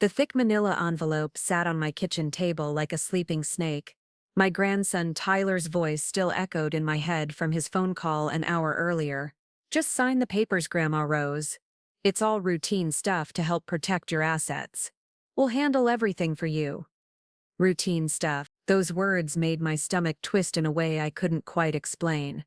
The thick manila envelope sat on my kitchen table like a sleeping snake. My grandson Tyler's voice still echoed in my head from his phone call an hour earlier. "Just sign the papers, Grandma Rose. It's all routine stuff to help protect your assets. We'll handle everything for you." Routine stuff. Those words made my stomach twist in a way I couldn't quite explain.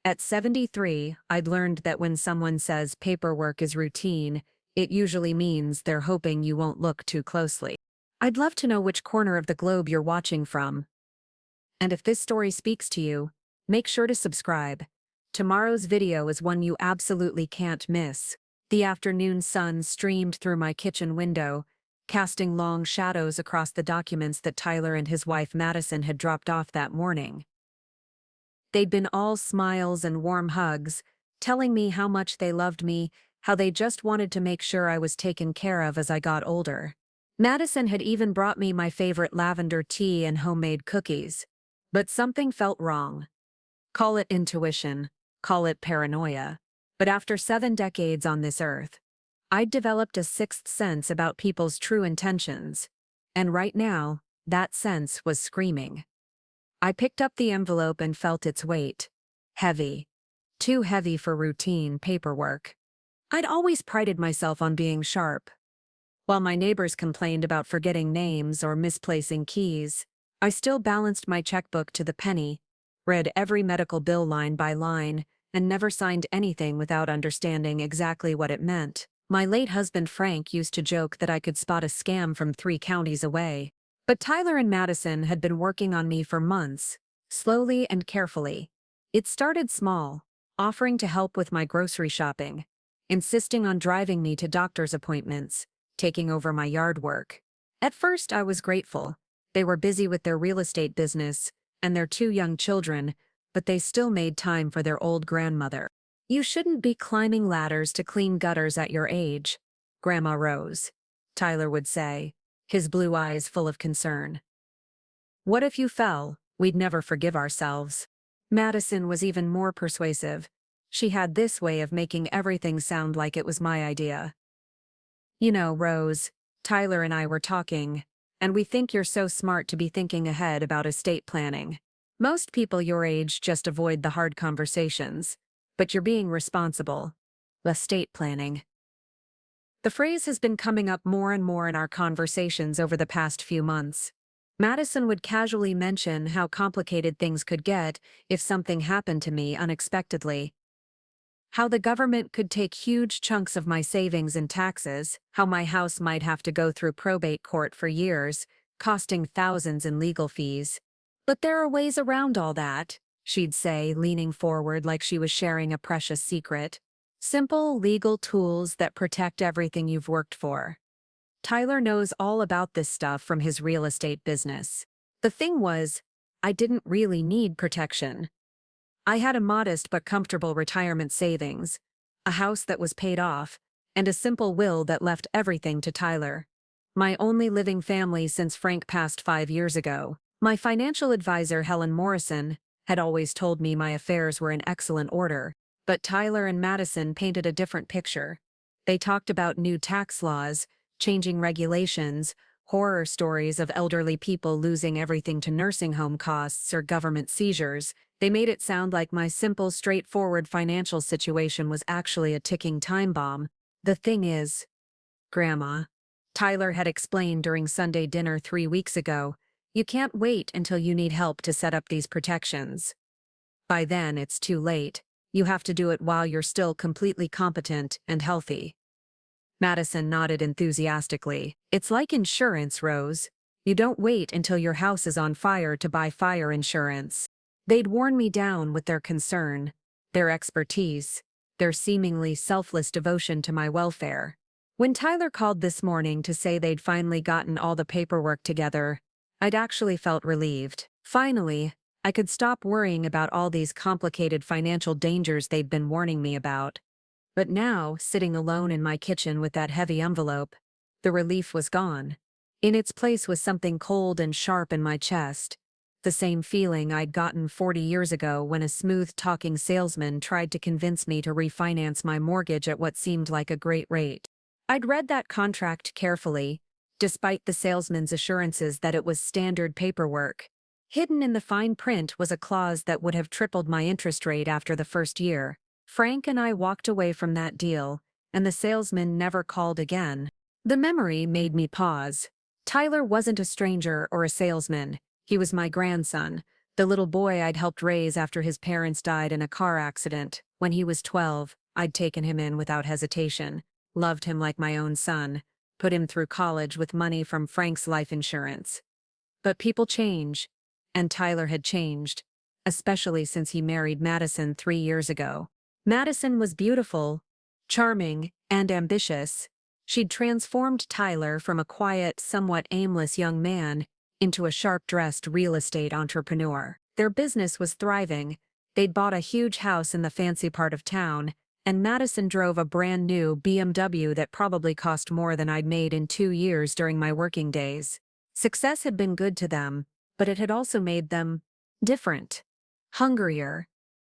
At 73, I'd learned that when someone says paperwork is routine, it usually means they're hoping you won't look too closely. I'd love to know which corner of the globe you're watching from. And if this story speaks to you, make sure to subscribe. Tomorrow's video is one you absolutely can't miss. The afternoon sun streamed through my kitchen window, casting long shadows across the documents that Tyler and his wife Madison had dropped off that morning. They'd been all smiles and warm hugs, telling me how much they loved me, how they just wanted to make sure I was taken care of as I got older. Madison had even brought me my favorite lavender tea and homemade cookies. But something felt wrong. Call it intuition, call it paranoia. But after 7 decades on this earth, I'd developed a sixth sense about people's true intentions. And right now, that sense was screaming. I picked up the envelope and felt its weight. Heavy. Too heavy for routine paperwork. I'd always prided myself on being sharp. While my neighbors complained about forgetting names or misplacing keys, I still balanced my checkbook to the penny, read every medical bill line by line, and never signed anything without understanding exactly what it meant. My late husband Frank used to joke that I could spot a scam from 3 counties away. But Tyler and Madison had been working on me for months, slowly and carefully. It started small, offering to help with my grocery shopping, insisting on driving me to doctor's appointments, taking over my yard work. At first I was grateful. They were busy with their real estate business and their 2 young children, but they still made time for their old grandmother. "You shouldn't be climbing ladders to clean gutters at your age, Grandma Rose," Tyler would say, his blue eyes full of concern. "What if you fell? We'd never forgive ourselves." Madison was even more persuasive. She had this way of making everything sound like it was my idea. "You know, Rose, Tyler and I were talking, and we think you're so smart to be thinking ahead about estate planning. Most people your age just avoid the hard conversations, but you're being responsible. Estate planning." The phrase has been coming up more and more in our conversations over the past few months. Madison would casually mention how complicated things could get if something happened to me unexpectedly. How the government could take huge chunks of my savings in taxes, how my house might have to go through probate court for years, costing thousands in legal fees. "But there are ways around all that," she'd say, leaning forward like she was sharing a precious secret. "Simple legal tools that protect everything you've worked for." Tyler knows all about this stuff from his real estate business. The thing was, I didn't really need protection. I had a modest but comfortable retirement savings, a house that was paid off, and a simple will that left everything to Tyler. My only living family since Frank passed 5 years ago. My financial advisor, Helen Morrison, had always told me my affairs were in excellent order, but Tyler and Madison painted a different picture. They talked about new tax laws, changing regulations, horror stories of elderly people losing everything to nursing home costs or government seizures. They made it sound like my simple, straightforward financial situation was actually a ticking time bomb. "The thing is, Grandma," Tyler had explained during Sunday dinner 3 weeks ago, "you can't wait until you need help to set up these protections. By then, it's too late. You have to do it while you're still completely competent and healthy." Madison nodded enthusiastically. "It's like insurance, Rose. You don't wait until your house is on fire to buy fire insurance." They'd worn me down with their concern, their expertise, their seemingly selfless devotion to my welfare. When Tyler called this morning to say they'd finally gotten all the paperwork together, I'd actually felt relieved. Finally, I could stop worrying about all these complicated financial dangers they'd been warning me about. But now, sitting alone in my kitchen with that heavy envelope, the relief was gone. In its place was something cold and sharp in my chest, the same feeling I'd gotten 40 years ago when a smooth-talking salesman tried to convince me to refinance my mortgage at what seemed like a great rate. I'd read that contract carefully, despite the salesman's assurances that it was standard paperwork. Hidden in the fine print was a clause that would have tripled my interest rate after the first year. Frank and I walked away from that deal, and the salesman never called again. The memory made me pause. Tyler wasn't a stranger or a salesman. He was my grandson, the little boy I'd helped raise after his parents died in a car accident. When he was 12, I'd taken him in without hesitation, loved him like my own son, put him through college with money from Frank's life insurance. But people change, and Tyler had changed, especially since he married Madison 3 years ago. Madison was beautiful, charming, and ambitious. She'd transformed Tyler from a quiet, somewhat aimless young man into a sharp-dressed real estate entrepreneur. Their business was thriving. They'd bought a huge house in the fancy part of town, and Madison drove a brand-new BMW that probably cost more than I'd made in 2 years during my working days. Success had been good to them, but it had also made them different, hungrier.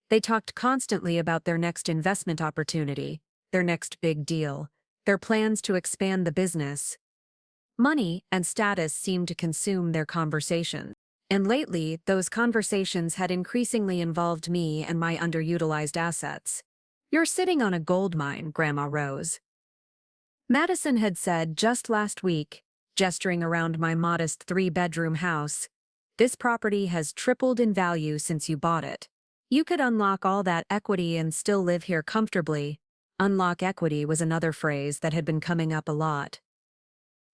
They talked constantly about their next investment opportunity, their next big deal, their plans to expand the business. Money and status seemed to consume their conversation. And lately, those conversations had increasingly involved me and my underutilized assets. "You're sitting on a gold mine, Grandma Rose," Madison had said just last week, gesturing around my modest 3-bedroom house. "This property has tripled in value since you bought it. You could unlock all that equity and still live here comfortably." Unlock equity was another phrase that had been coming up a lot.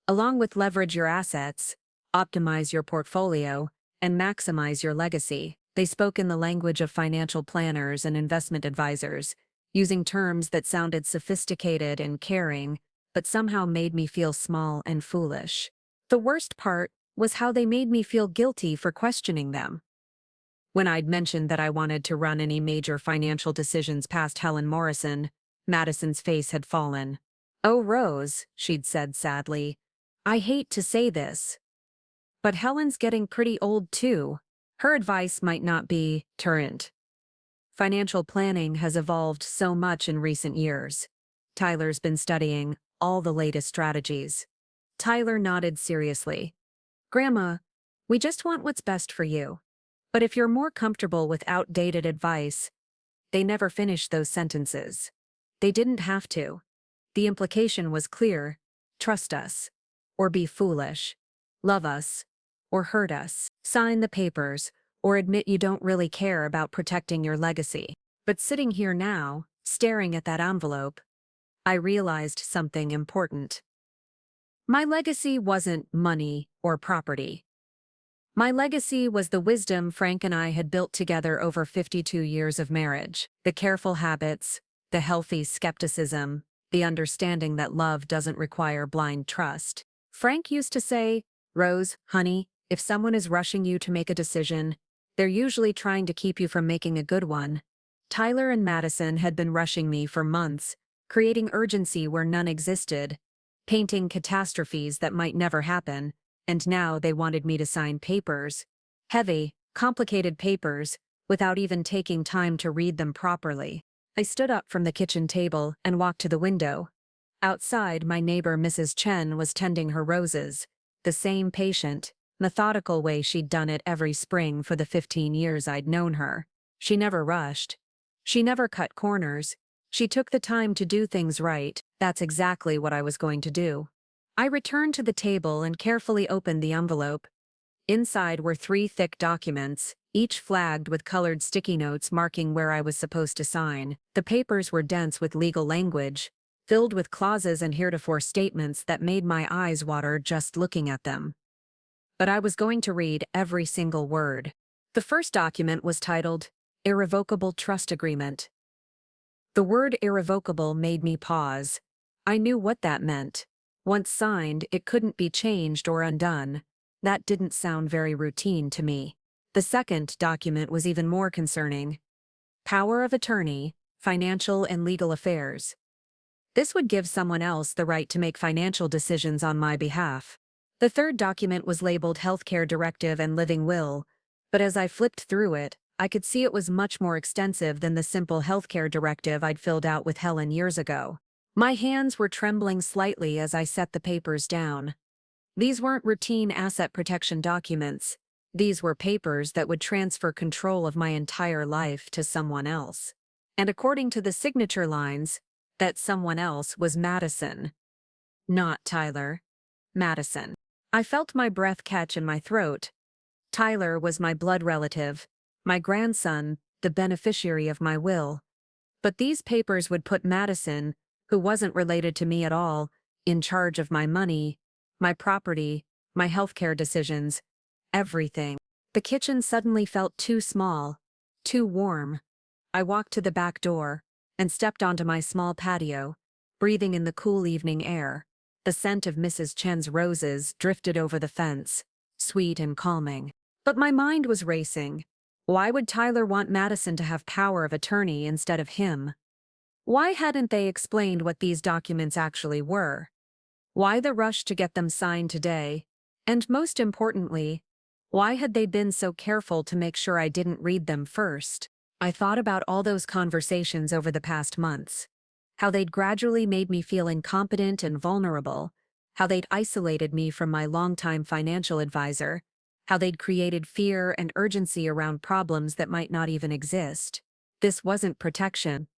Along with leverage your assets, optimize your portfolio, and maximize your legacy. They spoke in the language of financial planners and investment advisors, using terms that sounded sophisticated and caring, but somehow made me feel small and foolish. The worst part was how they made me feel guilty for questioning them. When I'd mentioned that I wanted to run any major financial decisions past Helen Morrison, Madison's face had fallen. "Oh, Rose," she'd said sadly, "I hate to say this, but Helen's getting pretty old too. Her advice might not be current. Financial planning has evolved so much in recent years. Tyler's been studying all the latest strategies." Tyler nodded seriously. "Grandma, we just want what's best for you. But if you're more comfortable with outdated advice..." They never finished those sentences. They didn't have to. The implication was clear: trust us, or be foolish. Love us, or hurt us. Sign the papers, or admit you don't really care about protecting your legacy. But sitting here now, staring at that envelope, I realized something important. My legacy wasn't money or property. My legacy was the wisdom Frank and I had built together over 52 years of marriage. The careful habits, the healthy skepticism, the understanding that love doesn't require blind trust. Frank used to say, "Rose, honey, if someone is rushing you to make a decision, they're usually trying to keep you from making a good one." Tyler and Madison had been rushing me for months, creating urgency where none existed, painting catastrophes that might never happen, and now they wanted me to sign papers. Heavy, complicated papers, without even taking time to read them properly. I stood up from the kitchen table and walked to the window. Outside, my neighbor Mrs. Chen was tending her roses, the same patient, methodical way she'd done it every spring for the 15 years I'd known her. She never rushed. She never cut corners. She took the time to do things right. That's exactly what I was going to do. I returned to the table and carefully opened the envelope. Inside were 3 thick documents, each flagged with colored sticky notes marking where I was supposed to sign. The papers were dense with legal language, filled with clauses and heretofore statements that made my eyes water just looking at them. But I was going to read every single word. The first document was titled, "Irrevocable Trust Agreement." The word irrevocable made me pause. I knew what that meant. Once signed, it couldn't be changed or undone. That didn't sound very routine to me. The second document was even more concerning. Power of attorney, financial and legal affairs. This would give someone else the right to make financial decisions on my behalf. The third document was labeled Healthcare Directive and Living Will, but as I flipped through it, I could see it was much more extensive than the simple healthcare directive I'd filled out with Helen years ago. My hands were trembling slightly as I set the papers down. These weren't routine asset protection documents. These were papers that would transfer control of my entire life to someone else. And according to the signature lines, that someone else was Madison. Not Tyler. Madison. I felt my breath catch in my throat. Tyler was my blood relative, my grandson, the beneficiary of my will. But these papers would put Madison, who wasn't related to me at all, in charge of my money, my property, my healthcare decisions, everything. The kitchen suddenly felt too small, too warm. I walked to the back door and stepped onto my small patio, breathing in the cool evening air. The scent of Mrs. Chen's roses drifted over the fence, sweet and calming. But my mind was racing. Why would Tyler want Madison to have power of attorney instead of him? Why hadn't they explained what these documents actually were? Why the rush to get them signed today? And most importantly, why had they been so careful to make sure I didn't read them first? I thought about all those conversations over the past months. How they'd gradually made me feel incompetent and vulnerable. How they'd isolated me from my longtime financial advisor. How they'd created fear and urgency around problems that might not even exist. This wasn't protection.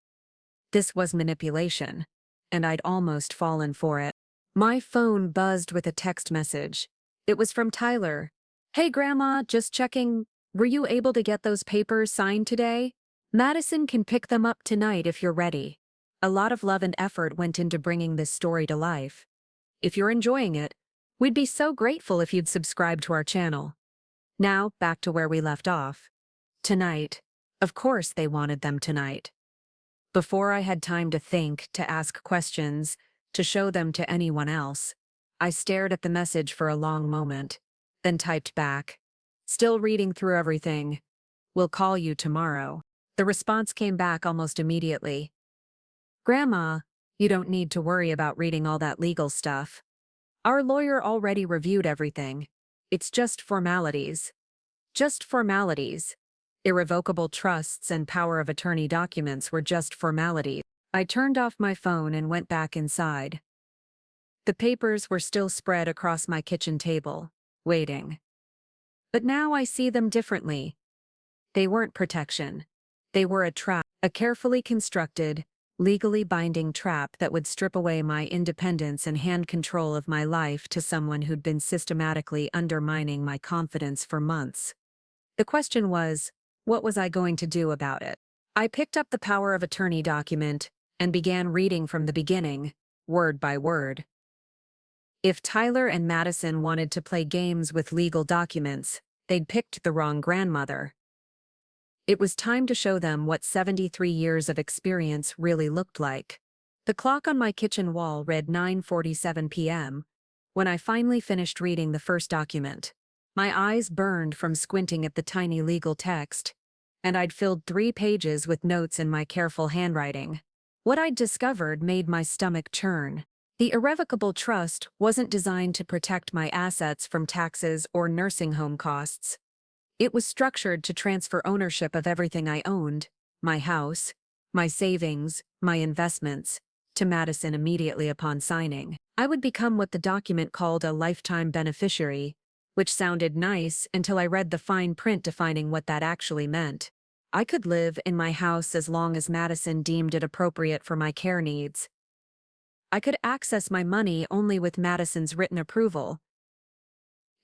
This was manipulation. And I'd almost fallen for it. My phone buzzed with a text message. It was from Tyler. "Hey Grandma, just checking. Were you able to get those papers signed today? Madison can pick them up tonight if you're ready. A lot of love and effort went into bringing this story to life. If you're enjoying it, we'd be so grateful if you'd subscribe to our channel." Now, back to where we left off. Tonight. Of course they wanted them tonight. Before I had time to think, to ask questions, to show them to anyone else, I stared at the message for a long moment, then typed back. "Still reading through everything. We'll call you tomorrow." The response came back almost immediately. "Grandma, you don't need to worry about reading all that legal stuff. Our lawyer already reviewed everything. It's just formalities. Just formalities. Irrevocable trusts and power of attorney documents were just formalities." I turned off my phone and went back inside. The papers were still spread across my kitchen table, waiting. But now I see them differently. They weren't protection. They were a trap, a carefully constructed, legally binding trap that would strip away my independence and hand control of my life to someone who'd been systematically undermining my confidence for months. The question was, what was I going to do about it? I picked up the power of attorney document and began reading from the beginning, word by word. If Tyler and Madison wanted to play games with legal documents, they'd picked the wrong grandmother. It was time to show them what 73 years of experience really looked like. The clock on my kitchen wall read 9:47 p.m. when I finally finished reading the first document. My eyes burned from squinting at the tiny legal text, and I'd filled 3 pages with notes in my careful handwriting. What I'd discovered made my stomach churn. The irrevocable trust wasn't designed to protect my assets from taxes or nursing home costs. It was structured to transfer ownership of everything I owned, my house, my savings, my investments, to Madison immediately upon signing. I would become what the document called a lifetime beneficiary, which sounded nice until I read the fine print defining what that actually meant. I could live in my house as long as Madison deemed it appropriate for my care needs. I could access my money only with Madison's written approval.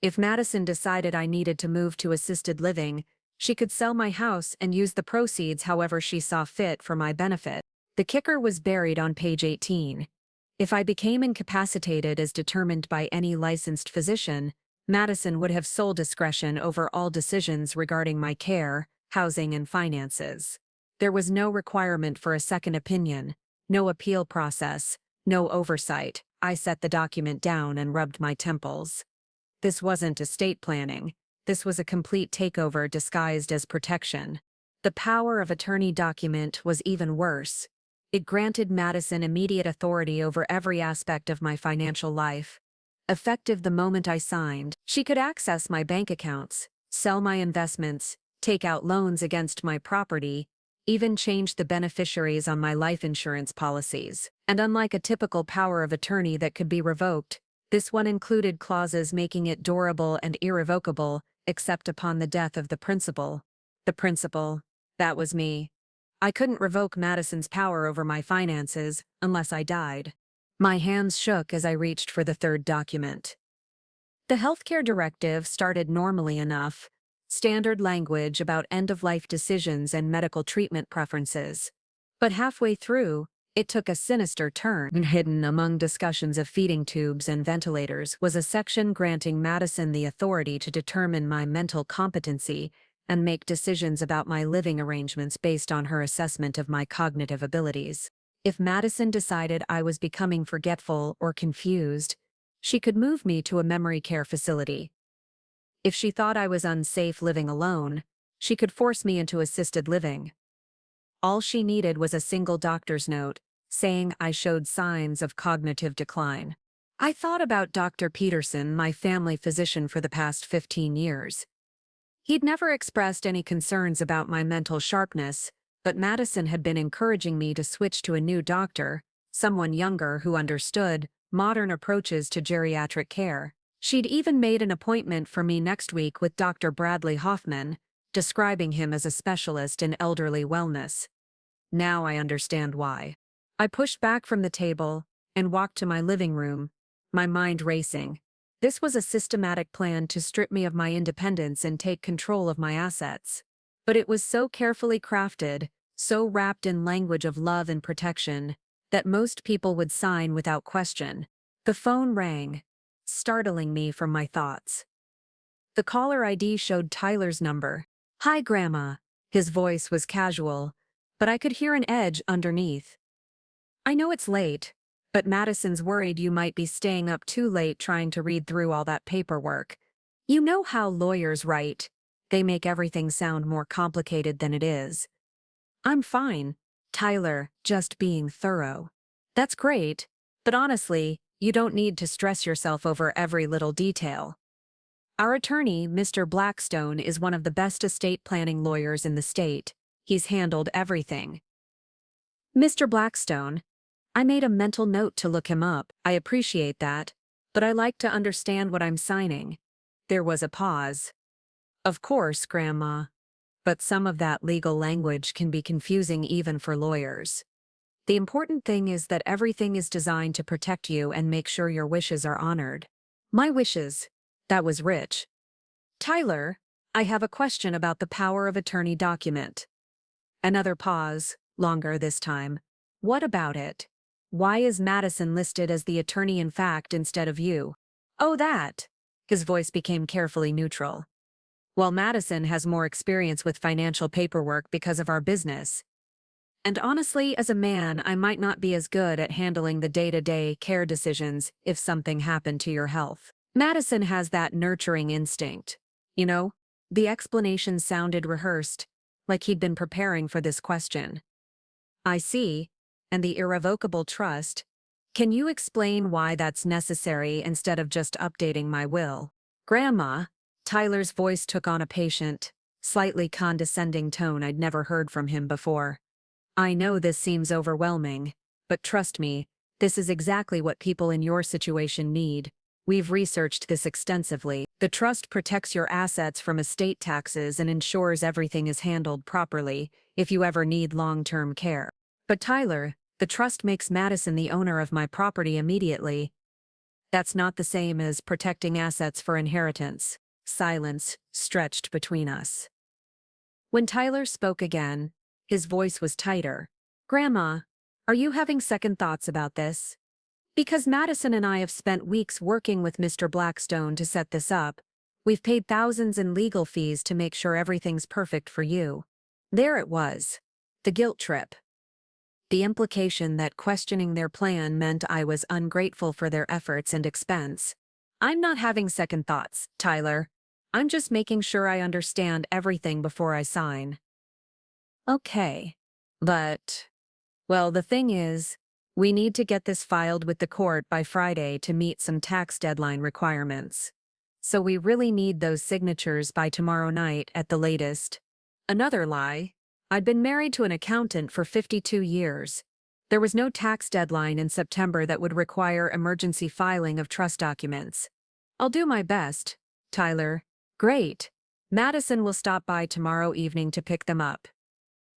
If Madison decided I needed to move to assisted living, she could sell my house and use the proceeds however she saw fit for my benefit. The kicker was buried on page 18. If I became incapacitated as determined by any licensed physician, Madison would have sole discretion over all decisions regarding my care, housing, and finances. There was no requirement for a second opinion, no appeal process, no oversight. I set the document down and rubbed my temples. This wasn't estate planning. This was a complete takeover disguised as protection. The power of attorney document was even worse. It granted Madison immediate authority over every aspect of my financial life. Effective the moment I signed, she could access my bank accounts, sell my investments, take out loans against my property, even changed the beneficiaries on my life insurance policies. And unlike a typical power of attorney that could be revoked, this one included clauses making it durable and irrevocable, except upon the death of the principal. The principal. That was me. I couldn't revoke Madison's power over my finances unless I died. My hands shook as I reached for the third document. The healthcare directive started normally enough, standard language about end-of-life decisions and medical treatment preferences. But halfway through, it took a sinister turn. Hidden among discussions of feeding tubes and ventilators was a section granting Madison the authority to determine my mental competency and make decisions about my living arrangements based on her assessment of my cognitive abilities. If Madison decided I was becoming forgetful or confused, she could move me to a memory care facility. If she thought I was unsafe living alone, she could force me into assisted living. All she needed was a single doctor's note, saying I showed signs of cognitive decline. I thought about Dr. Peterson, my family physician for the past 15 years. He'd never expressed any concerns about my mental sharpness, but Madison had been encouraging me to switch to a new doctor, someone younger who understood modern approaches to geriatric care. She'd even made an appointment for me next week with Dr. Bradley Hoffman, describing him as a specialist in elderly wellness. Now I understand why. I pushed back from the table and walked to my living room, my mind racing. This was a systematic plan to strip me of my independence and take control of my assets. But it was so carefully crafted, so wrapped in language of love and protection, that most people would sign without question. The phone rang, startling me from my thoughts. The caller ID showed Tyler's number. "Hi, Grandma." His voice was casual, but I could hear an edge underneath. "I know it's late, but Madison's worried you might be staying up too late trying to read through all that paperwork. You know how lawyers write. They make everything sound more complicated than it is." "I'm fine, Tyler, just being thorough." "That's great, but honestly, you don't need to stress yourself over every little detail. Our attorney, Mr. Blackstone, is one of the best estate planning lawyers in the state. He's handled everything." "Mr. Blackstone? I made a mental note to look him up. I appreciate that, but I like to understand what I'm signing." There was a pause. "Of course, Grandma. But some of that legal language can be confusing even for lawyers. The important thing is that everything is designed to protect you and make sure your wishes are honored." "My wishes." That was rich. "Tyler, I have a question about the power of attorney document." Another pause, longer this time. "What about it? Why is Madison listed as the attorney in fact instead of you?" "Oh, that." His voice became carefully neutral. "Well, Madison has more experience with financial paperwork because of our business. And honestly, as a man, I might not be as good at handling the day-to-day care decisions if something happened to your health. Madison has that nurturing instinct. You know?" The explanation sounded rehearsed, like he'd been preparing for this question. "I see. And the irrevocable trust. Can you explain why that's necessary instead of just updating my will?" "Grandma," Tyler's voice took on a patient, slightly condescending tone I'd never heard from him before. "I know this seems overwhelming, but trust me, this is exactly what people in your situation need. We've researched this extensively. The trust protects your assets from estate taxes and ensures everything is handled properly if you ever need long-term care. But Tyler, the trust makes Madison the owner of my property immediately. That's not the same as protecting assets for inheritance." Silence stretched between us. When Tyler spoke again, his voice was tighter. "Grandma, are you having second thoughts about this? Because Madison and I have spent weeks working with Mr. Blackstone to set this up. We've paid thousands in legal fees to make sure everything's perfect for you." There it was. The guilt trip. The implication that questioning their plan meant I was ungrateful for their efforts and expense. "I'm not having second thoughts, Tyler. I'm just making sure I understand everything before I sign." "Okay. But, well, the thing is, we need to get this filed with the court by Friday to meet some tax deadline requirements. So we really need those signatures by tomorrow night at the latest." Another lie. I'd been married to an accountant for 52 years. There was no tax deadline in September that would require emergency filing of trust documents. I'll do my best, Tyler. Great. Madison will stop by tomorrow evening to pick them up.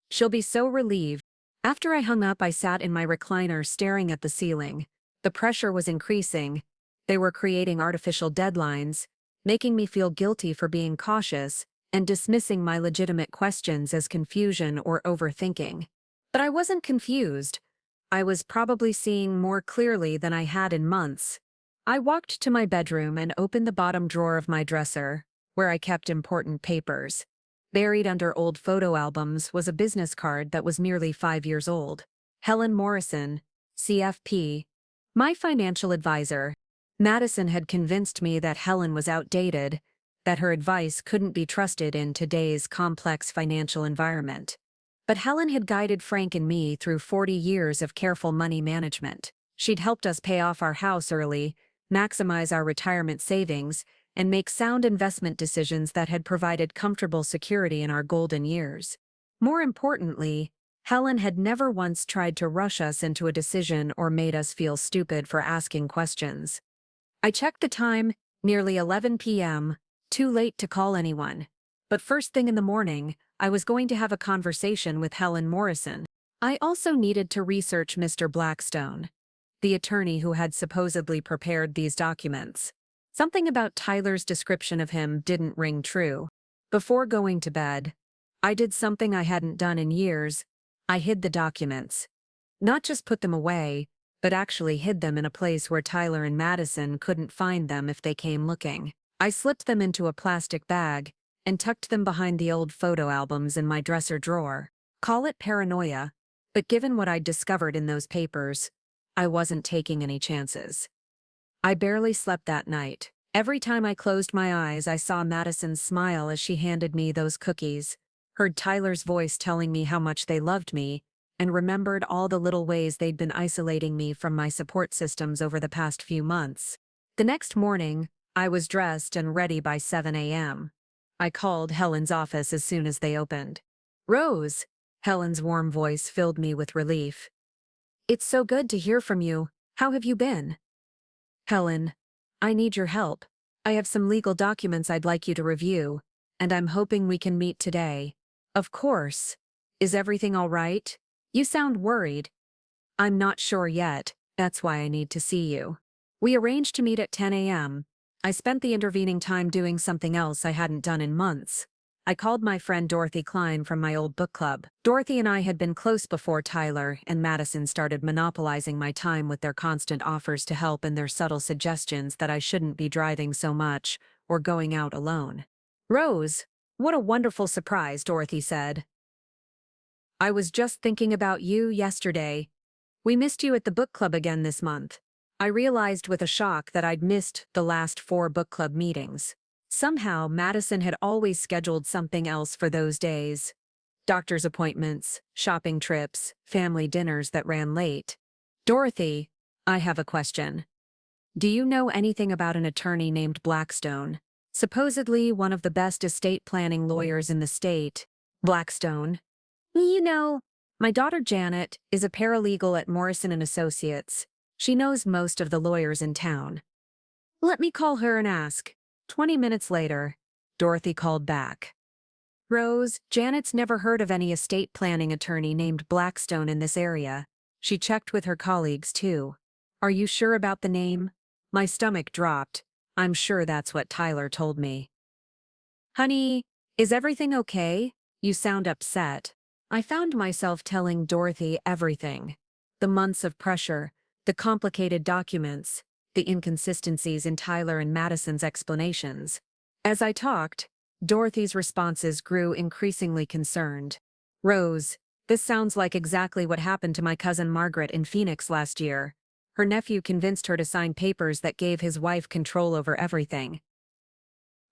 She'll be so relieved. After I hung up, I sat in my recliner staring at the ceiling. The pressure was increasing. They were creating artificial deadlines, making me feel guilty for being cautious and dismissing my legitimate questions as confusion or overthinking. But I wasn't confused. I was probably seeing more clearly than I had in months. I walked to my bedroom and opened the bottom drawer of my dresser, where I kept important papers. Buried under old photo albums was a business card that was nearly 5 years old. Helen Morrison, CFP. My financial advisor. Madison had convinced me that Helen was outdated, that her advice couldn't be trusted in today's complex financial environment. But Helen had guided Frank and me through 40 years of careful money management. She'd helped us pay off our house early, maximize our retirement savings, and make sound investment decisions that had provided comfortable security in our golden years. More importantly, Helen had never once tried to rush us into a decision or made us feel stupid for asking questions. I checked the time, nearly 11 p.m., too late to call anyone. But first thing in the morning, I was going to have a conversation with Helen Morrison. I also needed to research Mr. Blackstone, the attorney who had supposedly prepared these documents. Something about Tyler's description of him didn't ring true. Before going to bed, I did something I hadn't done in years. I hid the documents. Not just put them away, but actually hid them in a place where Tyler and Madison couldn't find them if they came looking. I slipped them into a plastic bag and tucked them behind the old photo albums in my dresser drawer. Call it paranoia, but given what I'd discovered in those papers, I wasn't taking any chances. I barely slept that night. Every time I closed my eyes, I saw Madison smile as she handed me those cookies, heard Tyler's voice telling me how much they loved me, and remembered all the little ways they'd been isolating me from my support systems over the past few months. The next morning, I was dressed and ready by 7 a.m. I called Helen's office as soon as they opened. "Rose," Helen's warm voice filled me with relief. "It's so good to hear from you. How have you been?" "Helen, I need your help. I have some legal documents I'd like you to review, and I'm hoping we can meet today." "Of course. Is everything all right? You sound worried." "I'm not sure yet. That's why I need to see you." We arranged to meet at 10 a.m. I spent the intervening time doing something else I hadn't done in months. I called my friend Dorothy Klein from my old book club. Dorothy and I had been close before Tyler and Madison started monopolizing my time with their constant offers to help and their subtle suggestions that I shouldn't be driving so much or going out alone. "Rose, what a wonderful surprise," Dorothy said. "I was just thinking about you yesterday. We missed you at the book club again this month." I realized with a shock that I'd missed the last 4 book club meetings. Somehow, Madison had always scheduled something else for those days. Doctor's appointments, shopping trips, family dinners that ran late. "Dorothy, I have a question. Do you know anything about an attorney named Blackstone? Supposedly one of the best estate planning lawyers in the state." "Blackstone? You know, my daughter Janet is a paralegal at Morrison & Associates. She knows most of the lawyers in town. Let me call her and ask." 20 minutes later, Dorothy called back. "Rose, Janet's never heard of any estate planning attorney named Blackstone in this area. She checked with her colleagues too. Are you sure about the name?" My stomach dropped. I'm sure that's what Tyler told me. "Honey, is everything okay? You sound upset." I found myself telling Dorothy everything. The months of pressure, the complicated documents, the inconsistencies in Tyler and Madison's explanations. As I talked, Dorothy's responses grew increasingly concerned. "Rose, this sounds like exactly what happened to my cousin Margaret in Phoenix last year. Her nephew convinced her to sign papers that gave his wife control over everything.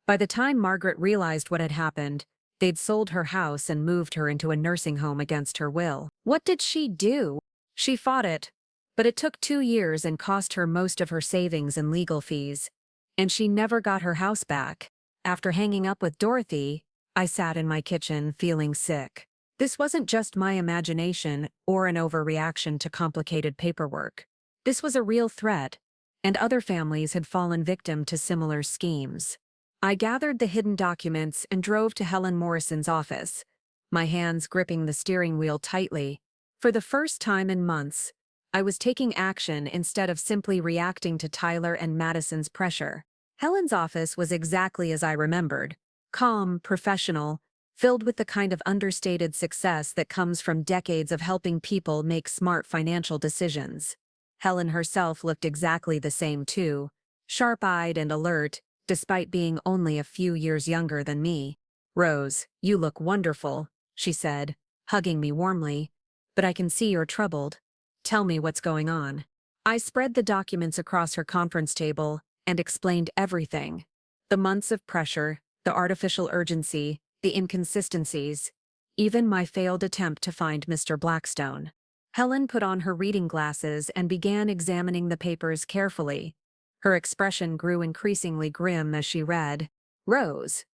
By the time Margaret realized what had happened, they'd sold her house and moved her into a nursing home against her will. What did she do? She fought it. But it took 2 years and cost her most of her savings and legal fees. And she never got her house back. After hanging up with Dorothy, I sat in my kitchen feeling sick. This wasn't just my imagination or an overreaction to complicated paperwork. This was a real threat, and other families had fallen victim to similar schemes. I gathered the hidden documents and drove to Helen Morrison's office, my hands gripping the steering wheel tightly. For the first time in months, I was taking action instead of simply reacting to Tyler and Madison's pressure. Helen's office was exactly as I remembered: calm, professional, filled with the kind of understated success that comes from decades of helping people make smart financial decisions. Helen herself looked exactly the same too, sharp-eyed and alert, despite being only a few years younger than me. "Rose, you look wonderful," she said, hugging me warmly. "But I can see you're troubled. Tell me what's going on." I spread the documents across her conference table and explained everything: the months of pressure, the artificial urgency, the inconsistencies, even my failed attempt to find Mr. Blackstone. Helen put on her reading glasses and began examining the papers carefully. Her expression grew increasingly grim as she read. "Rose,"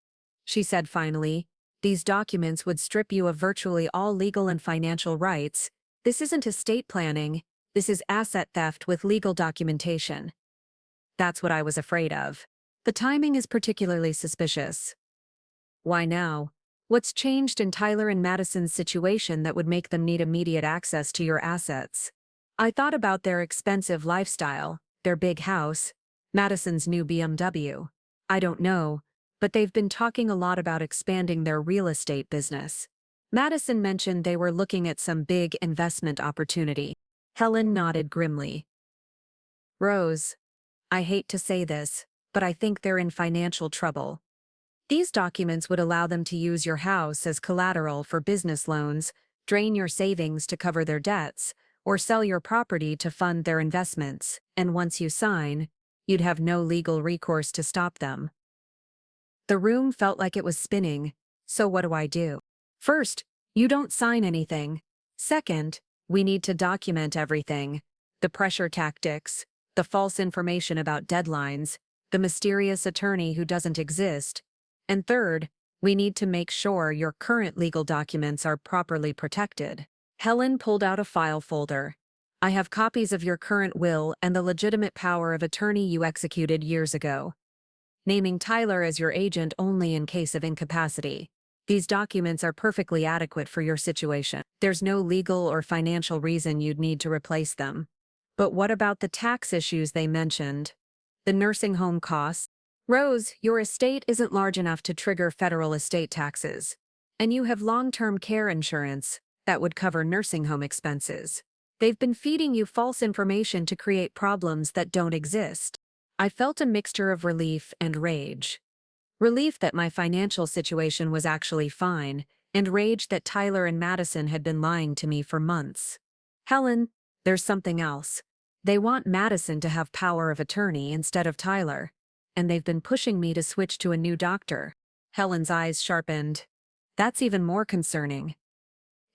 she said finally, "these documents would strip you of virtually all legal and financial rights. This isn't estate planning, this is asset theft with legal documentation." That's what I was afraid of. The timing is particularly suspicious. Why now? What's changed in Tyler and Madison's situation that would make them need immediate access to your assets? I thought about their expensive lifestyle, their big house, Madison's new BMW. I don't know, but they've been talking a lot about expanding their real estate business. Madison mentioned they were looking at some big investment opportunity. Helen nodded grimly. "Rose, I hate to say this, but I think they're in financial trouble. These documents would allow them to use your house as collateral for business loans, drain your savings to cover their debts, or sell your property to fund their investments, and once you sign, you'd have no legal recourse to stop them." The room felt like it was spinning. So what do I do? First, you don't sign anything. Second, we need to document everything: the pressure tactics, the false information about deadlines, the mysterious attorney who doesn't exist. And third, we need to make sure your current legal documents are properly protected. Helen pulled out a file folder. "I have copies of your current will and the legitimate power of attorney you executed years ago, naming Tyler as your agent only in case of incapacity. These documents are perfectly adequate for your situation. There's no legal or financial reason you'd need to replace them." But what about the tax issues they mentioned? The nursing home costs? "Rose, your estate isn't large enough to trigger federal estate taxes. And you have long-term care insurance that would cover nursing home expenses. They've been feeding you false information to create problems that don't exist." I felt a mixture of relief and rage. Relief that my financial situation was actually fine, and rage that Tyler and Madison had been lying to me for months. "Helen, there's something else. They want Madison to have power of attorney instead of Tyler, and they've been pushing me to switch to a new doctor." Helen's eyes sharpened. "That's even more concerning.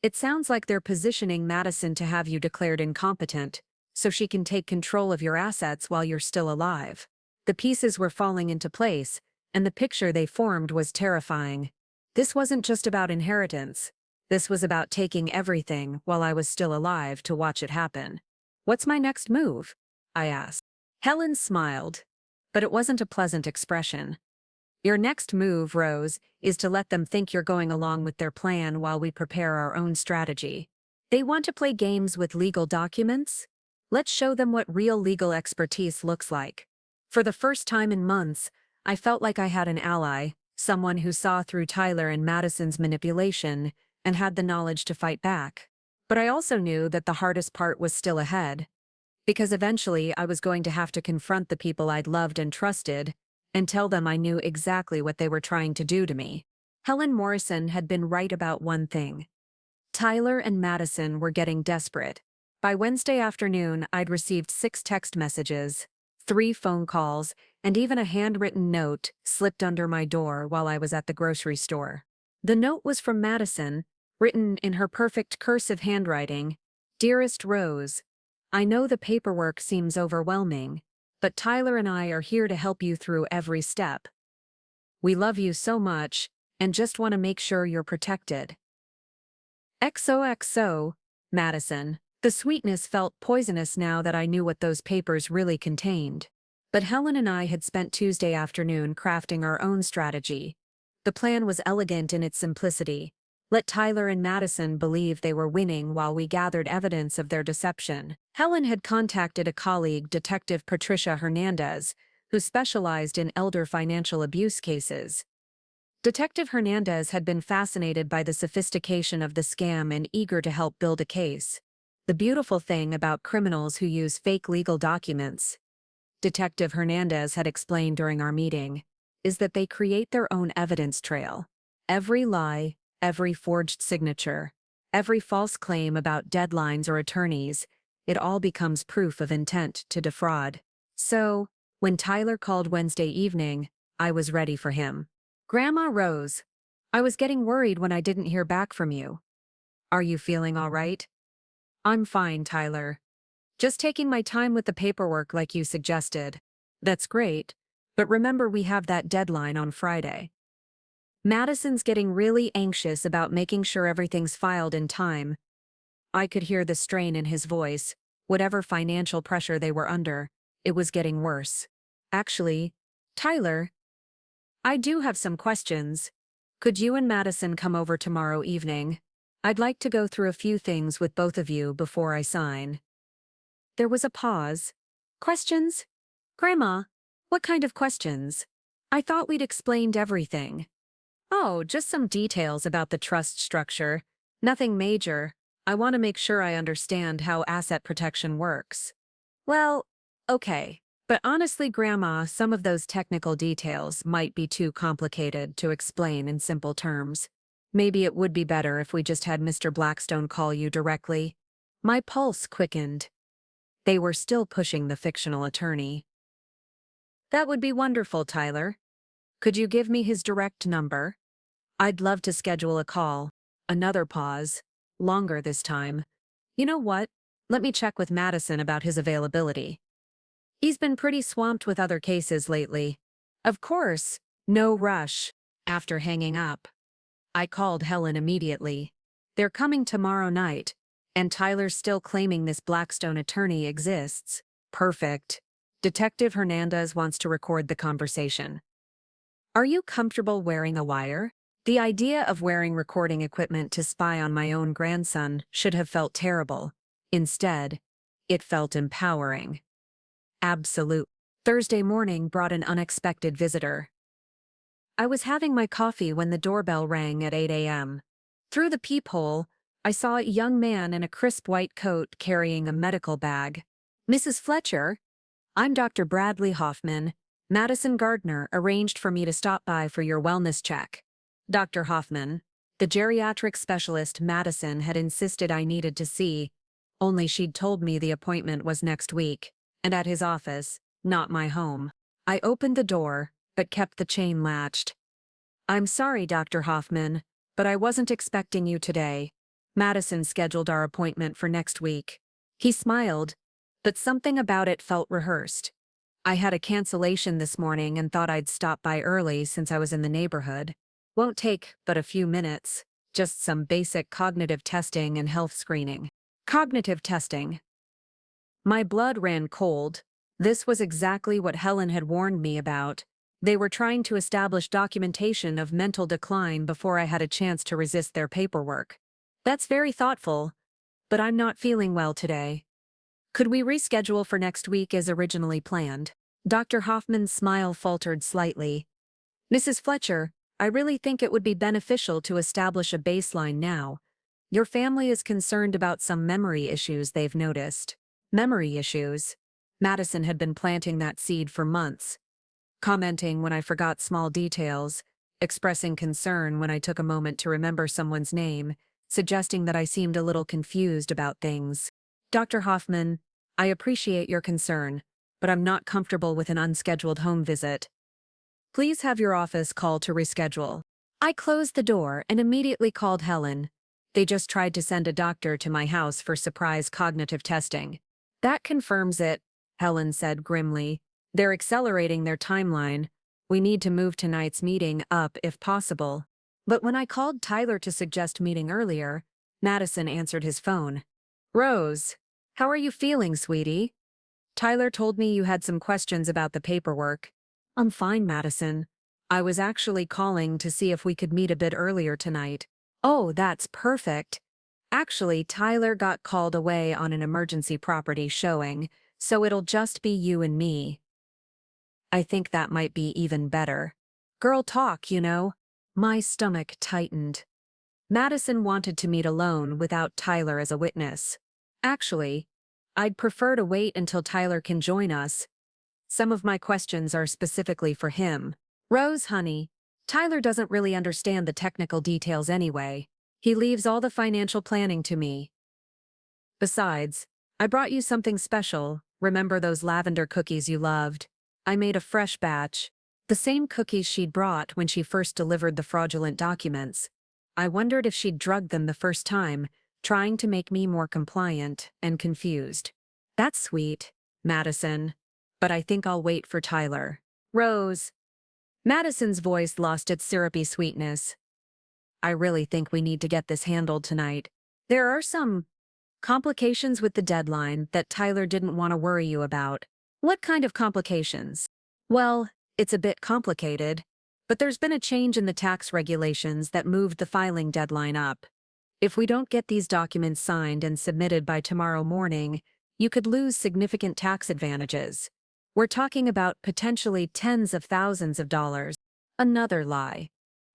It sounds like they're positioning Madison to have you declared incompetent, so she can take control of your assets while you're still alive." The pieces were falling into place, and the picture they formed was terrifying. This wasn't just about inheritance. This was about taking everything while I was still alive to watch it happen. "What's my next move?" I asked. Helen smiled, but it wasn't a pleasant expression. "Your next move, Rose, is to let them think you're going along with their plan while we prepare our own strategy. They want to play games with legal documents? Let's show them what real legal expertise looks like." For the first time in months, I felt like I had an ally, someone who saw through Tyler and Madison's manipulation and had the knowledge to fight back. But I also knew that the hardest part was still ahead, because eventually I was going to have to confront the people I'd loved and trusted and tell them I knew exactly what they were trying to do to me. Helen Morrison had been right about one thing. Tyler and Madison were getting desperate. By Wednesday afternoon, I'd received 6 text messages, 3 phone calls, and even a handwritten note slipped under my door while I was at the grocery store. The note was from Madison, written in her perfect cursive handwriting. "Dearest Rose, I know the paperwork seems overwhelming, but Tyler and I are here to help you through every step. We love you so much and just want to make sure you're protected. XOXO, Madison. The sweetness felt poisonous now that I knew what those papers really contained. But Helen and I had spent Tuesday afternoon crafting our own strategy. The plan was elegant in its simplicity. Let Tyler and Madison believe they were winning while we gathered evidence of their deception. Helen had contacted a colleague, Detective Patricia Hernandez, who specialized in elder financial abuse cases. Detective Hernandez had been fascinated by the sophistication of the scam and eager to help build a case. The beautiful thing about criminals who use fake legal documents, Detective Hernandez had explained during our meeting, is that they create their own evidence trail. Every lie, every forged signature, every false claim about deadlines or attorneys, it all becomes proof of intent to defraud. So, when Tyler called Wednesday evening, I was ready for him. Grandma Rose, I was getting worried when I didn't hear back from you. Are you feeling all right? I'm fine, Tyler. Just taking my time with the paperwork like you suggested. That's great, but remember we have that deadline on Friday. Madison's getting really anxious about making sure everything's filed in time. I could hear the strain in his voice. Whatever financial pressure they were under, it was getting worse. Actually, Tyler, I do have some questions. Could you and Madison come over tomorrow evening? I'd like to go through a few things with both of you before I sign. There was a pause. Questions? Grandma, what kind of questions? I thought we'd explained everything. Oh, just some details about the trust structure. Nothing major. I want to make sure I understand how asset protection works. Well, okay. But honestly, Grandma, some of those technical details might be too complicated to explain in simple terms. Maybe it would be better if we just had Mr. Blackstone call you directly. My pulse quickened. They were still pushing the fictional attorney. That would be wonderful, Tyler. Could you give me his direct number? I'd love to schedule a call. Another pause. Longer this time. You know what? Let me check with Madison about his availability. He's been pretty swamped with other cases lately. Of course, no rush. After hanging up, I called Helen immediately. They're coming tomorrow night, and Tyler's still claiming this Blackstone attorney exists. Perfect. Detective Hernandez wants to record the conversation. Are you comfortable wearing a wire? The idea of wearing recording equipment to spy on my own grandson should have felt terrible. Instead, it felt empowering. Absolute. Thursday morning brought an unexpected visitor. I was having my coffee when the doorbell rang at 8 a.m. Through the peephole, I saw a young man in a crisp white coat carrying a medical bag. Mrs. Fletcher, I'm Dr. Bradley Hoffman. Madison Gardner arranged for me to stop by for your wellness check. Dr. Hoffman, the geriatric specialist Madison had insisted I needed to see, only she'd told me the appointment was next week, and at his office, not my home. I opened the door, but kept the chain latched. I'm sorry, Dr. Hoffman, but I wasn't expecting you today. Madison scheduled our appointment for next week. He smiled, but something about it felt rehearsed. I had a cancellation this morning and thought I'd stop by early since I was in the neighborhood. Won't take but a few minutes, just some basic cognitive testing and health screening. Cognitive testing. My blood ran cold. This was exactly what Helen had warned me about. They were trying to establish documentation of mental decline before I had a chance to resist their paperwork. That's very thoughtful, but I'm not feeling well today. Could we reschedule for next week as originally planned? Dr. Hoffman's smile faltered slightly. Mrs. Fletcher, I really think it would be beneficial to establish a baseline now. Your family is concerned about some memory issues they've noticed. Memory issues. Madison had been planting that seed for months, commenting when I forgot small details, expressing concern when I took a moment to remember someone's name, suggesting that I seemed a little confused about things. Dr. Hoffman, I appreciate your concern, but I'm not comfortable with an unscheduled home visit. Please have your office call to reschedule. I closed the door and immediately called Helen. They just tried to send a doctor to my house for surprise cognitive testing. That confirms it, Helen said grimly. They're accelerating their timeline. We need to move tonight's meeting up if possible. But when I called Tyler to suggest meeting earlier, Madison answered his phone. Rose, how are you feeling, sweetie? Tyler told me you had some questions about the paperwork. I'm fine, Madison. I was actually calling to see if we could meet a bit earlier tonight. Oh, that's perfect. Actually, Tyler got called away on an emergency property showing, so it'll just be you and me. I think that might be even better. Girl talk, you know. My stomach tightened. Madison wanted to meet alone without Tyler as a witness. Actually, I'd prefer to wait until Tyler can join us. Some of my questions are specifically for him. Rose, honey, Tyler doesn't really understand the technical details anyway. He leaves all the financial planning to me. Besides, I brought you something special. Remember those lavender cookies you loved? I made a fresh batch. The same cookies she'd brought when she first delivered the fraudulent documents. I wondered if she'd drugged them the first time, trying to make me more compliant and confused. That's sweet, Madison. But I think I'll wait for Tyler. Rose. Madison's voice lost its syrupy sweetness. I really think we need to get this handled tonight. There are some complications with the deadline that Tyler didn't want to worry you about. What kind of complications? Well, it's a bit complicated, but there's been a change in the tax regulations that moved the filing deadline up. If we don't get these documents signed and submitted by tomorrow morning, you could lose significant tax advantages. We're talking about potentially tens of thousands of dollars. Another lie.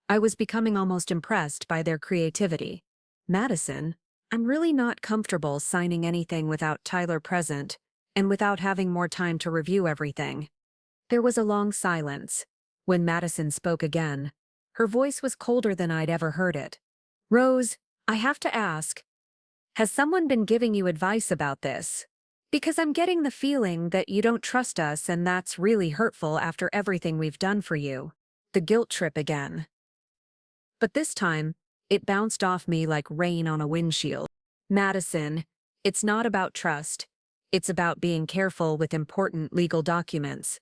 I was becoming almost impressed by their creativity. Madison, I'm really not comfortable signing anything without Tyler present and without having more time to review everything. There was a long silence. When Madison spoke again, her voice was colder than I'd ever heard it. Rose, I have to ask, has someone been giving you advice about this? Because I'm getting the feeling that you don't trust us, and that's really hurtful after everything we've done for you. The guilt trip again. But this time, it bounced off me like rain on a windshield. Madison, it's not about trust. It's about being careful with important legal documents.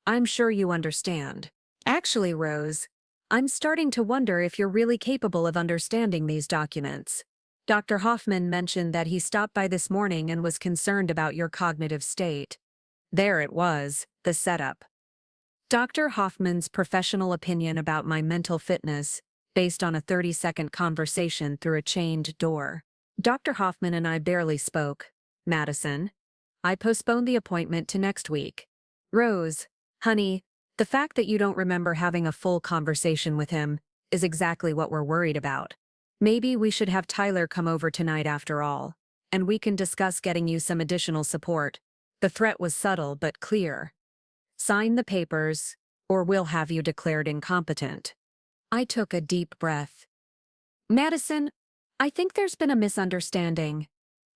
I'm sure you understand. Actually, Rose, I'm starting to wonder if you're really capable of understanding these documents. Dr. Hoffman mentioned that he stopped by this morning and was concerned about your cognitive state. There it was, the setup. Dr. Hoffman's professional opinion about my mental fitness, based on a 30-second conversation through a chained door. Dr. Hoffman and I barely spoke. Madison. I postponed the appointment to next week. Rose, honey, the fact that you don't remember having a full conversation with him is exactly what we're worried about. Maybe we should have Tyler come over tonight after all, and we can discuss getting you some additional support. The threat was subtle but clear. Sign the papers, or we'll have you declared incompetent. I took a deep breath. Madison, I think there's been a misunderstanding.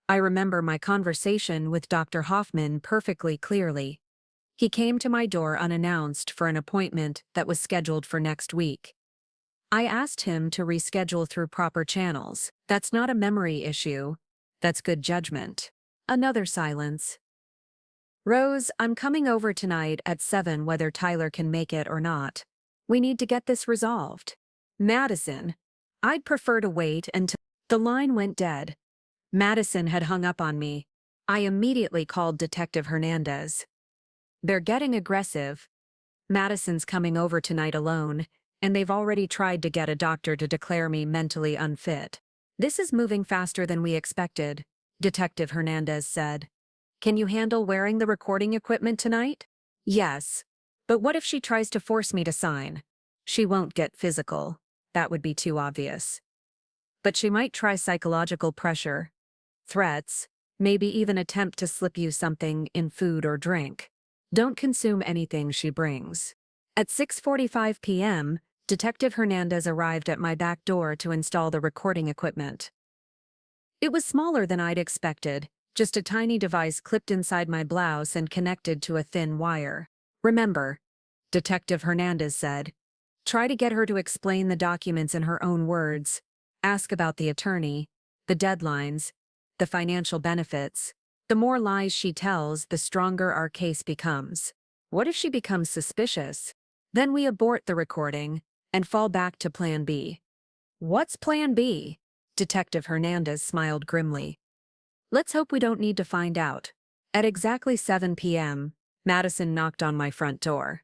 I remember my conversation with Dr. Hoffman perfectly clearly. He came to my door unannounced for an appointment that was scheduled for next week. I asked him to reschedule through proper channels. That's not a memory issue. That's good judgment. Another silence. Rose, I'm coming over tonight at 7 whether Tyler can make it or not. We need to get this resolved. Madison, I'd prefer to wait until... The line went dead. Madison had hung up on me. I immediately called Detective Hernandez. They're getting aggressive. Madison's coming over tonight alone, and they've already tried to get a doctor to declare me mentally unfit. This is moving faster than we expected, Detective Hernandez said. Can you handle wearing the recording equipment tonight? Yes. But what if she tries to force me to sign? She won't get physical. That would be too obvious. But she might try psychological pressure, threats, maybe even attempt to slip you something in food or drink. Don't consume anything she brings. At 6:45 p.m., Detective Hernandez arrived at my back door to install the recording equipment. It was smaller than I'd expected, just a tiny device clipped inside my blouse and connected to a thin wire. Remember, Detective Hernandez said, try to get her to explain the documents in her own words. Ask about the attorney, the deadlines, the financial benefits. The more lies she tells, the stronger our case becomes. What if she becomes suspicious? Then we abort the recording and fall back to Plan B. What's Plan B? Detective Hernandez smiled grimly. Let's hope we don't need to find out. At exactly 7 p.m., Madison knocked on my front door.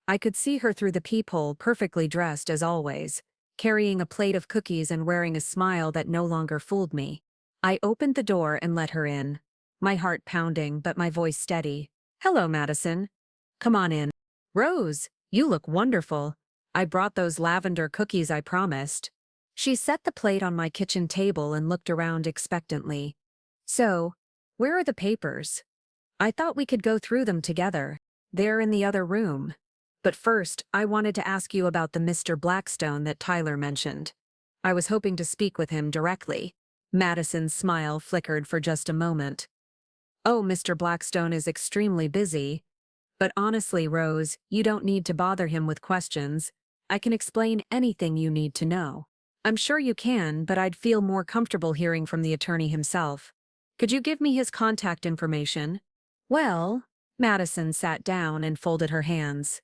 I could see her through the peephole, perfectly dressed as always, carrying a plate of cookies and wearing a smile that no longer fooled me. I opened the door and let her in, my heart pounding but my voice steady. Hello, Madison. Come on in. Rose, you look wonderful. I brought those lavender cookies I promised. She set the plate on my kitchen table and looked around expectantly. So, where are the papers? I thought we could go through them together. They're in the other room. But first, I wanted to ask you about the Mr. Blackstone that Tyler mentioned. I was hoping to speak with him directly. Madison's smile flickered for just a moment. Oh, Mr. Blackstone is extremely busy. But honestly, Rose, you don't need to bother him with questions. I can explain anything you need to know. I'm sure you can, but I'd feel more comfortable hearing from the attorney himself. Could you give me his contact information? Well, Madison sat down and folded her hands.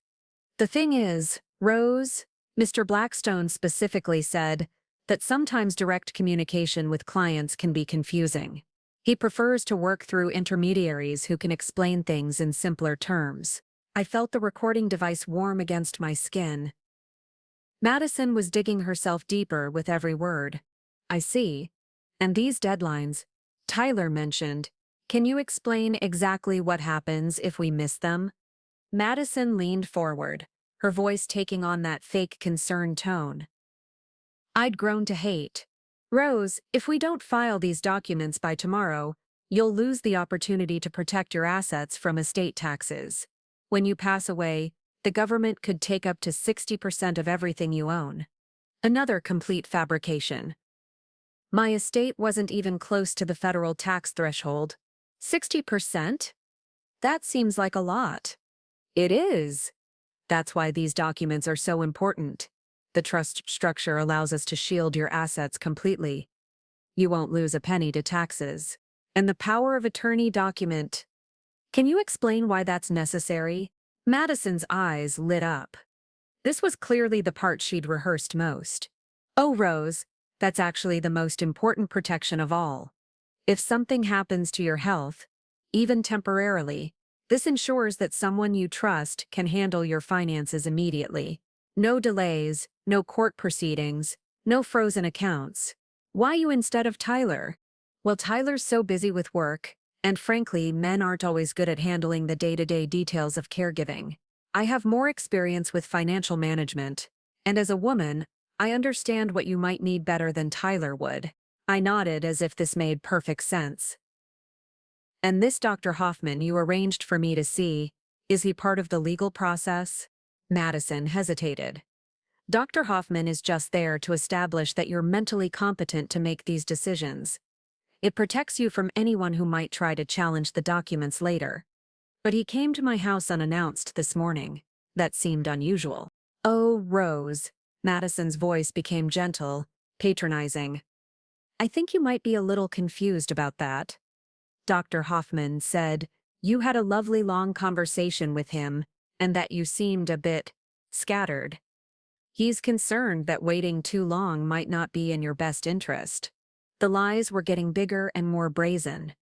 The thing is, Rose, Mr. Blackstone specifically said that sometimes direct communication with clients can be confusing. He prefers to work through intermediaries who can explain things in simpler terms. I felt the recording device warm against my skin. Madison was digging herself deeper with every word. I see. And these deadlines, Tyler mentioned, can you explain exactly what happens if we miss them? Madison leaned forward, her voice taking on that fake concern tone. I'd grown to hate. Rose, if we don't file these documents by tomorrow, you'll lose the opportunity to protect your assets from estate taxes. When you pass away, the government could take up to 60% of everything you own. Another complete fabrication. My estate wasn't even close to the federal tax threshold. 60%? That seems like a lot. It is. That's why these documents are so important. The trust structure allows us to shield your assets completely. You won't lose a penny to taxes. And the power of attorney document. Can you explain why that's necessary? Madison's eyes lit up. This was clearly the part she'd rehearsed most. Oh, Rose, that's actually the most important protection of all. If something happens to your health, even temporarily, this ensures that someone you trust can handle your finances immediately. No delays, no court proceedings, no frozen accounts. Why you instead of Tyler? Well, Tyler's so busy with work, and frankly, men aren't always good at handling the day-to-day details of caregiving. I have more experience with financial management, and as a woman, I understand what you might need better than Tyler would. I nodded as if this made perfect sense. And this Dr. Hoffman you arranged for me to see, is he part of the legal process? Madison hesitated. Dr. Hoffman is just there to establish that you're mentally competent to make these decisions. It protects you from anyone who might try to challenge the documents later. But he came to my house unannounced this morning. That seemed unusual. Oh, Rose. Madison's voice became gentle, patronizing. I think you might be a little confused about that. Dr. Hoffman said, you had a lovely long conversation with him, and that you seemed a bit scattered. He's concerned that waiting too long might not be in your best interest. The lies were getting bigger and more brazen.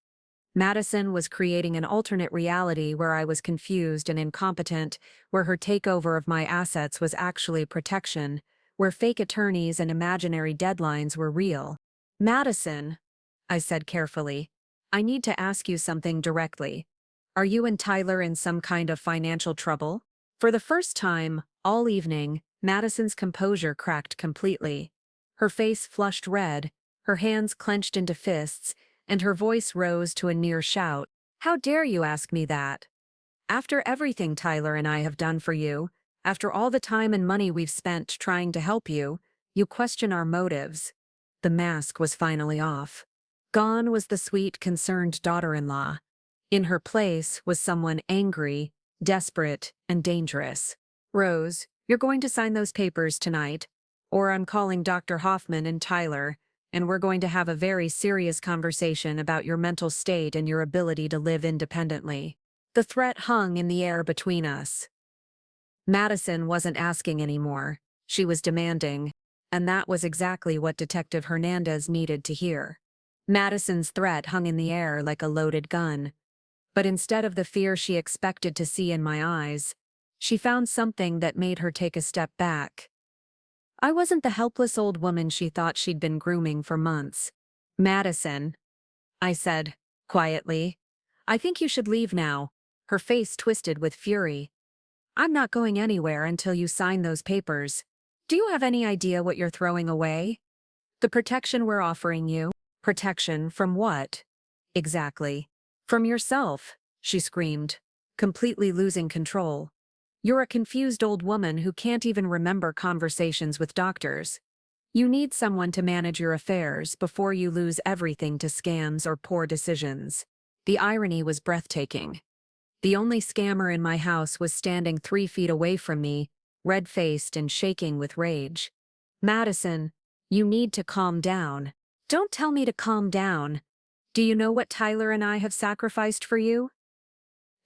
Madison was creating an alternate reality where I was confused and incompetent, where her takeover of my assets was actually protection, where fake attorneys and imaginary deadlines were real. Madison, I said carefully, I need to ask you something directly. Are you and Tyler in some kind of financial trouble? For the first time, all evening, Madison's composure cracked completely. Her face flushed red, her hands clenched into fists, and her voice rose to a near shout. How dare you ask me that? After everything Tyler and I have done for you, after all the time and money we've spent trying to help you, you question our motives. The mask was finally off. Gone was the sweet, concerned daughter-in-law. In her place was someone angry, desperate, and dangerous. Rose, you're going to sign those papers tonight, or I'm calling Dr. Hoffman and Tyler, and we're going to have a very serious conversation about your mental state and your ability to live independently. The threat hung in the air between us. Madison wasn't asking anymore. She was demanding. and that was exactly what Detective Hernandez needed to hear. Madison's threat hung in the air like a loaded gun. But instead of the fear she expected to see in my eyes, she found something that made her take a step back. I wasn't the helpless old woman she thought she'd been grooming for months. Madison, I said, quietly, I think you should leave now. Her face twisted with fury. I'm not going anywhere until you sign those papers. Do you have any idea what you're throwing away? The protection we're offering you? Protection from what? Exactly. From yourself, she screamed, completely losing control. You're a confused old woman who can't even remember conversations with doctors. You need someone to manage your affairs before you lose everything to scams or poor decisions. The irony was breathtaking. The only scammer in my house was standing 3 feet away from me, red-faced and shaking with rage. Madison, you need to calm down. Don't tell me to calm down. Do you know what Tyler and I have sacrificed for you?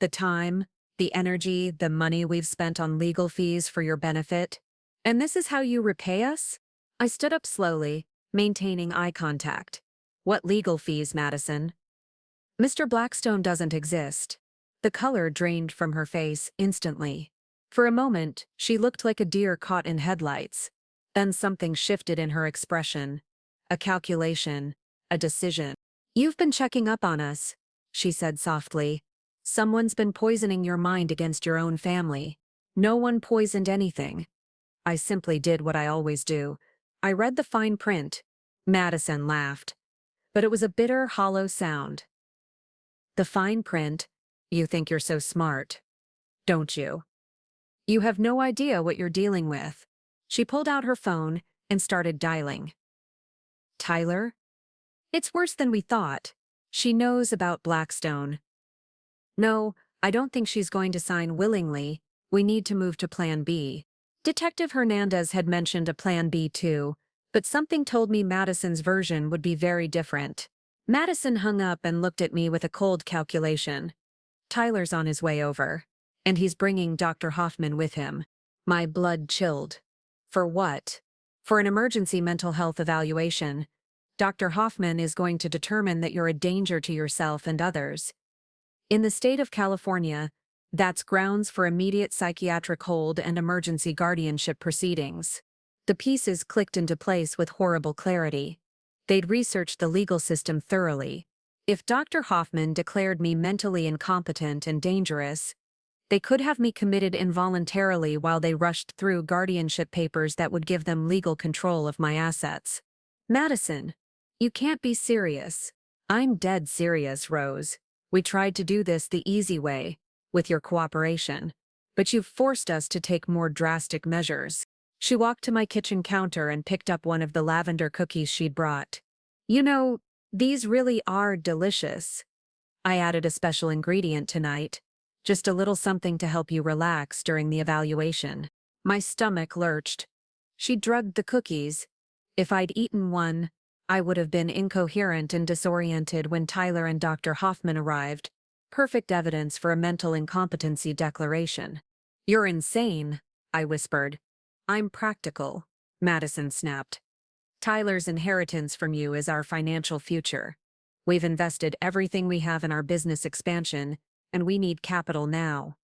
The time, the energy, the money we've spent on legal fees for your benefit. And this is how you repay us? I stood up slowly, maintaining eye contact. What legal fees, Madison? Mr. Blackstone doesn't exist. The color drained from her face instantly. For a moment, she looked like a deer caught in headlights. Then something shifted in her expression. A calculation, a decision. You've been checking up on us, she said softly. Someone's been poisoning your mind against your own family. No one poisoned anything. I simply did what I always do. I read the fine print. Madison laughed. But it was a bitter, hollow sound. The fine print? You think you're so smart, don't you? You have no idea what you're dealing with. She pulled out her phone and started dialing. Tyler? It's worse than we thought. She knows about Blackstone. No, I don't think she's going to sign willingly. We need to move to Plan B. Detective Hernandez had mentioned a Plan B too, but something told me Madison's version would be very different. Madison hung up and looked at me with a cold calculation. Tyler's on his way over, and he's bringing Dr. Hoffman with him. My blood chilled. For what? For an emergency mental health evaluation. Dr. Hoffman is going to determine that you're a danger to yourself and others. In the state of California, that's grounds for immediate psychiatric hold and emergency guardianship proceedings. The pieces clicked into place with horrible clarity. They'd researched the legal system thoroughly. If Dr. Hoffman declared me mentally incompetent and dangerous, they could have me committed involuntarily while they rushed through guardianship papers that would give them legal control of my assets. Madison, you can't be serious. I'm dead serious, Rose. We tried to do this the easy way, with your cooperation, but you've forced us to take more drastic measures. She walked to my kitchen counter and picked up one of the lavender cookies she'd brought. You know, these really are delicious. I added a special ingredient tonight, just a little something to help you relax during the evaluation. My stomach lurched. She drugged the cookies. If I'd eaten one, I would have been incoherent and disoriented when Tyler and Dr. Hoffman arrived. Perfect evidence for a mental incompetency declaration. You're insane, I whispered. I'm practical, Madison snapped. Tyler's inheritance from you is our financial future. We've invested everything we have in our business expansion, and we need capital now.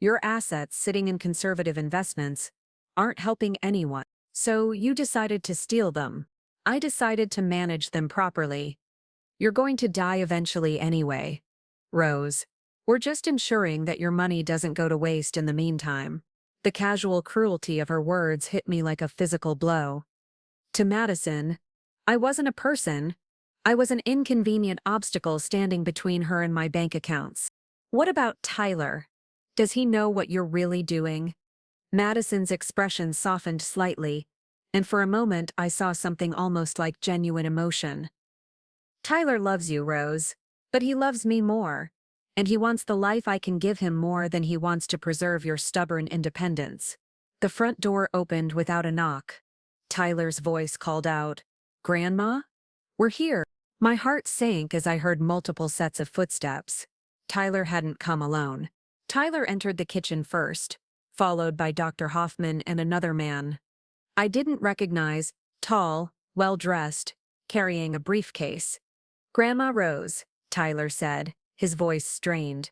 Your assets sitting in conservative investments aren't helping anyone, so you decided to steal them. I decided to manage them properly. You're going to die eventually anyway. Rose, we're just ensuring that your money doesn't go to waste in the meantime. The casual cruelty of her words hit me like a physical blow. To Madison, I wasn't a person. I was an inconvenient obstacle standing between her and my bank accounts. What about Tyler? Does he know what you're really doing? Madison's expression softened slightly, and for a moment I saw something almost like genuine emotion. Tyler loves you, Rose, but he loves me more, and he wants the life I can give him more than he wants to preserve your stubborn independence. The front door opened without a knock. Tyler's voice called out, "Grandma? We're here." My heart sank as I heard multiple sets of footsteps. Tyler hadn't come alone. Tyler entered the kitchen first, followed by Dr. Hoffman and another man. I didn't recognize, tall, well-dressed, carrying a briefcase. Grandma Rose, Tyler said, his voice strained.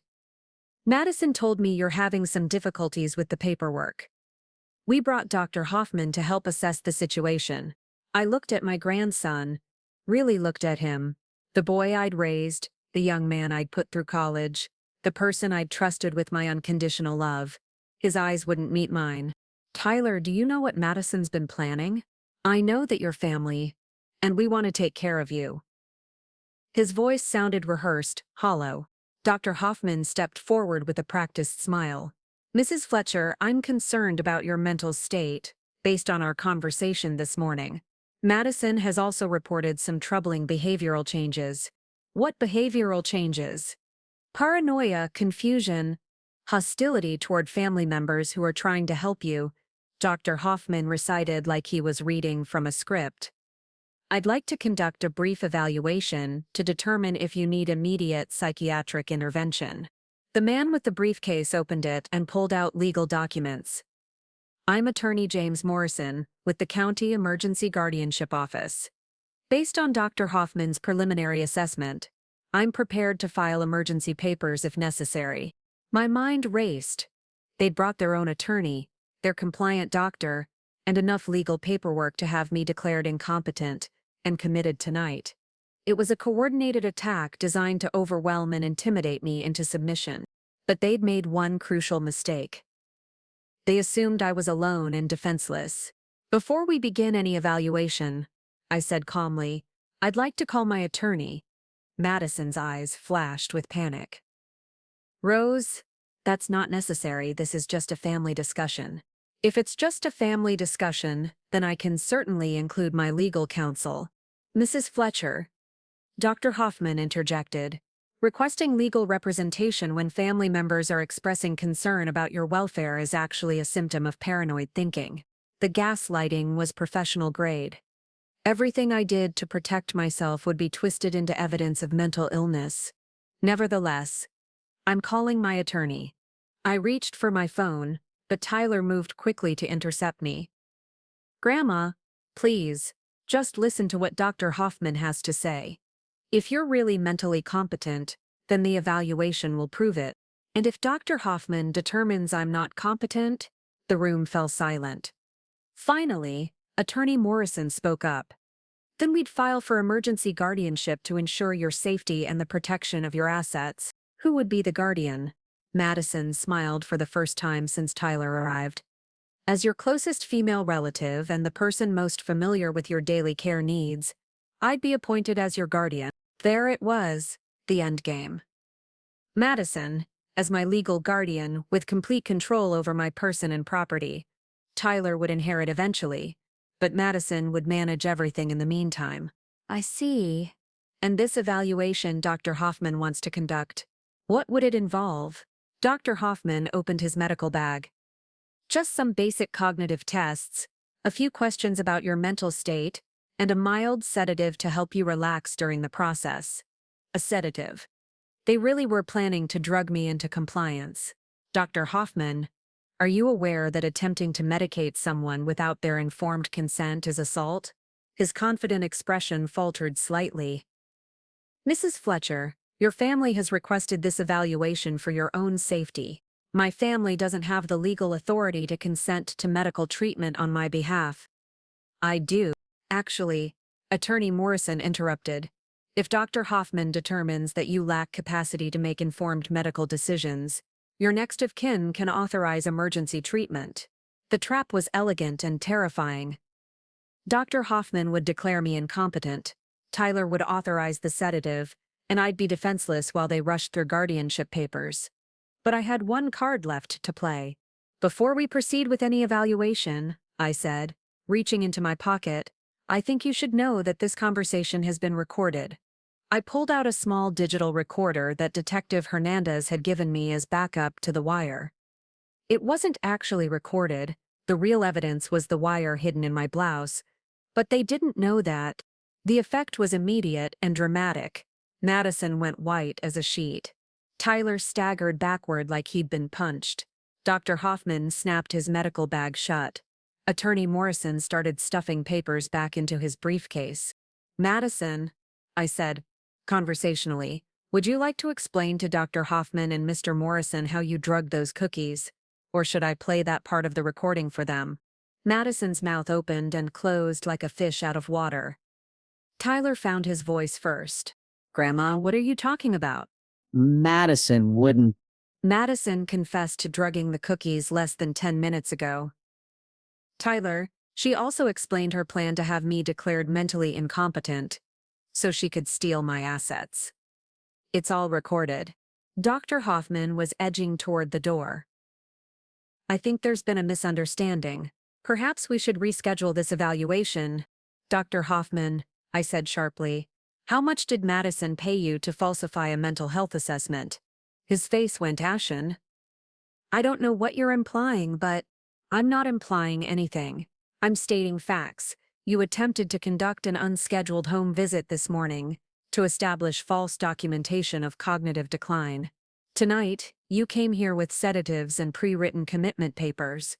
Madison told me you're having some difficulties with the paperwork. We brought Dr. Hoffman to help assess the situation. I looked at my grandson, really looked at him, the boy I'd raised, the young man I'd put through college, the person I'd trusted with my unconditional love. His eyes wouldn't meet mine. Tyler, do you know what Madison's been planning? I know that you're family, and we want to take care of you. His voice sounded rehearsed, hollow. Dr. Hoffman stepped forward with a practiced smile. Mrs. Fletcher, I'm concerned about your mental state, based on our conversation this morning. Madison has also reported some troubling behavioral changes. What behavioral changes? Paranoia, confusion, hostility toward family members who are trying to help you, Dr. Hoffman recited like he was reading from a script. I'd like to conduct a brief evaluation to determine if you need immediate psychiatric intervention. The man with the briefcase opened it and pulled out legal documents. I'm Attorney James Morrison, with the County Emergency Guardianship Office. Based on Dr. Hoffman's preliminary assessment, I'm prepared to file emergency papers if necessary. My mind raced. They'd brought their own attorney, their compliant doctor, and enough legal paperwork to have me declared incompetent and committed tonight. It was a coordinated attack designed to overwhelm and intimidate me into submission. But they'd made one crucial mistake. They assumed I was alone and defenseless. Before we begin any evaluation, I said calmly, I'd like to call my attorney. Madison's eyes flashed with panic. Rose, that's not necessary, this is just a family discussion. If it's just a family discussion, then I can certainly include my legal counsel. Mrs. Fletcher, Dr. Hoffman interjected, requesting legal representation when family members are expressing concern about your welfare is actually a symptom of paranoid thinking. The gaslighting was professional grade. Everything I did to protect myself would be twisted into evidence of mental illness. Nevertheless, I'm calling my attorney. I reached for my phone, but Tyler moved quickly to intercept me. Grandma, please, just listen to what Dr. Hoffman has to say. If you're really mentally competent, then the evaluation will prove it. And if Dr. Hoffman determines I'm not competent, the room fell silent. Finally, Attorney Morrison spoke up. Then we'd file for emergency guardianship to ensure your safety and the protection of your assets. Who would be the guardian? Madison smiled for the first time since Tyler arrived. As your closest female relative and the person most familiar with your daily care needs, I'd be appointed as your guardian. There it was, the endgame. Madison, as my legal guardian with complete control over my person and property. Tyler would inherit eventually, but Madison would manage everything in the meantime. I see. And this evaluation Dr. Hoffman wants to conduct, what would it involve? Dr. Hoffman opened his medical bag. Just some basic cognitive tests, a few questions about your mental state, and a mild sedative to help you relax during the process. A sedative. They really were planning to drug me into compliance. Dr. Hoffman, are you aware that attempting to medicate someone without their informed consent is assault? His confident expression faltered slightly. Mrs. Fletcher, your family has requested this evaluation for your own safety. My family doesn't have the legal authority to consent to medical treatment on my behalf. I do. Actually, Attorney Morrison interrupted. If Dr. Hoffman determines that you lack capacity to make informed medical decisions, your next of kin can authorize emergency treatment. The trap was elegant and terrifying. Dr. Hoffman would declare me incompetent. Tyler would authorize the sedative, and I'd be defenseless while they rushed through guardianship papers. But I had one card left to play. Before we proceed with any evaluation, I said, reaching into my pocket, I think you should know that this conversation has been recorded. I pulled out a small digital recorder that Detective Hernandez had given me as backup to the wire. It wasn't actually recorded, the real evidence was the wire hidden in my blouse, but they didn't know that. The effect was immediate and dramatic. Madison went white as a sheet. Tyler staggered backward like he'd been punched. Dr. Hoffman snapped his medical bag shut. Attorney Morrison started stuffing papers back into his briefcase. Madison, I said, conversationally, would you like to explain to Dr. Hoffman and Mr. Morrison how you drugged those cookies? Or should I play that part of the recording for them? Madison's mouth opened and closed like a fish out of water. Tyler found his voice first. Grandma, what are you talking about? Madison wouldn't. Madison confessed to drugging the cookies less than 10 minutes ago. Tyler, she also explained her plan to have me declared mentally incompetent so she could steal my assets. It's all recorded. Dr. Hoffman was edging toward the door. I think there's been a misunderstanding. Perhaps we should reschedule this evaluation. Dr. Hoffman, I said sharply, how much did Madison pay you to falsify a mental health assessment? His face went ashen. I don't know what you're implying, but I'm not implying anything. I'm stating facts. You attempted to conduct an unscheduled home visit this morning to establish false documentation of cognitive decline. Tonight, you came here with sedatives and pre-written commitment papers.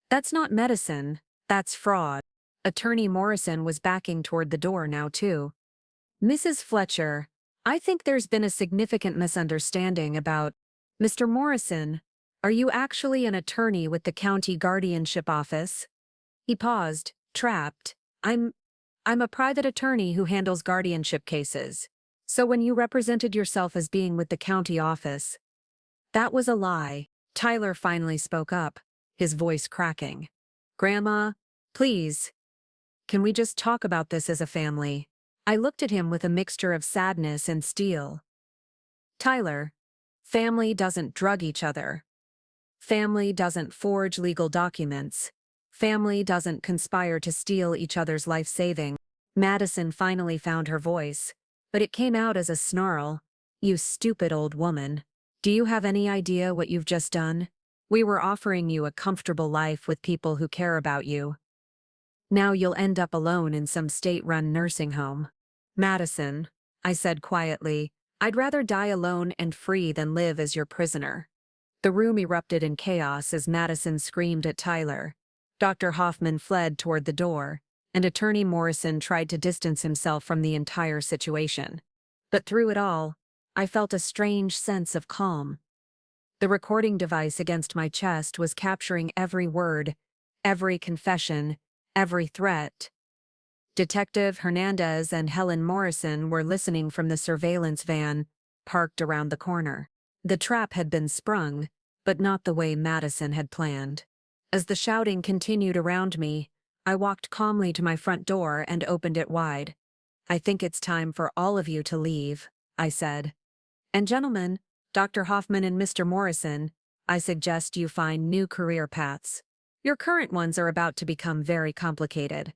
That's not medicine, that's fraud. Attorney Morrison was backing toward the door now too. Mrs. Fletcher, I think there's been a significant misunderstanding about Mr. Morrison. Are you actually an attorney with the county guardianship office? He paused, trapped. I'm a private attorney who handles guardianship cases. So when you represented yourself as being with the county office, that was a lie. Tyler finally spoke up, his voice cracking. Grandma, please. Can we just talk about this as a family? I looked at him with a mixture of sadness and steel. Tyler, family doesn't drug each other. Family doesn't forge legal documents. Family doesn't conspire to steal each other's life savings. Madison finally found her voice, but it came out as a snarl. You stupid old woman. Do you have any idea what you've just done? We were offering you a comfortable life with people who care about you. Now you'll end up alone in some state-run nursing home. Madison, I said quietly, I'd rather die alone and free than live as your prisoner. The room erupted in chaos as Madison screamed at Tyler. Dr. Hoffman fled toward the door, and Attorney Morrison tried to distance himself from the entire situation. But through it all, I felt a strange sense of calm. The recording device against my chest was capturing every word, every confession, every threat. Detective Hernandez and Helen Morrison were listening from the surveillance van parked around the corner. The trap had been sprung, but not the way Madison had planned. As the shouting continued around me, I walked calmly to my front door and opened it wide. I think it's time for all of you to leave, I said. And gentlemen, Dr. Hoffman and Mr. Morrison, I suggest you find new career paths. Your current ones are about to become very complicated.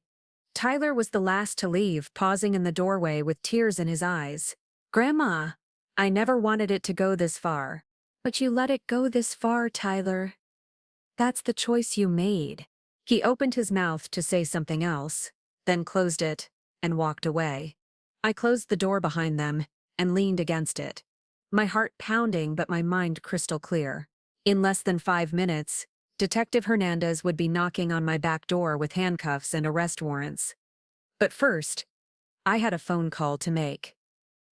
Tyler was the last to leave, pausing in the doorway with tears in his eyes. Grandma, I never wanted it to go this far. But you let it go this far, Tyler. That's the choice you made. He opened his mouth to say something else, then closed it, and walked away. I closed the door behind them and leaned against it. My heart pounding but my mind crystal clear. In less than 5 minutes, Detective Hernandez would be knocking on my back door with handcuffs and arrest warrants. But first, I had a phone call to make.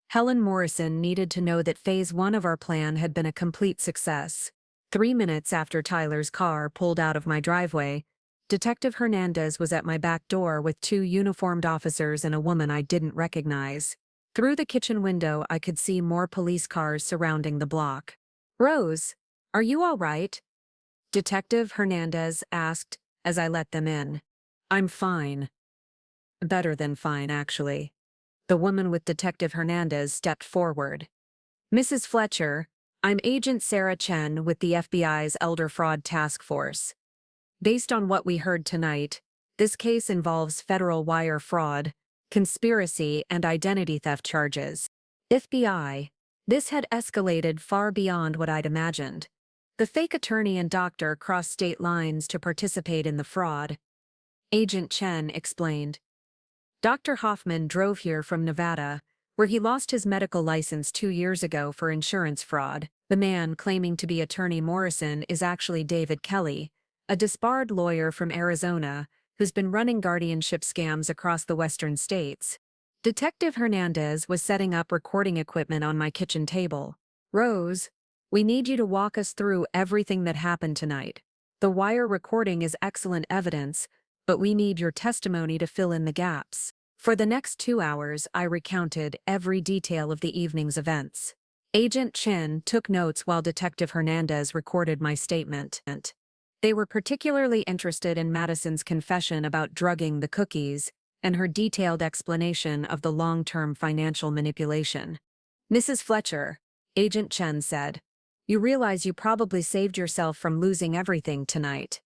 Helen Morrison needed to know that Phase 1 of our plan had been a complete success. 3 minutes after Tyler's car pulled out of my driveway, Detective Hernandez was at my back door with 2 uniformed officers and a woman I didn't recognize. Through the kitchen window, I could see more police cars surrounding the block. Rose, are you all right? Detective Hernandez asked as I let them in. I'm fine. Better than fine, actually. The woman with Detective Hernandez stepped forward. Mrs. Fletcher, I'm Agent Sarah Chen with the FBI's Elder Fraud Task Force. Based on what we heard tonight, this case involves federal wire fraud, conspiracy, and identity theft charges. FBI, this had escalated far beyond what I'd imagined. The fake attorney and doctor crossed state lines to participate in the fraud. Agent Chen explained. Dr. Hoffman drove here from Nevada, where he lost his medical license 2 years ago for insurance fraud. The man claiming to be Attorney Morrison is actually David Kelly, a disbarred lawyer from Arizona who's been running guardianship scams across the western states. Detective Hernandez was setting up recording equipment on my kitchen table. Rose, we need you to walk us through everything that happened tonight. The wire recording is excellent evidence, but we need your testimony to fill in the gaps. For the next 2 hours, I recounted every detail of the evening's events. Agent Chen took notes while Detective Hernandez recorded my statement. They were particularly interested in Madison's confession about drugging the cookies and her detailed explanation of the long-term financial manipulation. Mrs. Fletcher, Agent Chen said, you realize you probably saved yourself from losing everything tonight.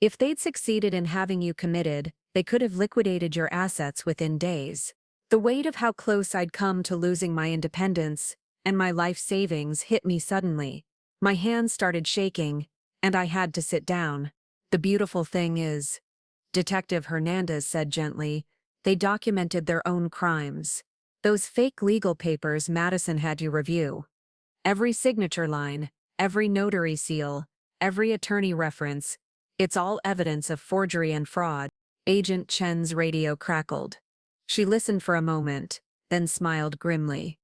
If they'd succeeded in having you committed, they could have liquidated your assets within days. The weight of how close I'd come to losing my independence and my life savings hit me suddenly. My hands started shaking, and I had to sit down. The beautiful thing is, Detective Hernandez said gently, they documented their own crimes. Those fake legal papers Madison had you review. Every signature line, every notary seal, every attorney reference, it's all evidence of forgery and fraud. Agent Chen's radio crackled. She listened for a moment, then smiled grimly.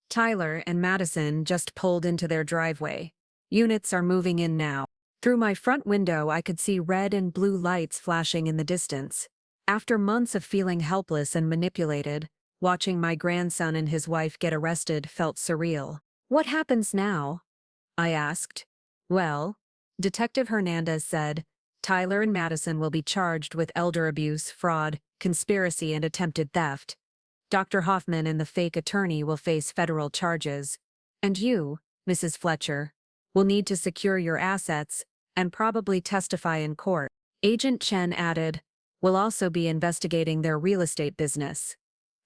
Tyler and Madison just pulled into their driveway. Units are moving in now. Through my front window, I could see red and blue lights flashing in the distance. After months of feeling helpless and manipulated, watching my grandson and his wife get arrested felt surreal. What happens now? I asked. Well, Detective Hernandez said, Tyler and Madison will be charged with elder abuse, fraud, conspiracy, and attempted theft. Dr. Hoffman and the fake attorney will face federal charges. And you, Mrs. Fletcher, will need to secure your assets and probably testify in court. Agent Chen added, we'll also be investigating their real estate business.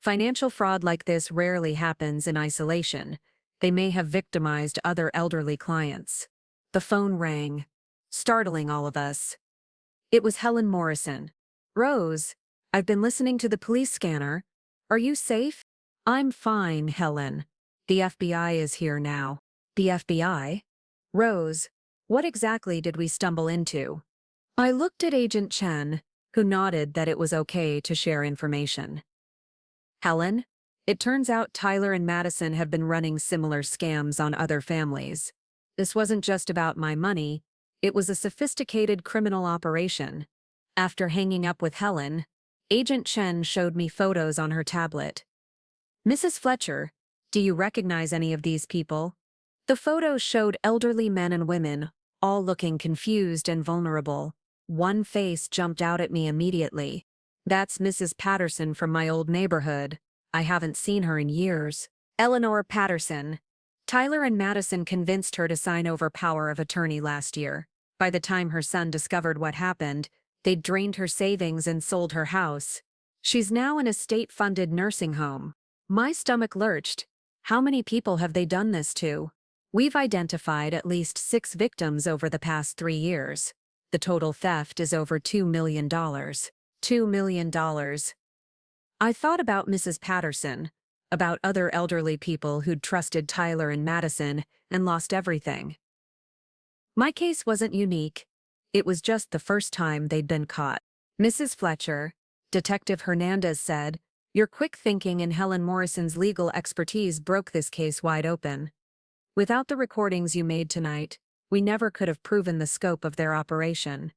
Financial fraud like this rarely happens in isolation. They may have victimized other elderly clients. The phone rang, startling all of us. It was Helen Morrison. Rose, I've been listening to the police scanner. Are you safe? I'm fine, Helen. The FBI is here now. The FBI? Rose, what exactly did we stumble into? I looked at Agent Chen, who nodded that it was okay to share information. Helen, it turns out Tyler and Madison have been running similar scams on other families. This wasn't just about my money, it was a sophisticated criminal operation. After hanging up with Helen, Agent Chen showed me photos on her tablet. Mrs. Fletcher, do you recognize any of these people? The photos showed elderly men and women, all looking confused and vulnerable. One face jumped out at me immediately. That's Mrs. Patterson from my old neighborhood. I haven't seen her in years. Eleanor Patterson. Tyler and Madison convinced her to sign over power of attorney last year. By the time her son discovered what happened, they'd drained her savings and sold her house. She's now in a state-funded nursing home. My stomach lurched. How many people have they done this to? We've identified at least 6 victims over the past 3 years. The total theft is over $2 million. $2 million. I thought about Mrs. Patterson, about other elderly people who'd trusted Tyler and Madison and lost everything. My case wasn't unique. It was just the first time they'd been caught. Mrs. Fletcher, Detective Hernandez said, your quick thinking and Helen Morrison's legal expertise broke this case wide open. Without the recordings you made tonight, we never could have proven the scope of their operation.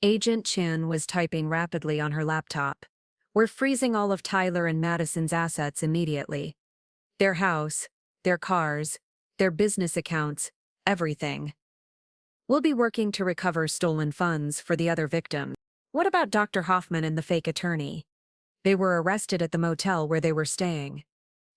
Agent Chen was typing rapidly on her laptop. We're freezing all of Tyler and Madison's assets immediately. Their house, their cars, their business accounts, everything. We'll be working to recover stolen funds for the other victims. What about Dr. Hoffman and the fake attorney? They were arrested at the motel where they were staying.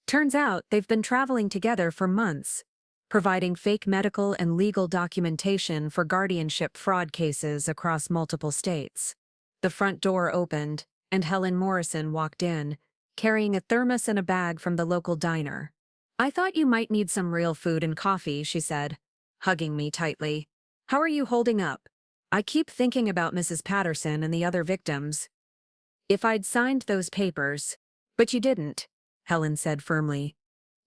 Turns out they've been traveling together for months, providing fake medical and legal documentation for guardianship fraud cases across multiple states. The front door opened, and Helen Morrison walked in, carrying a thermos and a bag from the local diner. I thought you might need some real food and coffee, she said, hugging me tightly. How are you holding up? I keep thinking about Mrs. Patterson and the other victims. If I'd signed those papers. But you didn't, Helen said firmly.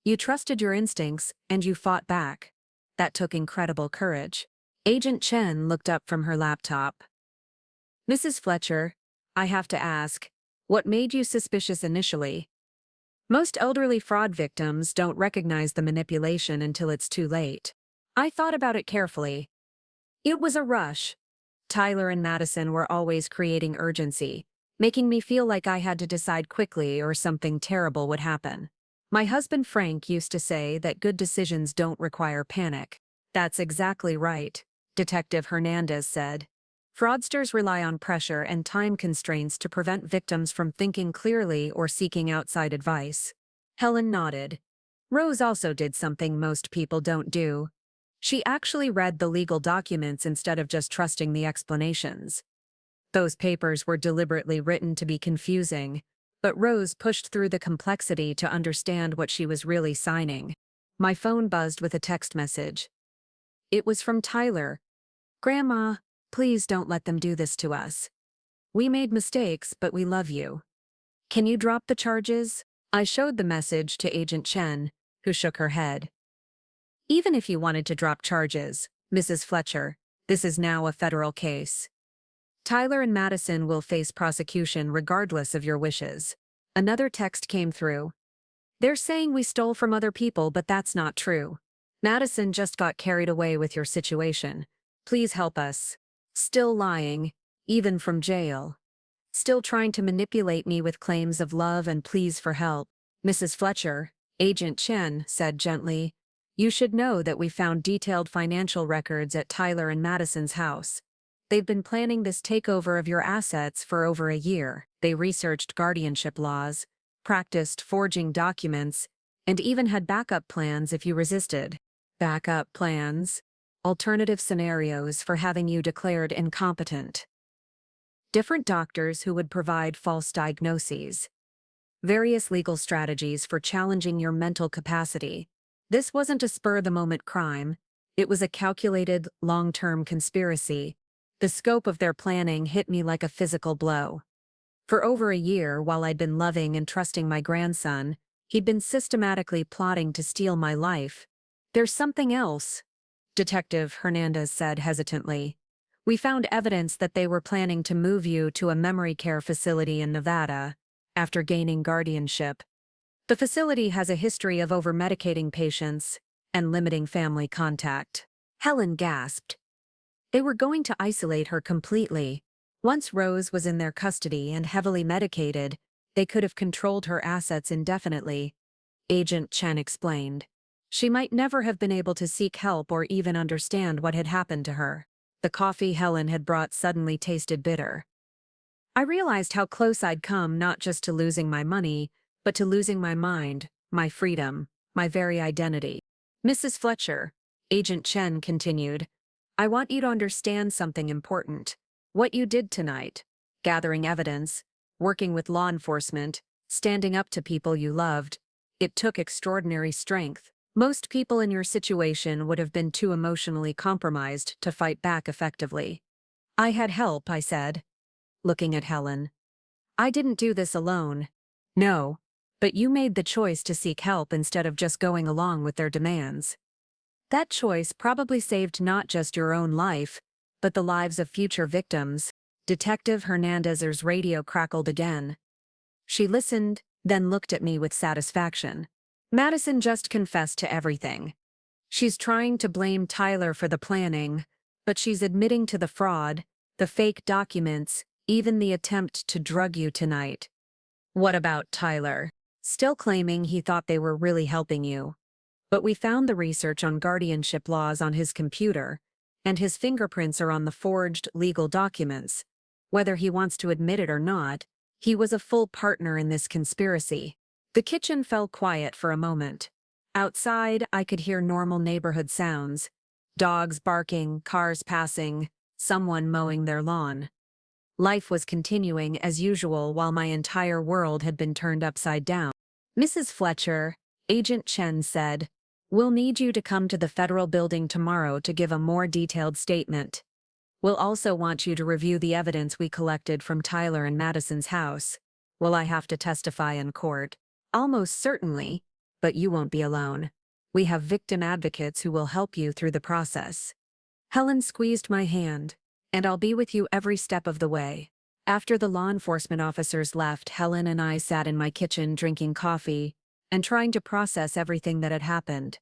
You trusted your instincts, and you fought back. That took incredible courage. Agent Chen looked up from her laptop. Mrs. Fletcher, I have to ask, what made you suspicious initially? Most elderly fraud victims don't recognize the manipulation until it's too late. I thought about it carefully. It was a rush. Tyler and Madison were always creating urgency, making me feel like I had to decide quickly or something terrible would happen. My husband Frank used to say that good decisions don't require panic. That's exactly right, Detective Hernandez said. Fraudsters rely on pressure and time constraints to prevent victims from thinking clearly or seeking outside advice. Helen nodded. Rose also did something most people don't do. She actually read the legal documents instead of just trusting the explanations. Those papers were deliberately written to be confusing, but Rose pushed through the complexity to understand what she was really signing. My phone buzzed with a text message. It was from Tyler. Grandma, please don't let them do this to us. We made mistakes, but we love you. Can you drop the charges? I showed the message to Agent Chen, who shook her head. Even if you wanted to drop charges, Mrs. Fletcher, this is now a federal case. Tyler and Madison will face prosecution regardless of your wishes. Another text came through. They're saying we stole from other people, but that's not true. Madison just got carried away with your situation. Please help us. Still lying, even from jail. Still trying to manipulate me with claims of love and pleas for help. Mrs. Fletcher, Agent Chen said gently, you should know that we found detailed financial records at Tyler and Madison's house. They've been planning this takeover of your assets for over a year. They researched guardianship laws, practiced forging documents, and even had backup plans if you resisted. Backup plans? Alternative scenarios for having you declared incompetent. Different doctors who would provide false diagnoses. Various legal strategies for challenging your mental capacity. This wasn't a spur-of-the-moment crime. It was a calculated, long-term conspiracy. The scope of their planning hit me like a physical blow. For over a year, while I'd been loving and trusting my grandson, he'd been systematically plotting to steal my life. There's something else, Detective Hernandez said hesitantly. We found evidence that they were planning to move you to a memory care facility in Nevada after gaining guardianship. The facility has a history of over-medicating patients and limiting family contact. Helen gasped. They were going to isolate her completely. Once Rose was in their custody and heavily medicated, they could have controlled her assets indefinitely, Agent Chen explained. She might never have been able to seek help or even understand what had happened to her. The coffee Helen had brought suddenly tasted bitter. I realized how close I'd come not just to losing my money, but to losing my mind, my freedom, my very identity. Mrs. Fletcher, Agent Chen continued, I want you to understand something important. What you did tonight, gathering evidence, working with law enforcement, standing up to people you loved, it took extraordinary strength. Most people in your situation would have been too emotionally compromised to fight back effectively. I had help, I said, looking at Helen. I didn't do this alone. No, but you made the choice to seek help instead of just going along with their demands. That choice probably saved not just your own life, but the lives of future victims. Detective Hernandez's radio crackled again. She listened, then looked at me with satisfaction. Madison just confessed to everything. She's trying to blame Tyler for the planning, but she's admitting to the fraud, the fake documents, even the attempt to drug you tonight. What about Tyler? Still claiming he thought they were really helping you. But we found the research on guardianship laws on his computer, and his fingerprints are on the forged legal documents. Whether he wants to admit it or not, he was a full partner in this conspiracy. The kitchen fell quiet for a moment. Outside, I could hear normal neighborhood sounds. Dogs barking, cars passing, someone mowing their lawn. Life was continuing as usual while my entire world had been turned upside down. Mrs. Fletcher, Agent Chen said, we'll need you to come to the federal building tomorrow to give a more detailed statement. We'll also want you to review the evidence we collected from Tyler and Madison's house. Will I have to testify in court? Almost certainly, but you won't be alone. We have victim advocates who will help you through the process. Helen squeezed my hand. And I'll be with you every step of the way. After the law enforcement officers left, Helen and I sat in my kitchen drinking coffee and trying to process everything that had happened.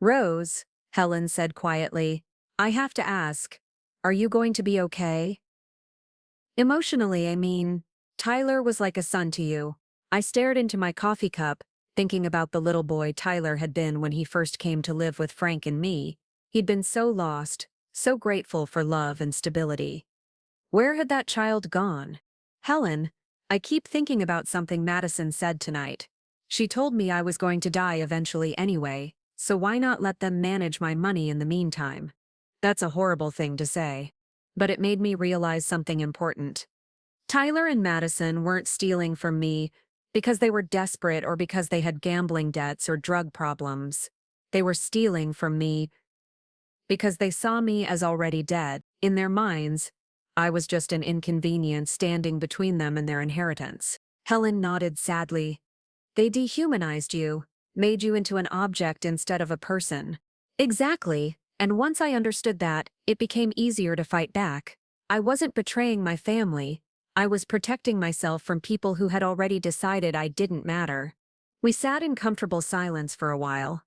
Rose, Helen said quietly, I have to ask, are you going to be okay? Emotionally, I mean, Tyler was like a son to you. I stared into my coffee cup, thinking about the little boy Tyler had been when he first came to live with Frank and me. He'd been so lost, so grateful for love and stability. Where had that child gone? Helen, I keep thinking about something Madison said tonight. She told me I was going to die eventually anyway, so why not let them manage my money in the meantime? That's a horrible thing to say. But it made me realize something important. Tyler and Madison weren't stealing from me because they were desperate or because they had gambling debts or drug problems. They were stealing from me because they saw me as already dead. In their minds, I was just an inconvenience standing between them and their inheritance. Helen nodded sadly. They dehumanized you, made you into an object instead of a person. Exactly, and once I understood that, it became easier to fight back. I wasn't betraying my family. I was protecting myself from people who had already decided I didn't matter. We sat in comfortable silence for a while.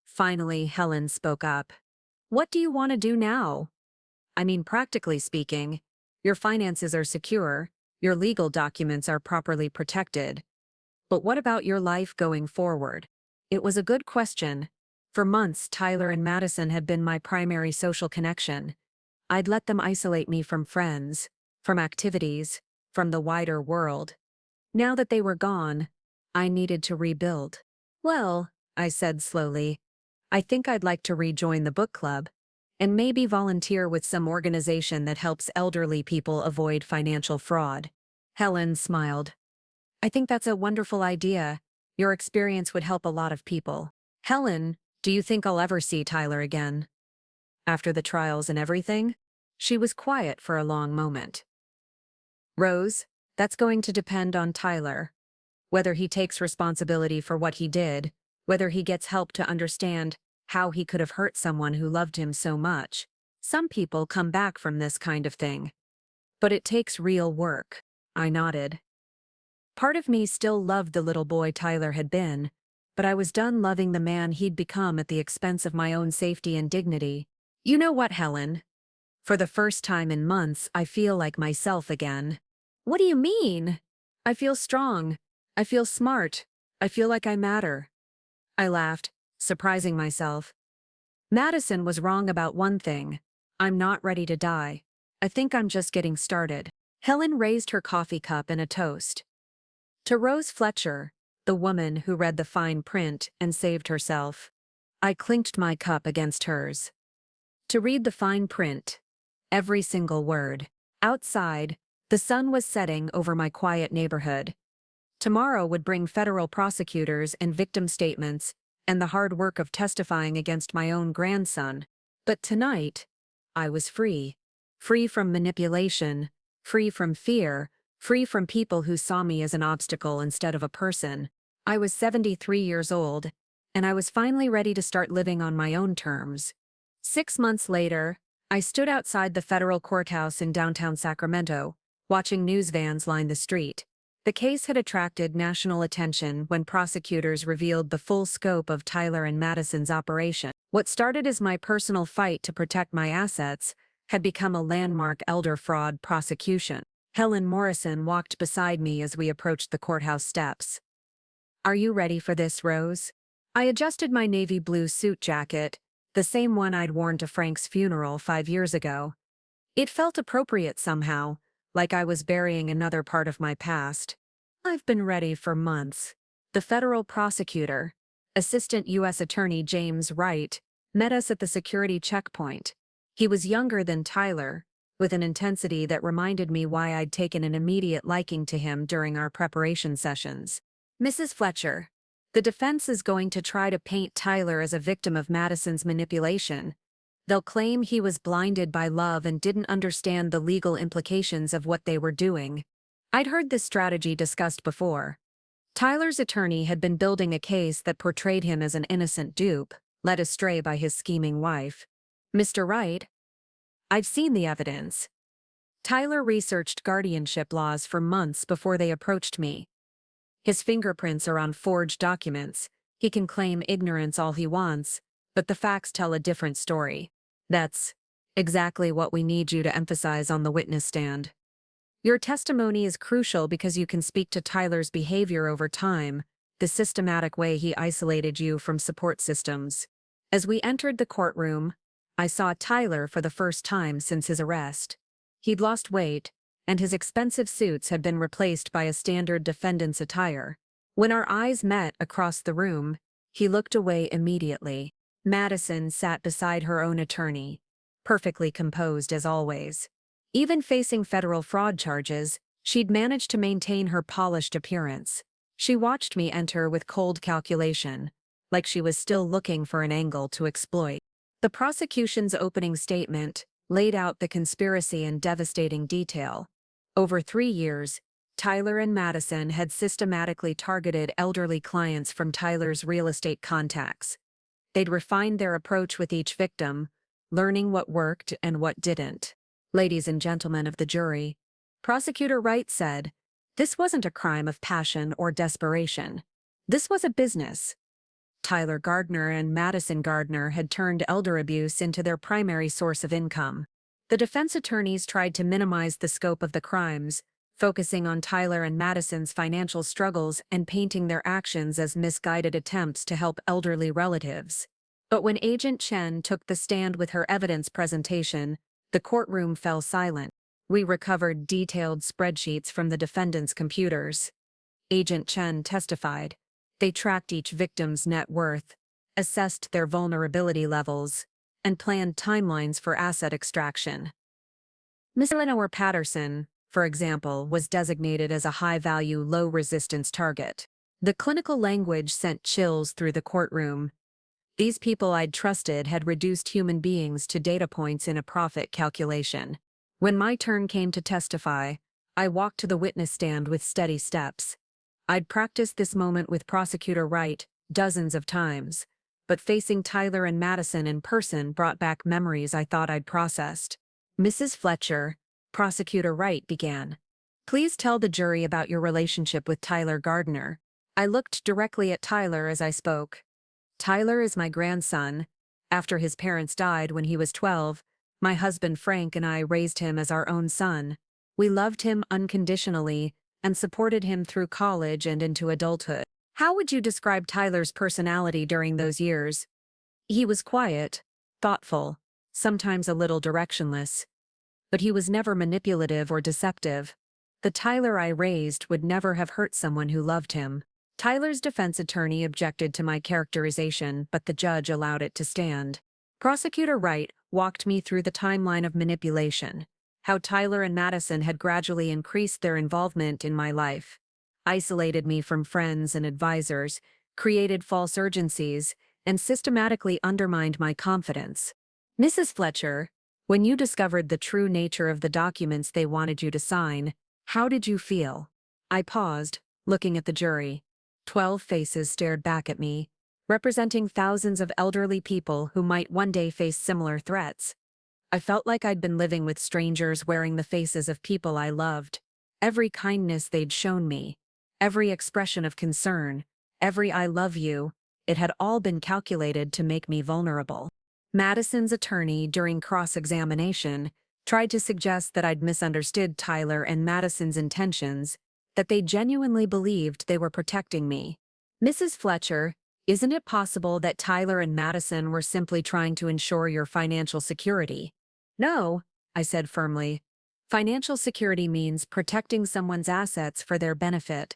Finally, Helen spoke up. What do you want to do now? I mean, practically speaking, your finances are secure, your legal documents are properly protected. But what about your life going forward? It was a good question. For months, Tyler and Madison had been my primary social connection. I'd let them isolate me from friends, from activities, from the wider world. Now that they were gone, I needed to rebuild. Well, I said slowly, I think I'd like to rejoin the book club, and maybe volunteer with some organization that helps elderly people avoid financial fraud. Helen smiled. I think that's a wonderful idea. Your experience would help a lot of people. Helen, do you think I'll ever see Tyler again? After the trials and everything? She was quiet for a long moment. Rose, that's going to depend on Tyler. Whether he takes responsibility for what he did, whether he gets help to understand how he could have hurt someone who loved him so much. Some people come back from this kind of thing. But it takes real work. I nodded. Part of me still loved the little boy Tyler had been, but I was done loving the man he'd become at the expense of my own safety and dignity. You know what, Helen? For the first time in months, I feel like myself again. What do you mean? I feel strong. I feel smart. I feel like I matter. I laughed, surprising myself. Madison was wrong about one thing. I'm not ready to die. I think I'm just getting started. Helen raised her coffee cup in a toast. To Rose Fletcher, the woman who read the fine print and saved herself. I clinked my cup against hers. To read the fine print. Every single word. Outside, the sun was setting over my quiet neighborhood. Tomorrow would bring federal prosecutors and victim statements and the hard work of testifying against my own grandson. But tonight, I was free. Free from manipulation, free from fear, free from people who saw me as an obstacle instead of a person. I was 73 years old, and I was finally ready to start living on my own terms. 6 months later, I stood outside the federal courthouse in downtown Sacramento, watching news vans line the street. The case had attracted national attention when prosecutors revealed the full scope of Tyler and Madison's operation. What started as my personal fight to protect my assets had become a landmark elder fraud prosecution. Helen Morrison walked beside me as we approached the courthouse steps. Are you ready for this, Rose? I adjusted my navy blue suit jacket, the same one I'd worn to Frank's funeral 5 years ago. It felt appropriate somehow, like I was burying another part of my past. I've been ready for months. The federal prosecutor, Assistant U.S. Attorney James Wright, met us at the security checkpoint. He was younger than Tyler, with an intensity that reminded me why I'd taken an immediate liking to him during our preparation sessions. Mrs. Fletcher, the defense is going to try to paint Tyler as a victim of Madison's manipulation. They'll claim he was blinded by love and didn't understand the legal implications of what they were doing. I'd heard this strategy discussed before. Tyler's attorney had been building a case that portrayed him as an innocent dupe, led astray by his scheming wife. Mr. Wright, I've seen the evidence. Tyler researched guardianship laws for months before they approached me. His fingerprints are on forged documents. He can claim ignorance all he wants, but the facts tell a different story. That's exactly what we need you to emphasize on the witness stand. Your testimony is crucial because you can speak to Tyler's behavior over time, the systematic way he isolated you from support systems. As we entered the courtroom, I saw Tyler for the first time since his arrest. He'd lost weight, and his expensive suits had been replaced by a standard defendant's attire. When our eyes met across the room, he looked away immediately. Madison sat beside her own attorney, perfectly composed as always. Even facing federal fraud charges, she'd managed to maintain her polished appearance. She watched me enter with cold calculation, like she was still looking for an angle to exploit. The prosecution's opening statement laid out the conspiracy in devastating detail. Over 3 years, Tyler and Madison had systematically targeted elderly clients from Tyler's real estate contacts. They'd refined their approach with each victim, learning what worked and what didn't. Ladies and gentlemen of the jury, Prosecutor Wright said, this wasn't a crime of passion or desperation. This was a business. Tyler Gardner and Madison Gardner had turned elder abuse into their primary source of income. The defense attorneys tried to minimize the scope of the crimes, focusing on Tyler and Madison's financial struggles and painting their actions as misguided attempts to help elderly relatives. But when Agent Chen took the stand with her evidence presentation, the courtroom fell silent. We recovered detailed spreadsheets from the defendant's computers. Agent Chen testified. They tracked each victim's net worth, assessed their vulnerability levels, and planned timelines for asset extraction. Miss Eleanor Patterson, for example, was designated as a high-value, low-resistance target. The clinical language sent chills through the courtroom. These people I'd trusted had reduced human beings to data points in a profit calculation. When my turn came to testify, I walked to the witness stand with steady steps. I'd practiced this moment with Prosecutor Wright dozens of times, but facing Tyler and Madison in person brought back memories I thought I'd processed. Mrs. Fletcher, Prosecutor Wright began. Please tell the jury about your relationship with Tyler Gardner. I looked directly at Tyler as I spoke. Tyler is my grandson. After his parents died when he was 12, my husband Frank and I raised him as our own son. We loved him unconditionally and supported him through college and into adulthood. How would you describe Tyler's personality during those years? He was quiet, thoughtful, sometimes a little directionless. But he was never manipulative or deceptive. The Tyler I raised would never have hurt someone who loved him. Tyler's defense attorney objected to my characterization, but the judge allowed it to stand. Prosecutor Wright walked me through the timeline of manipulation, how Tyler and Madison had gradually increased their involvement in my life, isolated me from friends and advisors, created false urgencies, and systematically undermined my confidence. Mrs. Fletcher, when you discovered the true nature of the documents they wanted you to sign, how did you feel? I paused, looking at the jury. 12 faces stared back at me, representing thousands of elderly people who might one day face similar threats. I felt like I'd been living with strangers wearing the faces of people I loved. Every kindness they'd shown me, every expression of concern, every I love you, it had all been calculated to make me vulnerable. Madison's attorney, during cross-examination, tried to suggest that I'd misunderstood Tyler and Madison's intentions, that they genuinely believed they were protecting me. Mrs. Fletcher, isn't it possible that Tyler and Madison were simply trying to ensure your financial security? No, I said firmly. Financial security means protecting someone's assets for their benefit.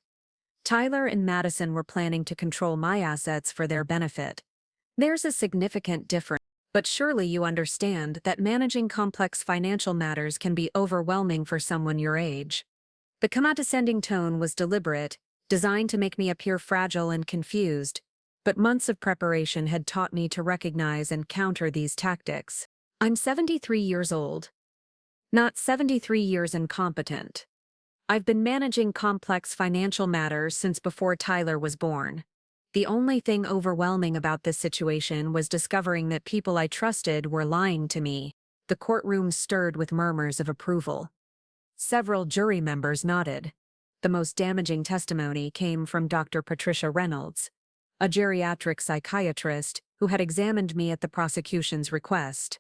Tyler and Madison were planning to control my assets for their benefit. There's a significant difference. But surely you understand that managing complex financial matters can be overwhelming for someone your age. The condescending tone was deliberate, designed to make me appear fragile and confused, but months of preparation had taught me to recognize and counter these tactics. I'm 73 years old. Not 73 years incompetent. I've been managing complex financial matters since before Tyler was born. The only thing overwhelming about this situation was discovering that people I trusted were lying to me. The courtroom stirred with murmurs of approval. Several jury members nodded. The most damaging testimony came from Dr. Patricia Reynolds, a geriatric psychiatrist who had examined me at the prosecution's request.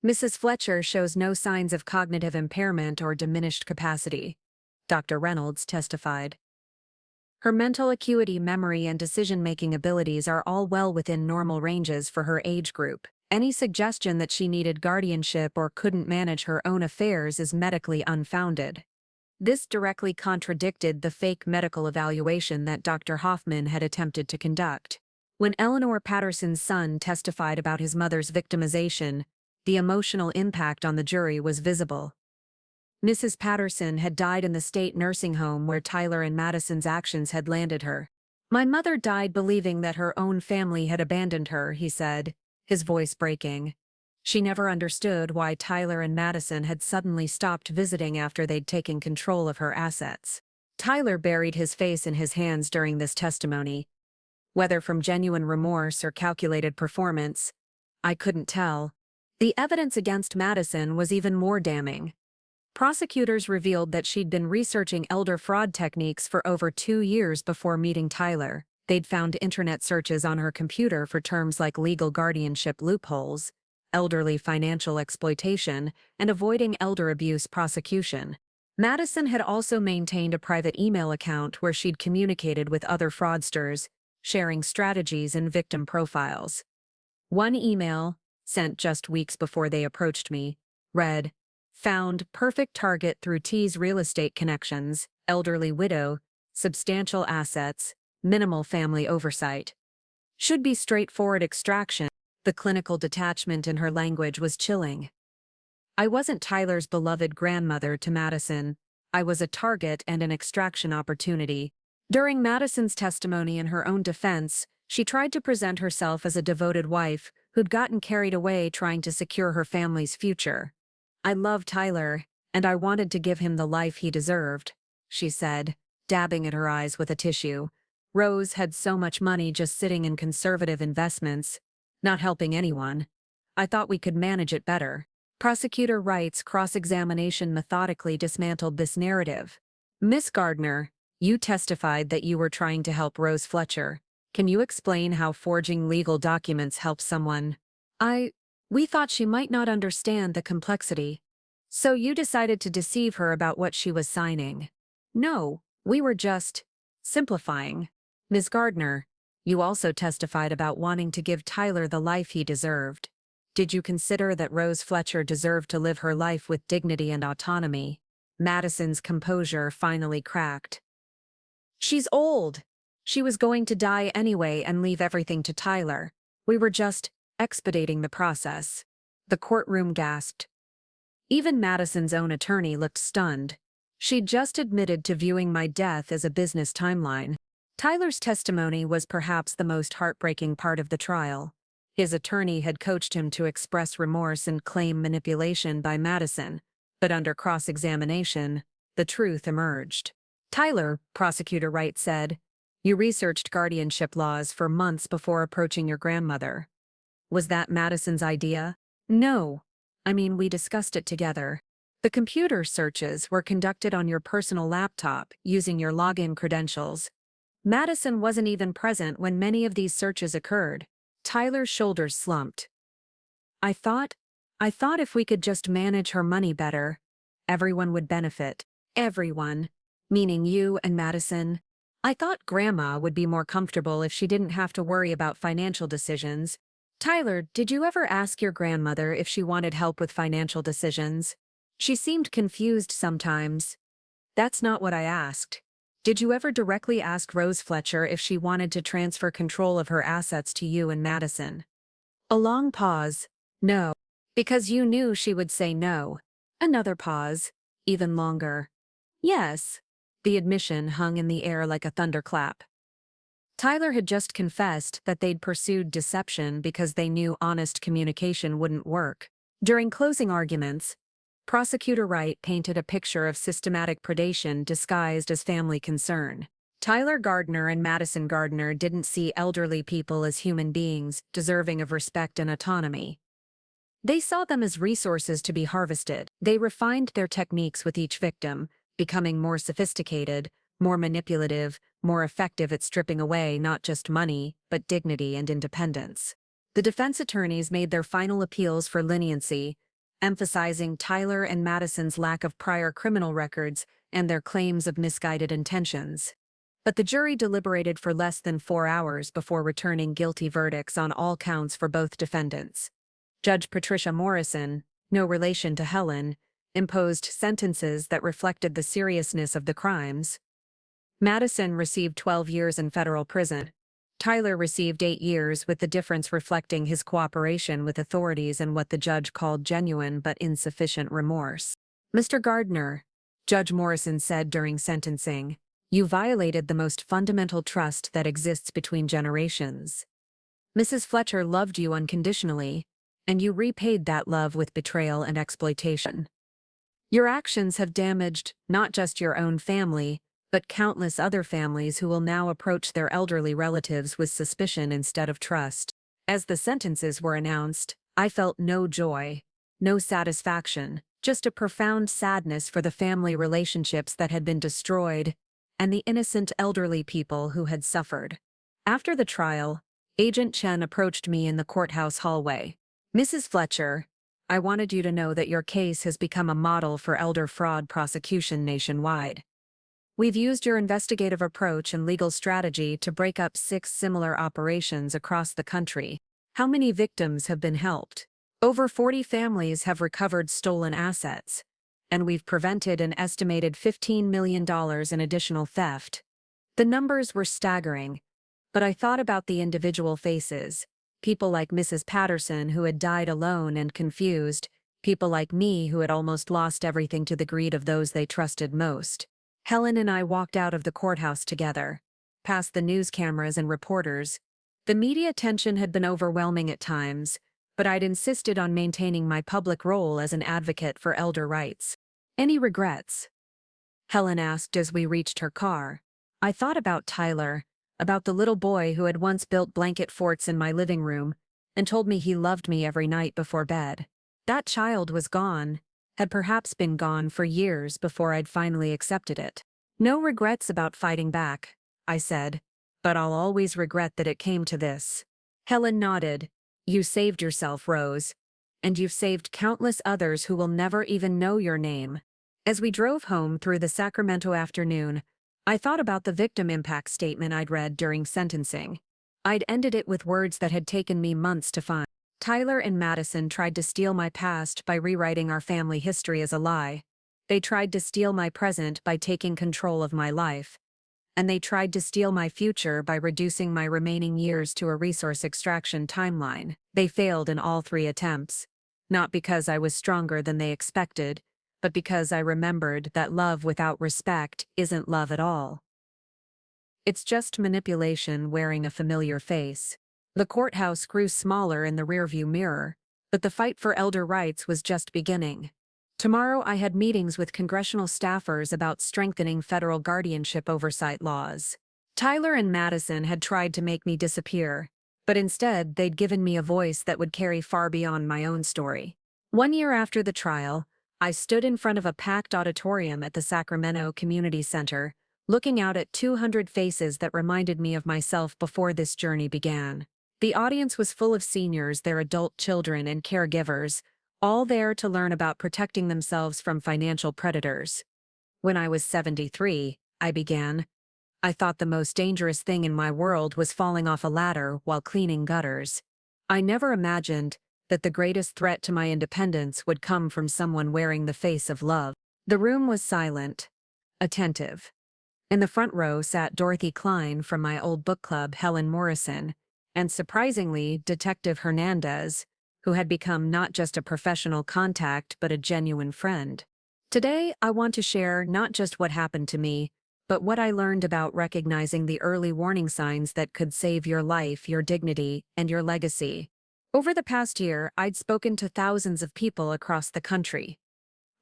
Mrs. Fletcher shows no signs of cognitive impairment or diminished capacity, Dr. Reynolds testified. Her mental acuity, memory, and decision-making abilities are all well within normal ranges for her age group. Any suggestion that she needed guardianship or couldn't manage her own affairs is medically unfounded. This directly contradicted the fake medical evaluation that Dr. Hoffman had attempted to conduct. When Eleanor Patterson's son testified about his mother's victimization, the emotional impact on the jury was visible. Mrs. Patterson had died in the state nursing home where Tyler and Madison's actions had landed her. "My mother died believing that her own family had abandoned her," he said, his voice breaking. She never understood why Tyler and Madison had suddenly stopped visiting after they'd taken control of her assets. Tyler buried his face in his hands during this testimony. Whether from genuine remorse or calculated performance, I couldn't tell. The evidence against Madison was even more damning. Prosecutors revealed that she'd been researching elder fraud techniques for over 2 years before meeting Tyler. They'd found internet searches on her computer for terms like legal guardianship loopholes, elderly financial exploitation, and avoiding elder abuse prosecution. Madison had also maintained a private email account where she'd communicated with other fraudsters, sharing strategies and victim profiles. One email, sent just weeks before they approached me, read, "Found perfect target through T's real estate connections, elderly widow, substantial assets, minimal family oversight. Should be straightforward extraction." The clinical detachment in her language was chilling. I wasn't Tyler's beloved grandmother to Madison. I was a target and an extraction opportunity. During Madison's testimony in her own defense, she tried to present herself as a devoted wife who'd gotten carried away trying to secure her family's future. "I love Tyler, and I wanted to give him the life he deserved," she said, dabbing at her eyes with a tissue. "Rose had so much money just sitting in conservative investments, not helping anyone. I thought we could manage it better." Prosecutor Wright's cross-examination methodically dismantled this narrative. "Miss Gardner, you testified that you were trying to help Rose Fletcher. Can you explain how forging legal documents helps someone?" We thought she might not understand the complexity. So you decided to deceive her about what she was signing." "No, we were just simplifying." "Ms. Gardner, you also testified about wanting to give Tyler the life he deserved. Did you consider that Rose Fletcher deserved to live her life with dignity and autonomy?" Madison's composure finally cracked. "She's old. She was going to die anyway and leave everything to Tyler. We were just expediting the process." The courtroom gasped. Even Madison's own attorney looked stunned. She'd just admitted to viewing my death as a business timeline. Tyler's testimony was perhaps the most heartbreaking part of the trial. His attorney had coached him to express remorse and claim manipulation by Madison, but under cross-examination, the truth emerged. "Tyler," Prosecutor Wright said, "you researched guardianship laws for months before approaching your grandmother. Was that Madison's idea?" "No. I mean, we discussed it together. The computer searches were conducted on your personal laptop using your login credentials. Madison wasn't even present when many of these searches occurred." Tyler's shoulders slumped. I thought if we could just manage her money better, everyone would benefit." "Everyone? Meaning you and Madison?" "I thought Grandma would be more comfortable if she didn't have to worry about financial decisions." "Tyler, did you ever ask your grandmother if she wanted help with financial decisions? She seemed confused sometimes." "That's not what I asked. Did you ever directly ask Rose Fletcher if she wanted to transfer control of her assets to you and Madison?" A long pause. "No. Because you knew she would say no." Another pause. Even longer. "Yes." The admission hung in the air like a thunderclap. Tyler had just confessed that they'd pursued deception because they knew honest communication wouldn't work. During closing arguments, Prosecutor Wright painted a picture of systematic predation disguised as family concern. Tyler Gardner and Madison Gardner didn't see elderly people as human beings deserving of respect and autonomy. They saw them as resources to be harvested. They refined their techniques with each victim, becoming more sophisticated, more manipulative, more effective at stripping away not just money, but dignity and independence. The defense attorneys made their final appeals for leniency, emphasizing Tyler and Madison's lack of prior criminal records and their claims of misguided intentions. But the jury deliberated for less than 4 hours before returning guilty verdicts on all counts for both defendants. Judge Patricia Morrison, no relation to Helen, imposed sentences that reflected the seriousness of the crimes. Madison received 12 years in federal prison. Tyler received 8 years, with the difference reflecting his cooperation with authorities and what the judge called genuine but insufficient remorse. "Mr. Gardner," Judge Morrison said during sentencing, "you violated the most fundamental trust that exists between generations. Mrs. Fletcher loved you unconditionally, and you repaid that love with betrayal and exploitation. Your actions have damaged not just your own family, but countless other families who will now approach their elderly relatives with suspicion instead of trust." As the sentences were announced, I felt no joy, no satisfaction, just a profound sadness for the family relationships that had been destroyed and the innocent elderly people who had suffered. After the trial, Agent Chen approached me in the courthouse hallway. "Mrs. Fletcher, I wanted you to know that your case has become a model for elder fraud prosecution nationwide. We've used your investigative approach and legal strategy to break up 6 similar operations across the country. How many victims have been helped? Over 40 families have recovered stolen assets, and we've prevented an estimated $15 million in additional theft." The numbers were staggering, but I thought about the individual faces. People like Mrs. Patterson, who had died alone and confused. People like me, who had almost lost everything to the greed of those they trusted most. Helen and I walked out of the courthouse together, past the news cameras and reporters. The media attention had been overwhelming at times, but I'd insisted on maintaining my public role as an advocate for elder rights. "Any regrets?" Helen asked as we reached her car. I thought about Tyler, about the little boy who had once built blanket forts in my living room and told me he loved me every night before bed. That child was gone, had perhaps been gone for years before I'd finally accepted it. "No regrets about fighting back," I said, "but I'll always regret that it came to this." Helen nodded. "You saved yourself, Rose, and you've saved countless others who will never even know your name." As we drove home through the Sacramento afternoon, I thought about the victim impact statement I'd read during sentencing. I'd ended it with words that had taken me months to find. Tyler and Madison tried to steal my past by rewriting our family history as a lie. They tried to steal my present by taking control of my life. And they tried to steal my future by reducing my remaining years to a resource extraction timeline. They failed in all 3 attempts. Not because I was stronger than they expected, but because I remembered that love without respect isn't love at all. It's just manipulation wearing a familiar face. The courthouse grew smaller in the rearview mirror, but the fight for elder rights was just beginning. Tomorrow I had meetings with congressional staffers about strengthening federal guardianship oversight laws. Tyler and Madison had tried to make me disappear, but instead they'd given me a voice that would carry far beyond my own story. 1 year after the trial, I stood in front of a packed auditorium at the Sacramento Community Center, looking out at 200 faces that reminded me of myself before this journey began. The audience was full of seniors, their adult children, and caregivers, all there to learn about protecting themselves from financial predators. "When I was 73, I began. I thought the most dangerous thing in my world was falling off a ladder while cleaning gutters. I never imagined that the greatest threat to my independence would come from someone wearing the face of love." The room was silent, attentive. In the front row sat Dorothy Klein from my old book club, Helen Morrison, and surprisingly, Detective Hernandez, who had become not just a professional contact but a genuine friend. Today, I want to share not just what happened to me, but what I learned about recognizing the early warning signs that could save your life, your dignity, and your legacy. Over the past year, I'd spoken to thousands of people across the country.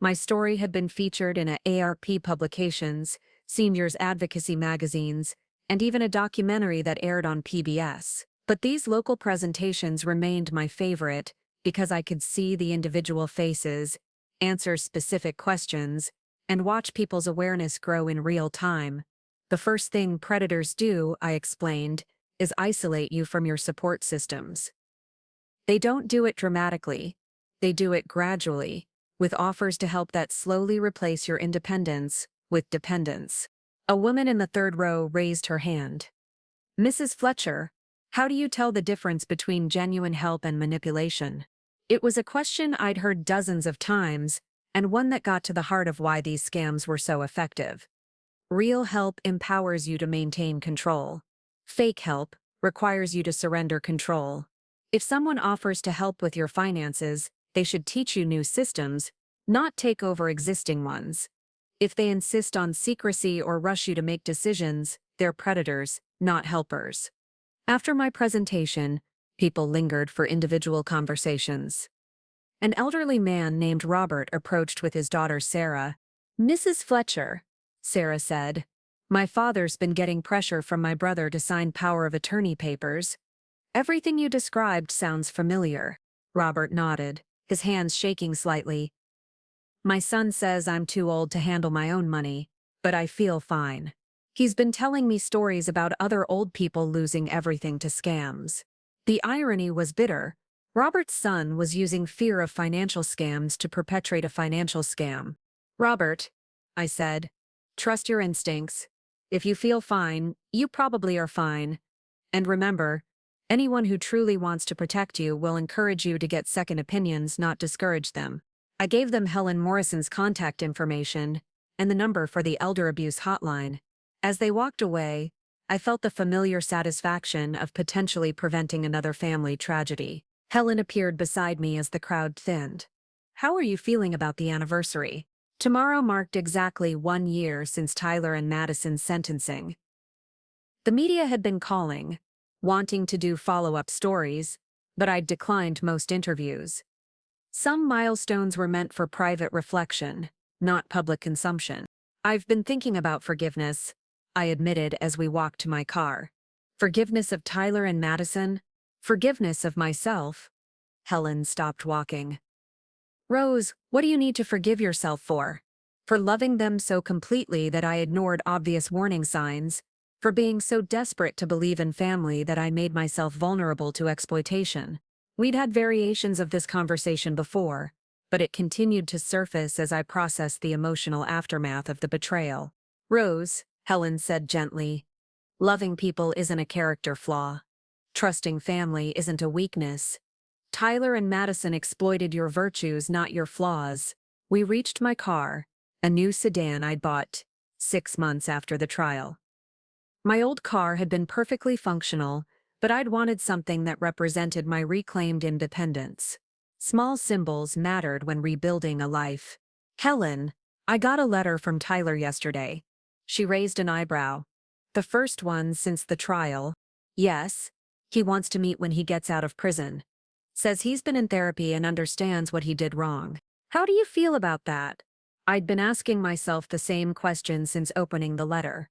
My story had been featured in AARP publications, seniors advocacy magazines, and even a documentary that aired on PBS. But these local presentations remained my favorite because I could see the individual faces, answer specific questions, and watch people's awareness grow in real time. The first thing predators do, I explained, is isolate you from your support systems. They don't do it dramatically. They do it gradually, with offers to help that slowly replace your independence with dependence. A woman in the third row raised her hand. Mrs. Fletcher, how do you tell the difference between genuine help and manipulation? It was a question I'd heard dozens of times, and one that got to the heart of why these scams were so effective. Real help empowers you to maintain control. Fake help requires you to surrender control. If someone offers to help with your finances, they should teach you new systems, not take over existing ones. If they insist on secrecy or rush you to make decisions, they're predators, not helpers. After my presentation, people lingered for individual conversations. An elderly man named Robert approached with his daughter Sarah. Mrs. Fletcher, Sarah said, my father's been getting pressure from my brother to sign power of attorney papers. Everything you described sounds familiar. Robert nodded, his hands shaking slightly. My son says I'm too old to handle my own money, but I feel fine. He's been telling me stories about other old people losing everything to scams. The irony was bitter. Robert's son was using fear of financial scams to perpetrate a financial scam. Robert, I said, trust your instincts. If you feel fine, you probably are fine. And remember, anyone who truly wants to protect you will encourage you to get second opinions, not discourage them. I gave them Helen Morrison's contact information and the number for the elder abuse hotline. As they walked away, I felt the familiar satisfaction of potentially preventing another family tragedy. Helen appeared beside me as the crowd thinned. How are you feeling about the anniversary? Tomorrow marked exactly 1 year since Tyler and Madison's sentencing. The media had been calling, wanting to do follow-up stories, but I'd declined most interviews. Some milestones were meant for private reflection, not public consumption. I've been thinking about forgiveness, I admitted as we walked to my car. Forgiveness of Tyler and Madison? Forgiveness of myself? Helen stopped walking. Rose, what do you need to forgive yourself for? For loving them so completely that I ignored obvious warning signs, for being so desperate to believe in family that I made myself vulnerable to exploitation. We'd had variations of this conversation before, but it continued to surface as I processed the emotional aftermath of the betrayal. Rose, Helen said gently, loving people isn't a character flaw. Trusting family isn't a weakness. Tyler and Madison exploited your virtues, not your flaws. We reached my car, a new sedan I'd bought 6 months after the trial. My old car had been perfectly functional, but I'd wanted something that represented my reclaimed independence. Small symbols mattered when rebuilding a life. Helen, I got a letter from Tyler yesterday. She raised an eyebrow. The first one since the trial. Yes, he wants to meet when he gets out of prison. Says he's been in therapy and understands what he did wrong. How do you feel about that? I'd been asking myself the same question since opening the letter.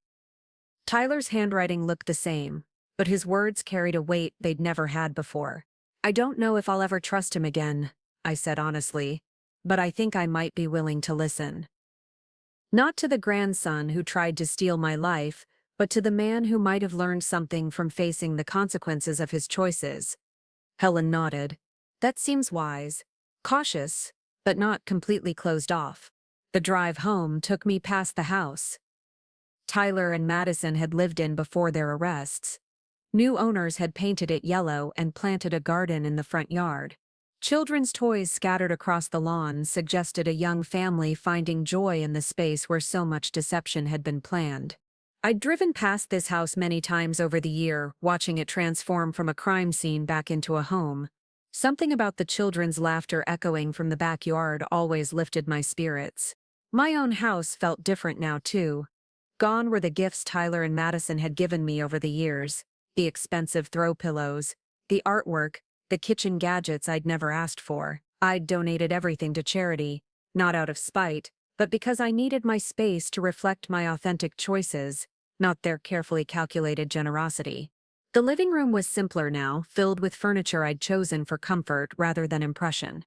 Tyler's handwriting looked the same, but his words carried a weight they'd never had before. I don't know if I'll ever trust him again, I said honestly, but I think I might be willing to listen. Not to the grandson who tried to steal my life, but to the man who might have learned something from facing the consequences of his choices. Helen nodded. That seems wise. Cautious, but not completely closed off. The drive home took me past the house Tyler and Madison had lived in before their arrests. New owners had painted it yellow and planted a garden in the front yard. Children's toys scattered across the lawn suggested a young family finding joy in the space where so much deception had been planned. I'd driven past this house many times over the year, watching it transform from a crime scene back into a home. Something about the children's laughter echoing from the backyard always lifted my spirits. My own house felt different now, too. Gone were the gifts Tyler and Madison had given me over the years, the expensive throw pillows, the artwork, the kitchen gadgets I'd never asked for. I'd donated everything to charity, not out of spite, but because I needed my space to reflect my authentic choices, not their carefully calculated generosity. The living room was simpler now, filled with furniture I'd chosen for comfort rather than impression.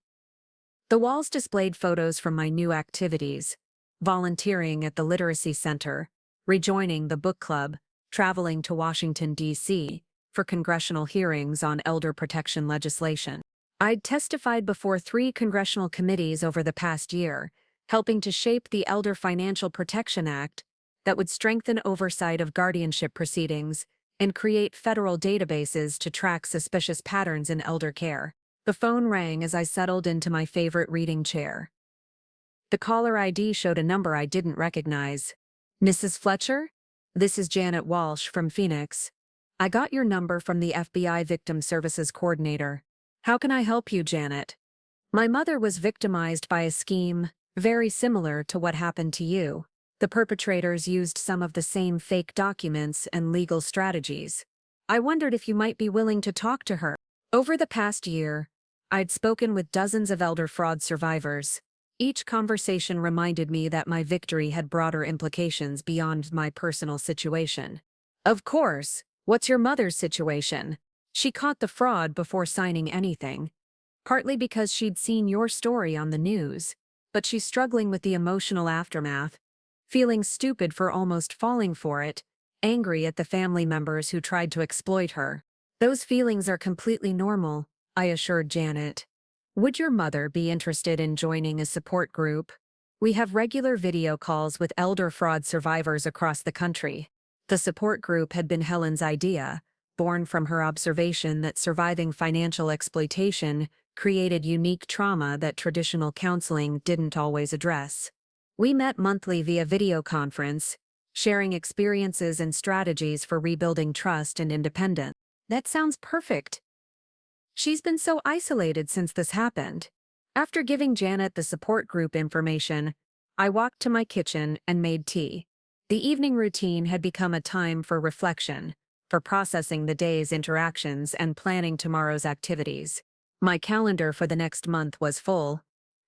The walls displayed photos from my new activities: volunteering at the Literacy Center, rejoining the book club, traveling to Washington, D.C., for congressional hearings on elder protection legislation. I'd testified before 3 congressional committees over the past year, helping to shape the Elder Financial Protection Act that would strengthen oversight of guardianship proceedings and create federal databases to track suspicious patterns in elder care. The phone rang as I settled into my favorite reading chair. The caller ID showed a number I didn't recognize. "Mrs. Fletcher? This is Janet Walsh from Phoenix. I got your number from the FBI Victim Services Coordinator. How can I help you, Janet? My mother was victimized by a scheme very similar to what happened to you. The perpetrators used some of the same fake documents and legal strategies. I wondered if you might be willing to talk to her." Over the past year, I'd spoken with dozens of elder fraud survivors. Each conversation reminded me that my victory had broader implications beyond my personal situation. "Of course, what's your mother's situation? She caught the fraud before signing anything. Partly because she'd seen your story on the news, but she's struggling with the emotional aftermath, feeling stupid for almost falling for it, angry at the family members who tried to exploit her." "Those feelings are completely normal," I assured Janet. "Would your mother be interested in joining a support group? We have regular video calls with elder fraud survivors across the country." The support group had been Helen's idea, born from her observation that surviving financial exploitation created unique trauma that traditional counseling didn't always address. We met monthly via video conference, sharing experiences and strategies for rebuilding trust and independence. "That sounds perfect. She's been so isolated since this happened." After giving Janet the support group information, I walked to my kitchen and made tea. The evening routine had become a time for reflection, for processing the day's interactions and planning tomorrow's activities. My calendar for the next month was full: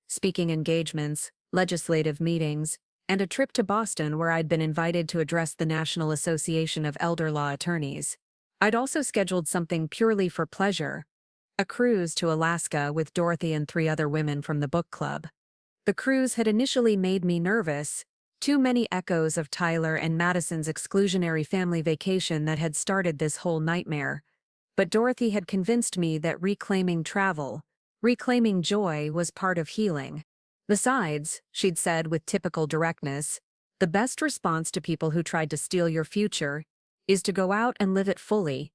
speaking engagements, legislative meetings, and a trip to Boston where I'd been invited to address the National Association of Elder Law Attorneys. I'd also scheduled something purely for pleasure: a cruise to Alaska with Dorothy and 3 other women from the book club. The cruise had initially made me nervous, too many echoes of Tyler and Madison's exclusionary family vacation that had started this whole nightmare. But Dorothy had convinced me that reclaiming travel, reclaiming joy, was part of healing. "Besides," she'd said with typical directness, "the best response to people who tried to steal your future is to go out and live it fully."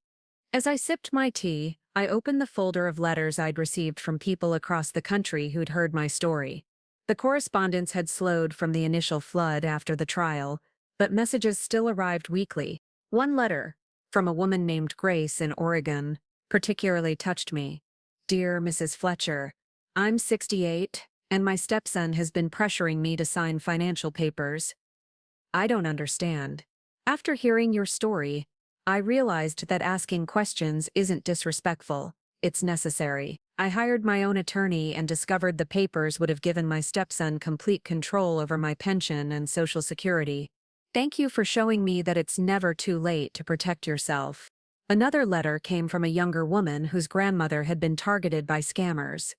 As I sipped my tea, I opened the folder of letters I'd received from people across the country who'd heard my story. The correspondence had slowed from the initial flood after the trial, but messages still arrived weekly. One letter, from a woman named Grace in Oregon, particularly touched me. "Dear Mrs. Fletcher, I'm 68, and my stepson has been pressuring me to sign financial papers. I don't understand. After hearing your story, I realized that asking questions isn't disrespectful, it's necessary. I hired my own attorney and discovered the papers would have given my stepson complete control over my pension and Social Security. Thank you for showing me that it's never too late to protect yourself." Another letter came from a younger woman whose grandmother had been targeted by scammers.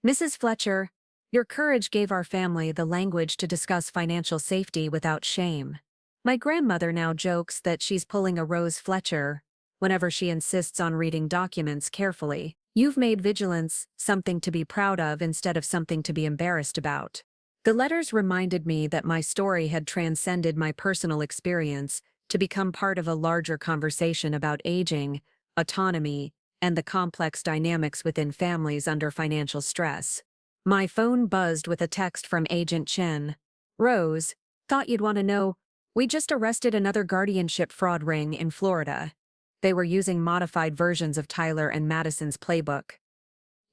"Mrs. Fletcher, your courage gave our family the language to discuss financial safety without shame. My grandmother now jokes that she's pulling a Rose Fletcher whenever she insists on reading documents carefully. You've made vigilance something to be proud of instead of something to be embarrassed about." The letters reminded me that my story had transcended my personal experience to become part of a larger conversation about aging, autonomy, and the complex dynamics within families under financial stress. My phone buzzed with a text from Agent Chen. "Rose, thought you'd want to know. We just arrested another guardianship fraud ring in Florida. They were using modified versions of Tyler and Madison's playbook.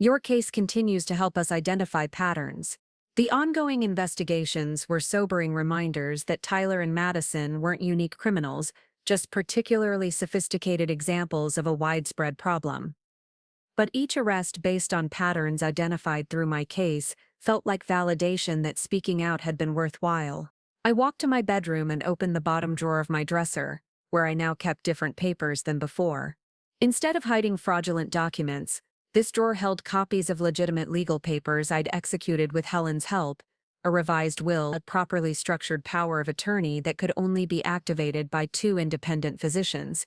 Your case continues to help us identify patterns." The ongoing investigations were sobering reminders that Tyler and Madison weren't unique criminals, just particularly sophisticated examples of a widespread problem. But each arrest based on patterns identified through my case felt like validation that speaking out had been worthwhile. I walked to my bedroom and opened the bottom drawer of my dresser, where I now kept different papers than before. Instead of hiding fraudulent documents, this drawer held copies of legitimate legal papers I'd executed with Helen's help, a revised will, a properly structured power of attorney that could only be activated by two independent physicians,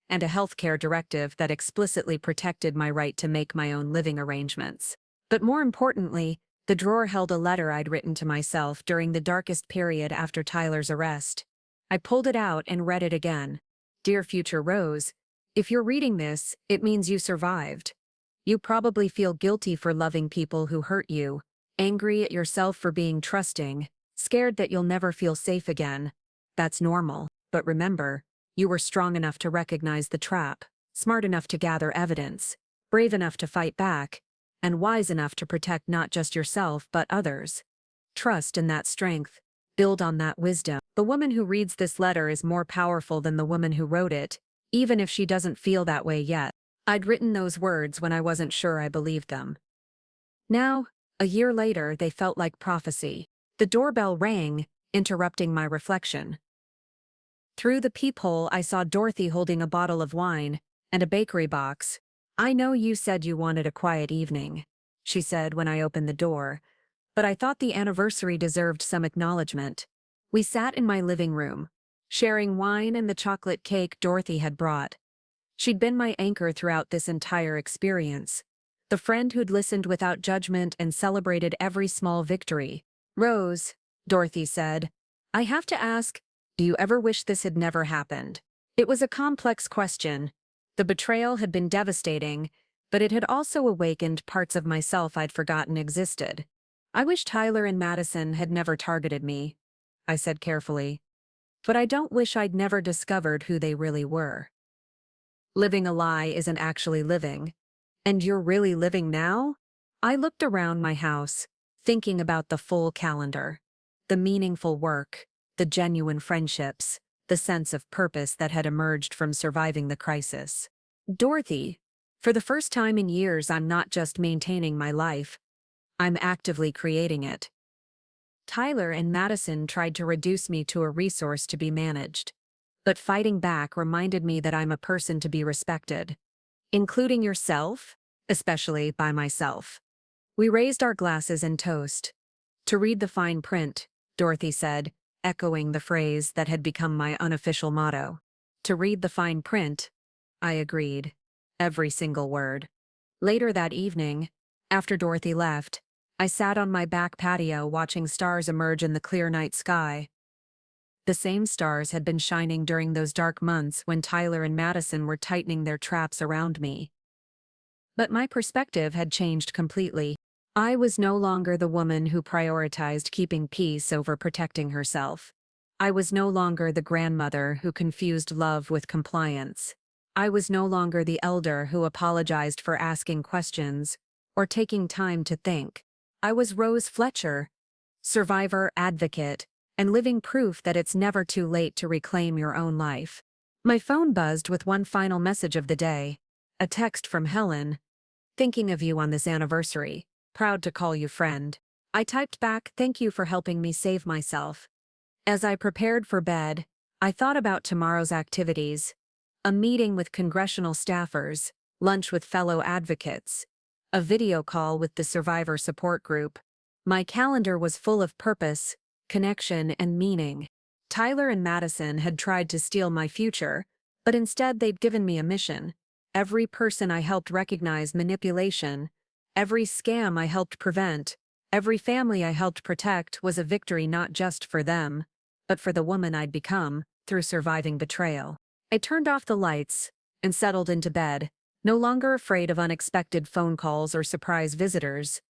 and a healthcare directive that explicitly protected my right to make my own living arrangements. But more importantly, the drawer held a letter I'd written to myself during the darkest period after Tyler's arrest. I pulled it out and read it again. Dear future Rose, if you're reading this, it means you survived. You probably feel guilty for loving people who hurt you, angry at yourself for being trusting, scared that you'll never feel safe again. That's normal, but remember, you were strong enough to recognize the trap, smart enough to gather evidence, brave enough to fight back, and wise enough to protect not just yourself but others. Trust in that strength. Build on that wisdom. The woman who reads this letter is more powerful than the woman who wrote it, even if she doesn't feel that way yet. I'd written those words when I wasn't sure I believed them. Now, a year later, they felt like prophecy. The doorbell rang, interrupting my reflection. Through the peephole, I saw Dorothy holding a bottle of wine and a bakery box. I know you said you wanted a quiet evening, she said when I opened the door, but I thought the anniversary deserved some acknowledgement. We sat in my living room, sharing wine and the chocolate cake Dorothy had brought. She'd been my anchor throughout this entire experience, the friend who'd listened without judgment and celebrated every small victory. Rose, Dorothy said, I have to ask, do you ever wish this had never happened? It was a complex question. The betrayal had been devastating, but it had also awakened parts of myself I'd forgotten existed. I wish Tyler and Madison had never targeted me, I said carefully. But I don't wish I'd never discovered who they really were. Living a lie isn't actually living. And you're really living now? I looked around my house, thinking about the full calendar. The meaningful work, the genuine friendships, the sense of purpose that had emerged from surviving the crisis. Dorothy, for the first time in years, I'm not just maintaining my life, I'm actively creating it. Tyler and Madison tried to reduce me to a resource to be managed. But fighting back reminded me that I'm a person to be respected. Including yourself, especially by myself. We raised our glasses in toast. To read the fine print, Dorothy said, echoing the phrase that had become my unofficial motto. To read the fine print, I agreed. Every single word. Later that evening, after Dorothy left, I sat on my back patio watching stars emerge in the clear night sky. The same stars had been shining during those dark months when Tyler and Madison were tightening their traps around me. But my perspective had changed completely. I was no longer the woman who prioritized keeping peace over protecting herself. I was no longer the grandmother who confused love with compliance. I was no longer the elder who apologized for asking questions or taking time to think. I was Rose Fletcher, survivor, advocate, and living proof that it's never too late to reclaim your own life. My phone buzzed with one final message of the day, a text from Helen. Thinking of you on this anniversary. Proud to call you friend. I typed back, thank you for helping me save myself. As I prepared for bed, I thought about tomorrow's activities. A meeting with congressional staffers, lunch with fellow advocates, a video call with the survivor support group. My calendar was full of purpose, connection, and meaning. Tyler and Madison had tried to steal my future, but instead they'd given me a mission. Every person I helped recognize manipulation, every scam I helped prevent, every family I helped protect was a victory not just for them, but for the woman I'd become through surviving betrayal. I turned off the lights and settled into bed, no longer afraid of unexpected phone calls or surprise visitors.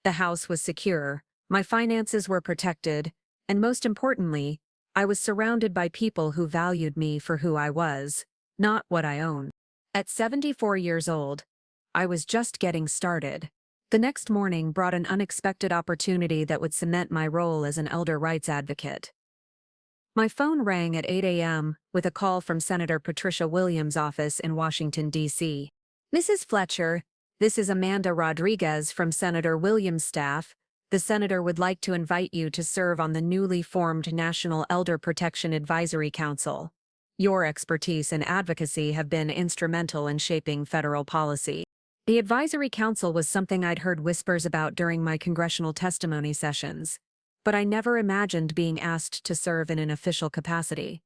The house was secure, my finances were protected, and most importantly, I was surrounded by people who valued me for who I was, not what I owned. At 74 years old, I was just getting started. The next morning brought an unexpected opportunity that would cement my role as an elder rights advocate. My phone rang at 8 a.m. with a call from Senator Patricia Williams' office in Washington, D.C. Mrs. Fletcher, this is Amanda Rodriguez from Senator Williams' staff. The senator would like to invite you to serve on the newly formed National Elder Protection Advisory Council. Your expertise and advocacy have been instrumental in shaping federal policy. The advisory council was something I'd heard whispers about during my congressional testimony sessions, but I never imagined being asked to serve in an official capacity.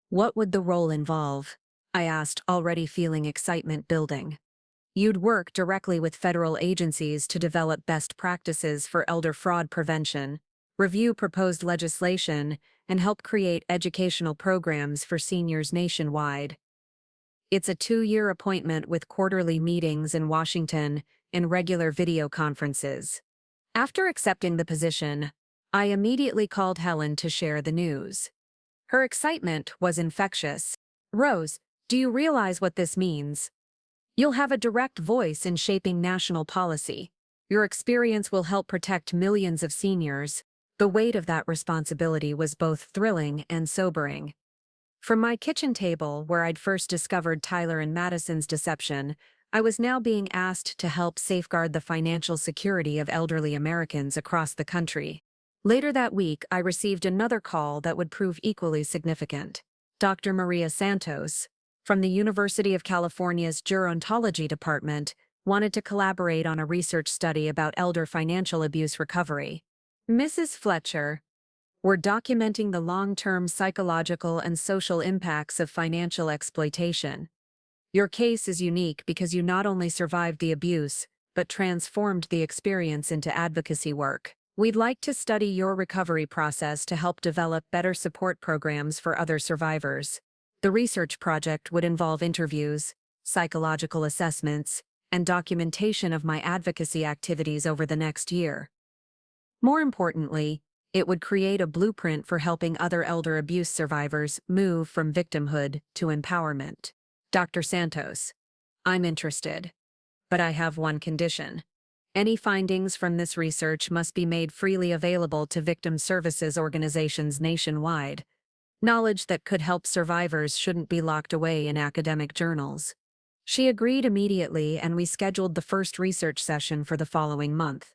What would the role involve? I asked, already feeling excitement building. You'd work directly with federal agencies to develop best practices for elder fraud prevention, review proposed legislation, and help create educational programs for seniors nationwide. It's a 2-year appointment with quarterly meetings in Washington and regular video conferences. After accepting the position, I immediately called Helen to share the news. Her excitement was infectious. Rose, do you realize what this means? You'll have a direct voice in shaping national policy. Your experience will help protect millions of seniors. The weight of that responsibility was both thrilling and sobering. From my kitchen table, where I'd first discovered Tyler and Madison's deception, I was now being asked to help safeguard the financial security of elderly Americans across the country. Later that week, I received another call that would prove equally significant. Dr. Maria Santos, from the University of California's Gerontology Department, wanted to collaborate on a research study about elder financial abuse recovery. Mrs. Fletcher, we're documenting the long-term psychological and social impacts of financial exploitation. Your case is unique because you not only survived the abuse, but transformed the experience into advocacy work. We'd like to study your recovery process to help develop better support programs for other survivors. The research project would involve interviews, psychological assessments, and documentation of my advocacy activities over the next year. More importantly, it would create a blueprint for helping other elder abuse survivors move from victimhood to empowerment. Dr. Santos, I'm interested, but I have one condition. Any findings from this research must be made freely available to victim services organizations nationwide. Knowledge that could help survivors shouldn't be locked away in academic journals. She agreed immediately, and we scheduled the first research session for the following month.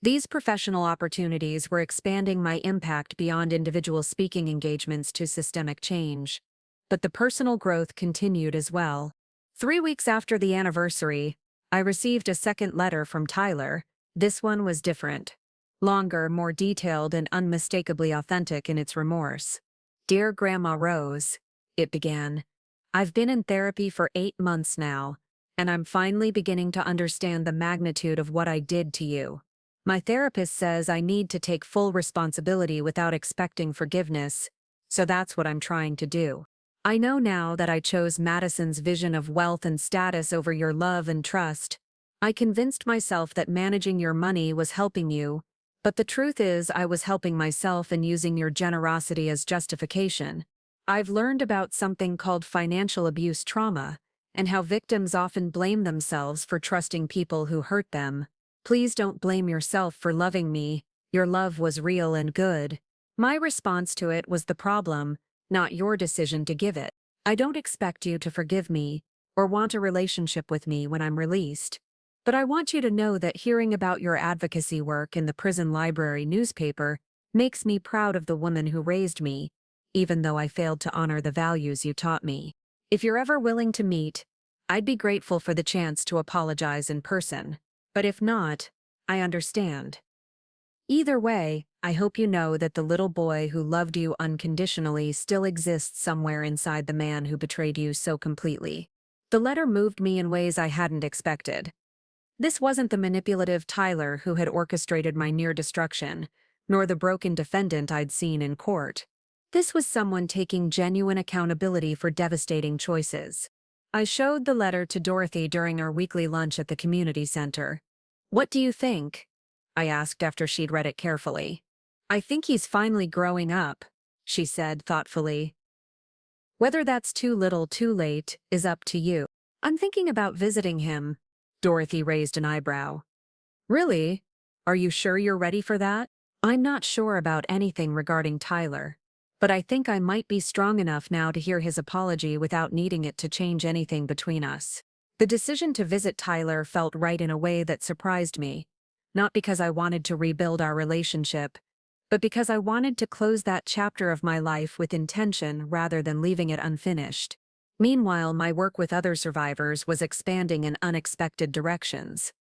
These professional opportunities were expanding my impact beyond individual speaking engagements to systemic change. But the personal growth continued as well. 3 weeks after the anniversary, I received a second letter from Tyler. This one was different. Longer, more detailed, and unmistakably authentic in its remorse. Dear Grandma Rose, it began. I've been in therapy for 8 months now, and I'm finally beginning to understand the magnitude of what I did to you. My therapist says I need to take full responsibility without expecting forgiveness, so that's what I'm trying to do. I know now that I chose Madison's vision of wealth and status over your love and trust. I convinced myself that managing your money was helping you, but the truth is I was helping myself and using your generosity as justification. I've learned about something called financial abuse trauma, and how victims often blame themselves for trusting people who hurt them. Please don't blame yourself for loving me. Your love was real and good. My response to it was the problem, not your decision to give it. I don't expect you to forgive me or want a relationship with me when I'm released. But I want you to know that hearing about your advocacy work in the prison library newspaper makes me proud of the woman who raised me, even though I failed to honor the values you taught me. If you're ever willing to meet, I'd be grateful for the chance to apologize in person. But if not, I understand. Either way, I hope you know that the little boy who loved you unconditionally still exists somewhere inside the man who betrayed you so completely. The letter moved me in ways I hadn't expected. This wasn't the manipulative Tyler who had orchestrated my near destruction, nor the broken defendant I'd seen in court. This was someone taking genuine accountability for devastating choices. I showed the letter to Dorothy during our weekly lunch at the community center. What do you think? I asked after she'd read it carefully. I think he's finally growing up, she said thoughtfully. Whether that's too little too late is up to you. I'm thinking about visiting him. Dorothy raised an eyebrow. Really? Are you sure you're ready for that? I'm not sure about anything regarding Tyler, but I think I might be strong enough now to hear his apology without needing it to change anything between us. The decision to visit Tyler felt right in a way that surprised me, not because I wanted to rebuild our relationship, but because I wanted to close that chapter of my life with intention rather than leaving it unfinished. Meanwhile, my work with other survivors was expanding in unexpected directions.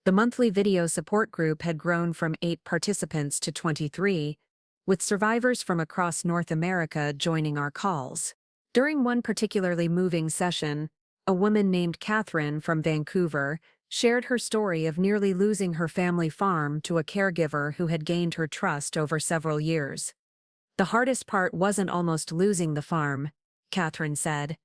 The monthly video support group had grown from 8 participants to 23, with survivors from across North America joining our calls. During one particularly moving session, a woman named Catherine from Vancouver shared her story of nearly losing her family farm to a caregiver who had gained her trust over several years. The hardest part wasn't almost losing the farm, Catherine said.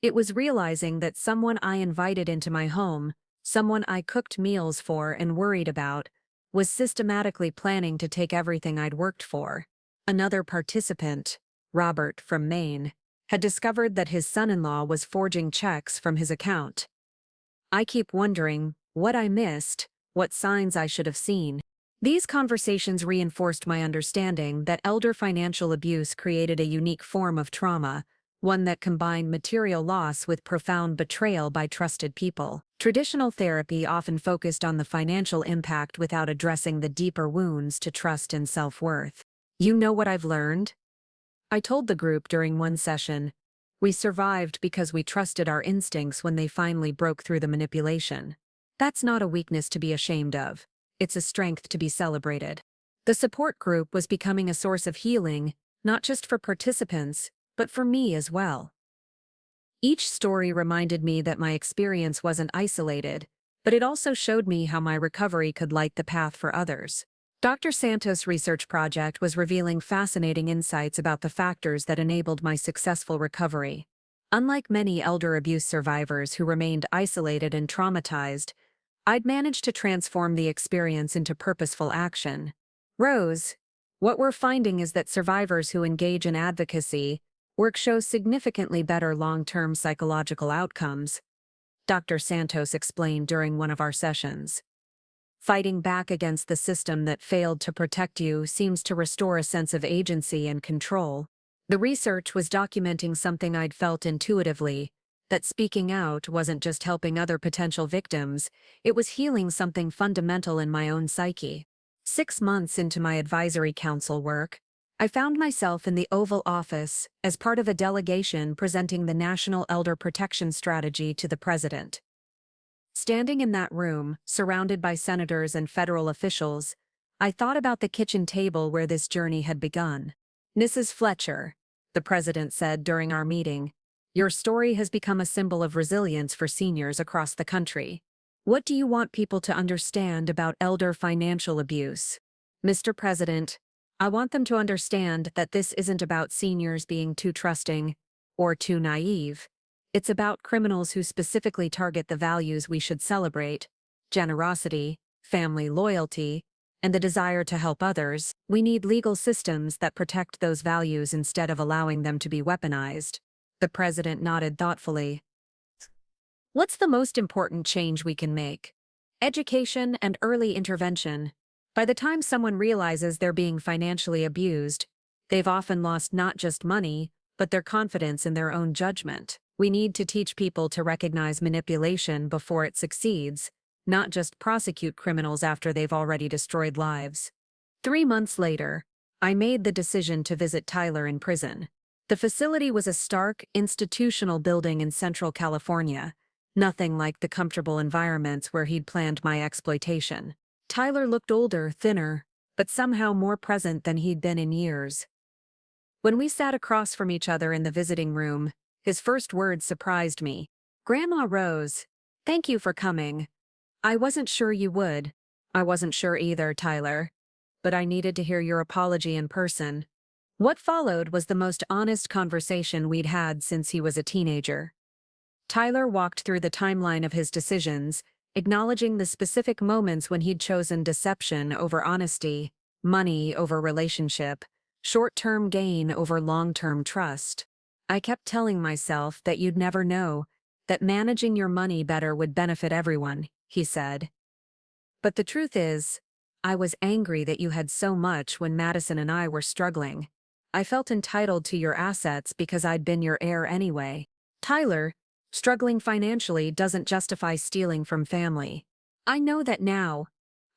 It was realizing that someone I invited into my home, someone I cooked meals for and worried about, was systematically planning to take everything I'd worked for. Another participant, Robert from Maine, had discovered that his son-in-law was forging checks from his account. I keep wondering what I missed, what signs I should have seen. These conversations reinforced my understanding that elder financial abuse created a unique form of trauma, one that combined material loss with profound betrayal by trusted people. Traditional therapy often focused on the financial impact without addressing the deeper wounds to trust and self-worth. You know what I've learned? I told the group during one session. We survived because we trusted our instincts when they finally broke through the manipulation. That's not a weakness to be ashamed of. It's a strength to be celebrated. The support group was becoming a source of healing, not just for participants, but for me as well. Each story reminded me that my experience wasn't isolated, but it also showed me how my recovery could light the path for others. Dr. Santos' research project was revealing fascinating insights about the factors that enabled my successful recovery. Unlike many elder abuse survivors who remained isolated and traumatized, I'd managed to transform the experience into purposeful action. Rose, what we're finding is that survivors who engage in advocacy work shows significantly better long-term psychological outcomes, Dr. Santos explained during one of our sessions. Fighting back against the system that failed to protect you seems to restore a sense of agency and control. The research was documenting something I'd felt intuitively, that speaking out wasn't just helping other potential victims, it was healing something fundamental in my own psyche. 6 months into my advisory council work, I found myself in the Oval Office as part of a delegation presenting the National Elder Protection Strategy to the President. Standing in that room, surrounded by senators and federal officials, I thought about the kitchen table where this journey had begun. Mrs. Fletcher, the president said during our meeting, your story has become a symbol of resilience for seniors across the country. What do you want people to understand about elder financial abuse? Mr. President, I want them to understand that this isn't about seniors being too trusting or too naive. It's about criminals who specifically target the values we should celebrate: generosity, family loyalty, and the desire to help others. We need legal systems that protect those values instead of allowing them to be weaponized. The president nodded thoughtfully. What's the most important change we can make? Education and early intervention. By the time someone realizes they're being financially abused, they've often lost not just money, but their confidence in their own judgment. We need to teach people to recognize manipulation before it succeeds, not just prosecute criminals after they've already destroyed lives. 3 months later, I made the decision to visit Tyler in prison. The facility was a stark, institutional building in Central California, nothing like the comfortable environments where he'd planned my exploitation. Tyler looked older, thinner, but somehow more present than he'd been in years. When we sat across from each other in the visiting room, his first words surprised me. Grandma Rose, thank you for coming. I wasn't sure you would. I wasn't sure either, Tyler. But I needed to hear your apology in person. What followed was the most honest conversation we'd had since he was a teenager. Tyler walked through the timeline of his decisions, acknowledging the specific moments when he'd chosen deception over honesty, money over relationship, short-term gain over long-term trust. I kept telling myself that you'd never know, that managing your money better would benefit everyone, he said. But the truth is, I was angry that you had so much when Madison and I were struggling. I felt entitled to your assets because I'd been your heir anyway. Tyler, struggling financially doesn't justify stealing from family. I know that now.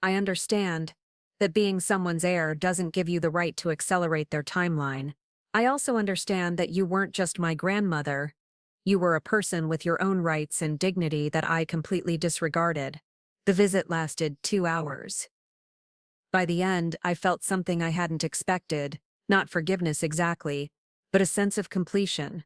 I understand. that being someone's heir doesn't give you the right to accelerate their timeline. I also understand that you weren't just my grandmother. You were a person with your own rights and dignity that I completely disregarded. The visit lasted 2 hours. By the end, I felt something I hadn't expected, not forgiveness exactly, but a sense of completion.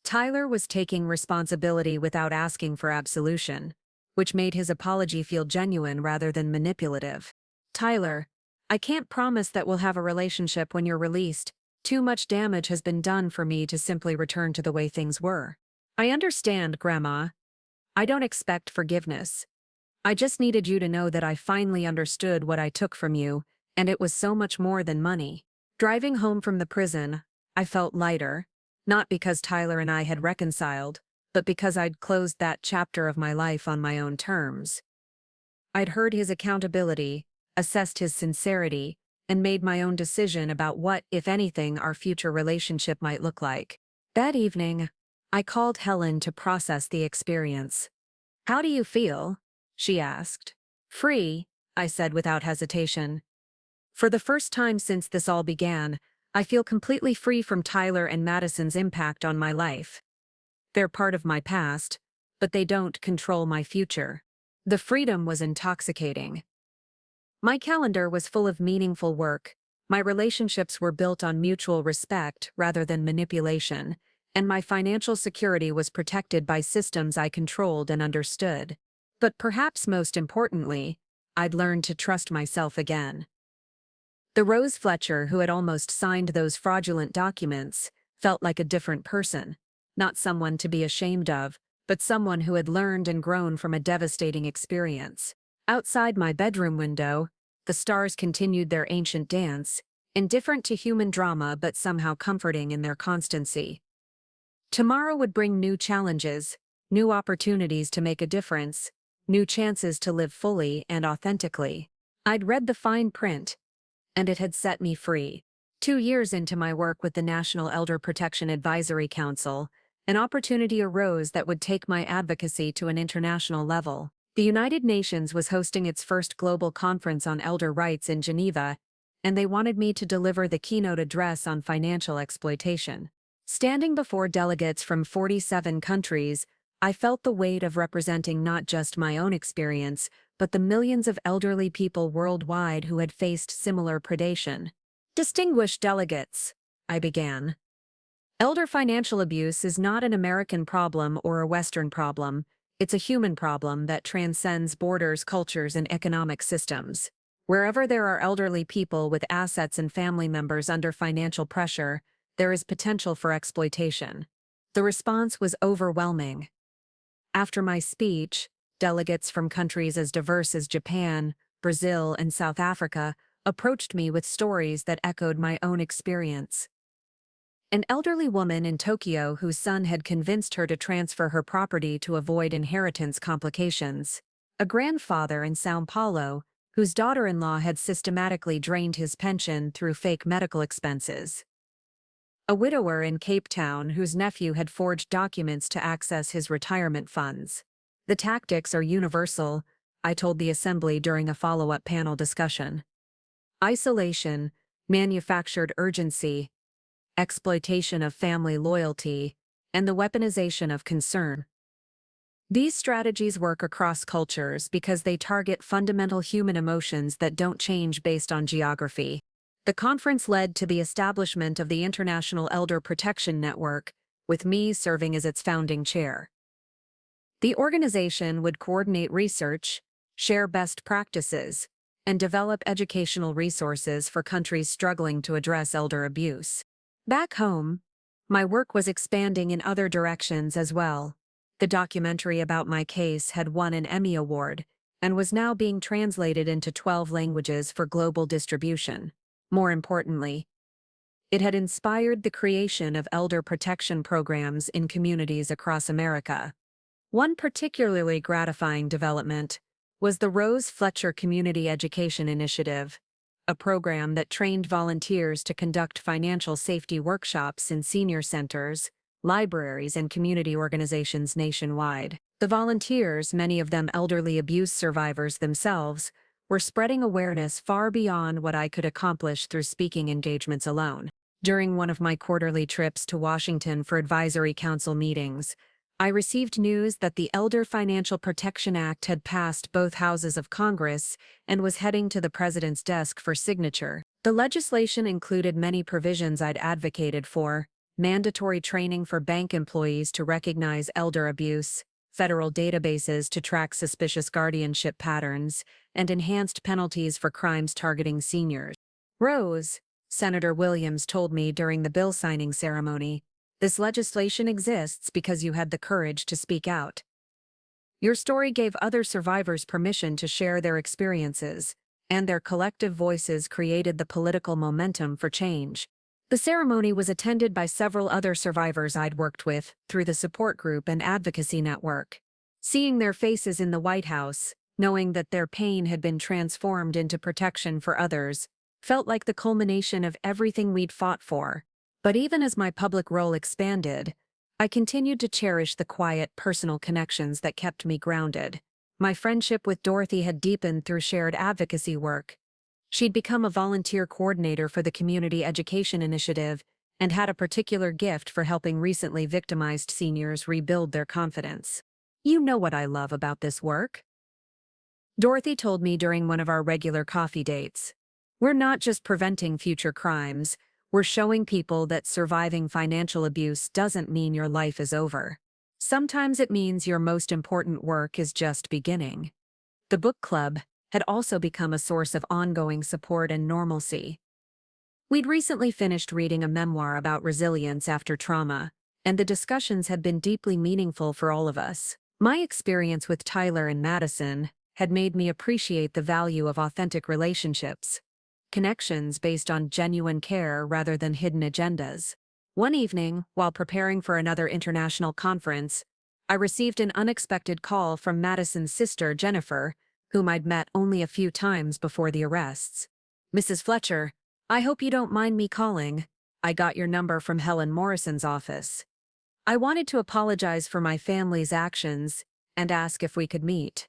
Tyler was taking responsibility without asking for absolution, which made his apology feel genuine rather than manipulative. Tyler, I can't promise that we'll have a relationship when you're released. Too much damage has been done for me to simply return to the way things were. I understand, Grandma. I don't expect forgiveness. I just needed you to know that I finally understood what I took from you, and it was so much more than money. Driving home from the prison, I felt lighter, not because Tyler and I had reconciled, but because I'd closed that chapter of my life on my own terms. I'd heard his accountability, assessed his sincerity, and made my own decision about what, if anything, our future relationship might look like. That evening, I called Helen to process the experience. "How do you feel?" she asked. "Free," I said without hesitation. "For the first time since this all began, I feel completely free from Tyler and Madison's impact on my life. They're part of my past, but they don't control my future." The freedom was intoxicating. My calendar was full of meaningful work. My relationships were built on mutual respect rather than manipulation, and my financial security was protected by systems I controlled and understood. But perhaps most importantly, I'd learned to trust myself again. The Rose Fletcher who had almost signed those fraudulent documents felt like a different person, not someone to be ashamed of, but someone who had learned and grown from a devastating experience. Outside my bedroom window, the stars continued their ancient dance, indifferent to human drama but somehow comforting in their constancy. Tomorrow would bring new challenges, new opportunities to make a difference, new chances to live fully and authentically. I'd read the fine print, and it had set me free. 2 years into my work with the National Elder Protection Advisory Council, an opportunity arose that would take my advocacy to an international level. The United Nations was hosting its first global conference on elder rights in Geneva, and they wanted me to deliver the keynote address on financial exploitation. Standing before delegates from 47 countries, I felt the weight of representing not just my own experience, but the millions of elderly people worldwide who had faced similar predation. "Distinguished delegates," I began. "Elder financial abuse is not an American problem or a Western problem. It's a human problem that transcends borders, cultures, and economic systems. Wherever there are elderly people with assets and family members under financial pressure, there is potential for exploitation." The response was overwhelming. After my speech, delegates from countries as diverse as Japan, Brazil, and South Africa approached me with stories that echoed my own experience. An elderly woman in Tokyo whose son had convinced her to transfer her property to avoid inheritance complications. A grandfather in São Paulo whose daughter-in-law had systematically drained his pension through fake medical expenses. A widower in Cape Town whose nephew had forged documents to access his retirement funds. The tactics are universal, I told the assembly during a follow-up panel discussion. Isolation, manufactured urgency, exploitation of family loyalty, and the weaponization of concern. These strategies work across cultures because they target fundamental human emotions that don't change based on geography. The conference led to the establishment of the International Elder Protection Network, with me serving as its founding chair. The organization would coordinate research, share best practices, and develop educational resources for countries struggling to address elder abuse. Back home, my work was expanding in other directions as well. The documentary about my case had won an Emmy Award and was now being translated into 12 languages for global distribution. More importantly, it had inspired the creation of elder protection programs in communities across America. One particularly gratifying development was the Rose Fletcher Community Education Initiative, a program that trained volunteers to conduct financial safety workshops in senior centers, libraries, and community organizations nationwide. The volunteers, many of them elderly abuse survivors themselves, were spreading awareness far beyond what I could accomplish through speaking engagements alone. During one of my quarterly trips to Washington for advisory council meetings, I received news that the Elder Financial Protection Act had passed both houses of Congress and was heading to the president's desk for signature. The legislation included many provisions I'd advocated for: mandatory training for bank employees to recognize elder abuse, federal databases to track suspicious guardianship patterns, and enhanced penalties for crimes targeting seniors. Rose, Senator Williams told me during the bill signing ceremony, this legislation exists because you had the courage to speak out. Your story gave other survivors permission to share their experiences, and their collective voices created the political momentum for change. The ceremony was attended by several other survivors I'd worked with through the support group and advocacy network. Seeing their faces in the White House, knowing that their pain had been transformed into protection for others, felt like the culmination of everything we'd fought for. But even as my public role expanded, I continued to cherish the quiet, personal connections that kept me grounded. My friendship with Dorothy had deepened through shared advocacy work. She'd become a volunteer coordinator for the Community Education Initiative and had a particular gift for helping recently victimized seniors rebuild their confidence. "You know what I love about this work," Dorothy told me during one of our regular coffee dates. "We're not just preventing future crimes, we're showing people that surviving financial abuse doesn't mean your life is over. Sometimes it means your most important work is just beginning." The book club had also become a source of ongoing support and normalcy. We'd recently finished reading a memoir about resilience after trauma, and the discussions had been deeply meaningful for all of us. My experience with Tyler and Madison had made me appreciate the value of authentic relationships, connections based on genuine care rather than hidden agendas. One evening, while preparing for another international conference, I received an unexpected call from Madison's sister, Jennifer, whom I'd met only a few times before the arrests. "Mrs. Fletcher, I hope you don't mind me calling. I got your number from Helen Morrison's office. I wanted to apologize for my family's actions and ask if we could meet."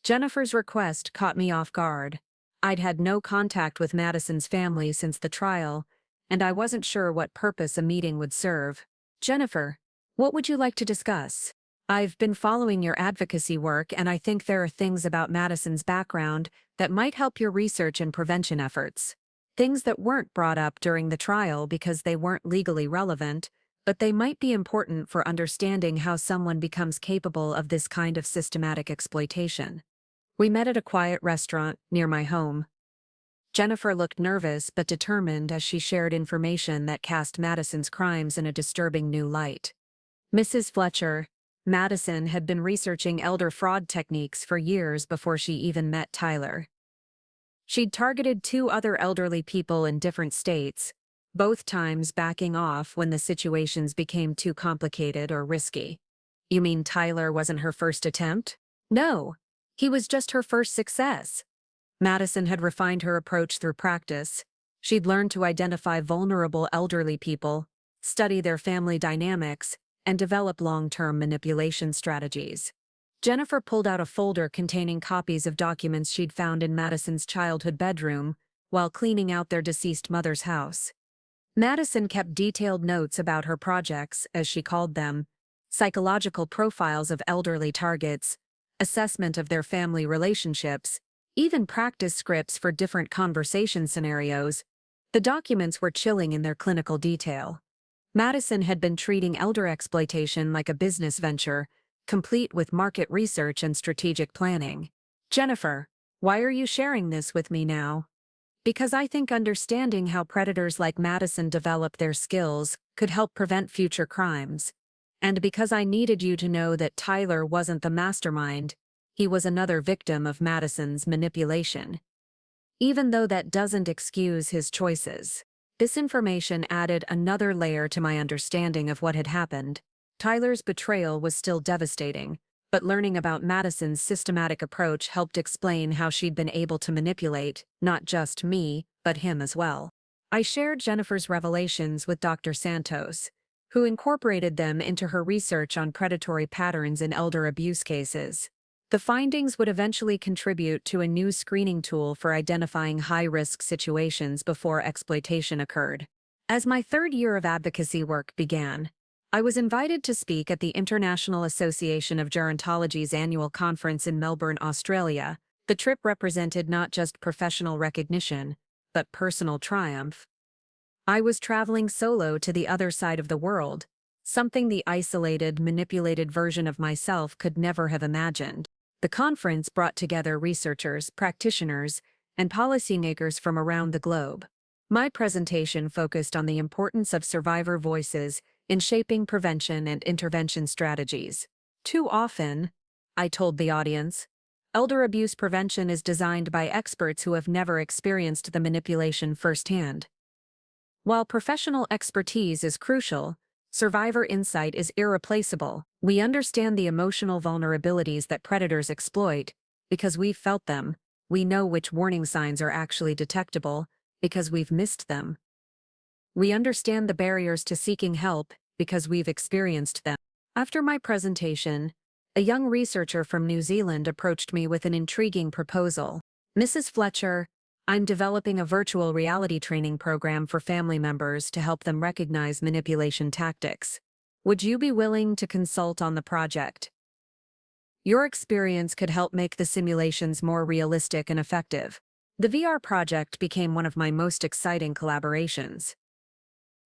Jennifer's request caught me off guard. I'd had no contact with Madison's family since the trial, and I wasn't sure what purpose a meeting would serve. "Jennifer, what would you like to discuss? I've been following your advocacy work, and I think there are things about Madison's background that might help your research and prevention efforts. Things that weren't brought up during the trial because they weren't legally relevant, but they might be important for understanding how someone becomes capable of this kind of systematic exploitation." We met at a quiet restaurant near my home. Jennifer looked nervous but determined as she shared information that cast Madison's crimes in a disturbing new light. "Mrs. Fletcher, Madison had been researching elder fraud techniques for years before she even met Tyler. She'd targeted 2 other elderly people in different states, both times backing off when the situations became too complicated or risky." "You mean Tyler wasn't her first attempt?" "No. He was just her first success. Madison had refined her approach through practice. She'd learned to identify vulnerable elderly people, study their family dynamics, and develop long-term manipulation strategies." Jennifer pulled out a folder containing copies of documents she'd found in Madison's childhood bedroom while cleaning out their deceased mother's house. Madison kept detailed notes about her projects, as she called them: psychological profiles of elderly targets, assessment of their family relationships, even practice scripts for different conversation scenarios. The documents were chilling in their clinical detail. Madison had been treating elder exploitation like a business venture, complete with market research and strategic planning. "Jennifer, why are you sharing this with me now?" "Because I think understanding how predators like Madison develop their skills could help prevent future crimes. And because I needed you to know that Tyler wasn't the mastermind, he was another victim of Madison's manipulation. Even though that doesn't excuse his choices." This information added another layer to my understanding of what had happened. Tyler's betrayal was still devastating, but learning about Madison's systematic approach helped explain how she'd been able to manipulate not just me, but him as well. I shared Jennifer's revelations with Dr. Santos, who incorporated them into her research on predatory patterns in elder abuse cases. The findings would eventually contribute to a new screening tool for identifying high-risk situations before exploitation occurred. As my third year of advocacy work began, I was invited to speak at the International Association of Gerontology's annual conference in Melbourne, Australia. The trip represented not just professional recognition, but personal triumph. I was traveling solo to the other side of the world, something the isolated, manipulated version of myself could never have imagined. The conference brought together researchers, practitioners, and policymakers from around the globe. My presentation focused on the importance of survivor voices in shaping prevention and intervention strategies. Too often, I told the audience, elder abuse prevention is designed by experts who have never experienced the manipulation firsthand. While professional expertise is crucial, survivor insight is irreplaceable. We understand the emotional vulnerabilities that predators exploit because we've felt them. We know which warning signs are actually detectable because we've missed them. We understand the barriers to seeking help because we've experienced them. After my presentation, a young researcher from New Zealand approached me with an intriguing proposal. "Mrs. Fletcher, I'm developing a virtual reality training program for family members to help them recognize manipulation tactics. Would you be willing to consult on the project? Your experience could help make the simulations more realistic and effective." The VR project became one of my most exciting collaborations.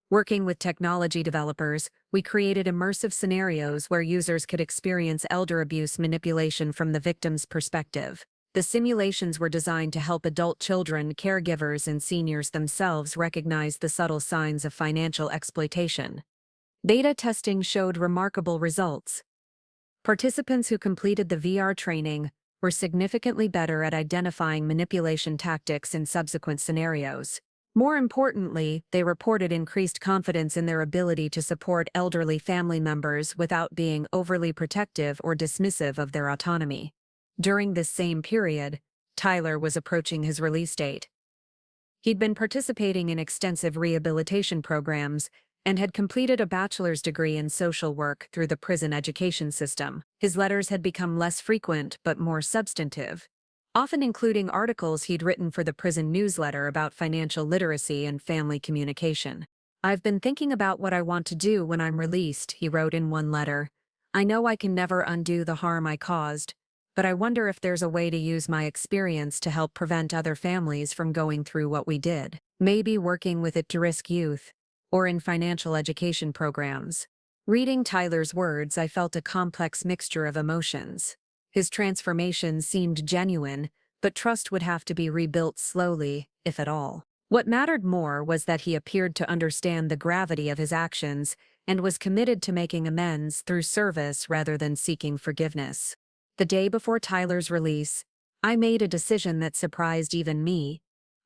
Working with technology developers, we created immersive scenarios where users could experience elder abuse manipulation from the victim's perspective. The simulations were designed to help adult children, caregivers, and seniors themselves recognize the subtle signs of financial exploitation. Beta testing showed remarkable results. Participants who completed the VR training were significantly better at identifying manipulation tactics in subsequent scenarios. More importantly, they reported increased confidence in their ability to support elderly family members without being overly protective or dismissive of their autonomy. During this same period, Tyler was approaching his release date. He'd been participating in extensive rehabilitation programs and had completed a bachelor's degree in social work through the prison education system. His letters had become less frequent but more substantive, often including articles he'd written for the prison newsletter about financial literacy and family communication. "I've been thinking about what I want to do when I'm released," he wrote in one letter. "I know I can never undo the harm I caused, but I wonder if there's a way to use my experience to help prevent other families from going through what we did. Maybe working with at-risk youth, or in financial education programs." Reading Tyler's words, I felt a complex mixture of emotions. His transformation seemed genuine, but trust would have to be rebuilt slowly, if at all. What mattered more was that he appeared to understand the gravity of his actions and was committed to making amends through service rather than seeking forgiveness. The day before Tyler's release, I made a decision that surprised even me.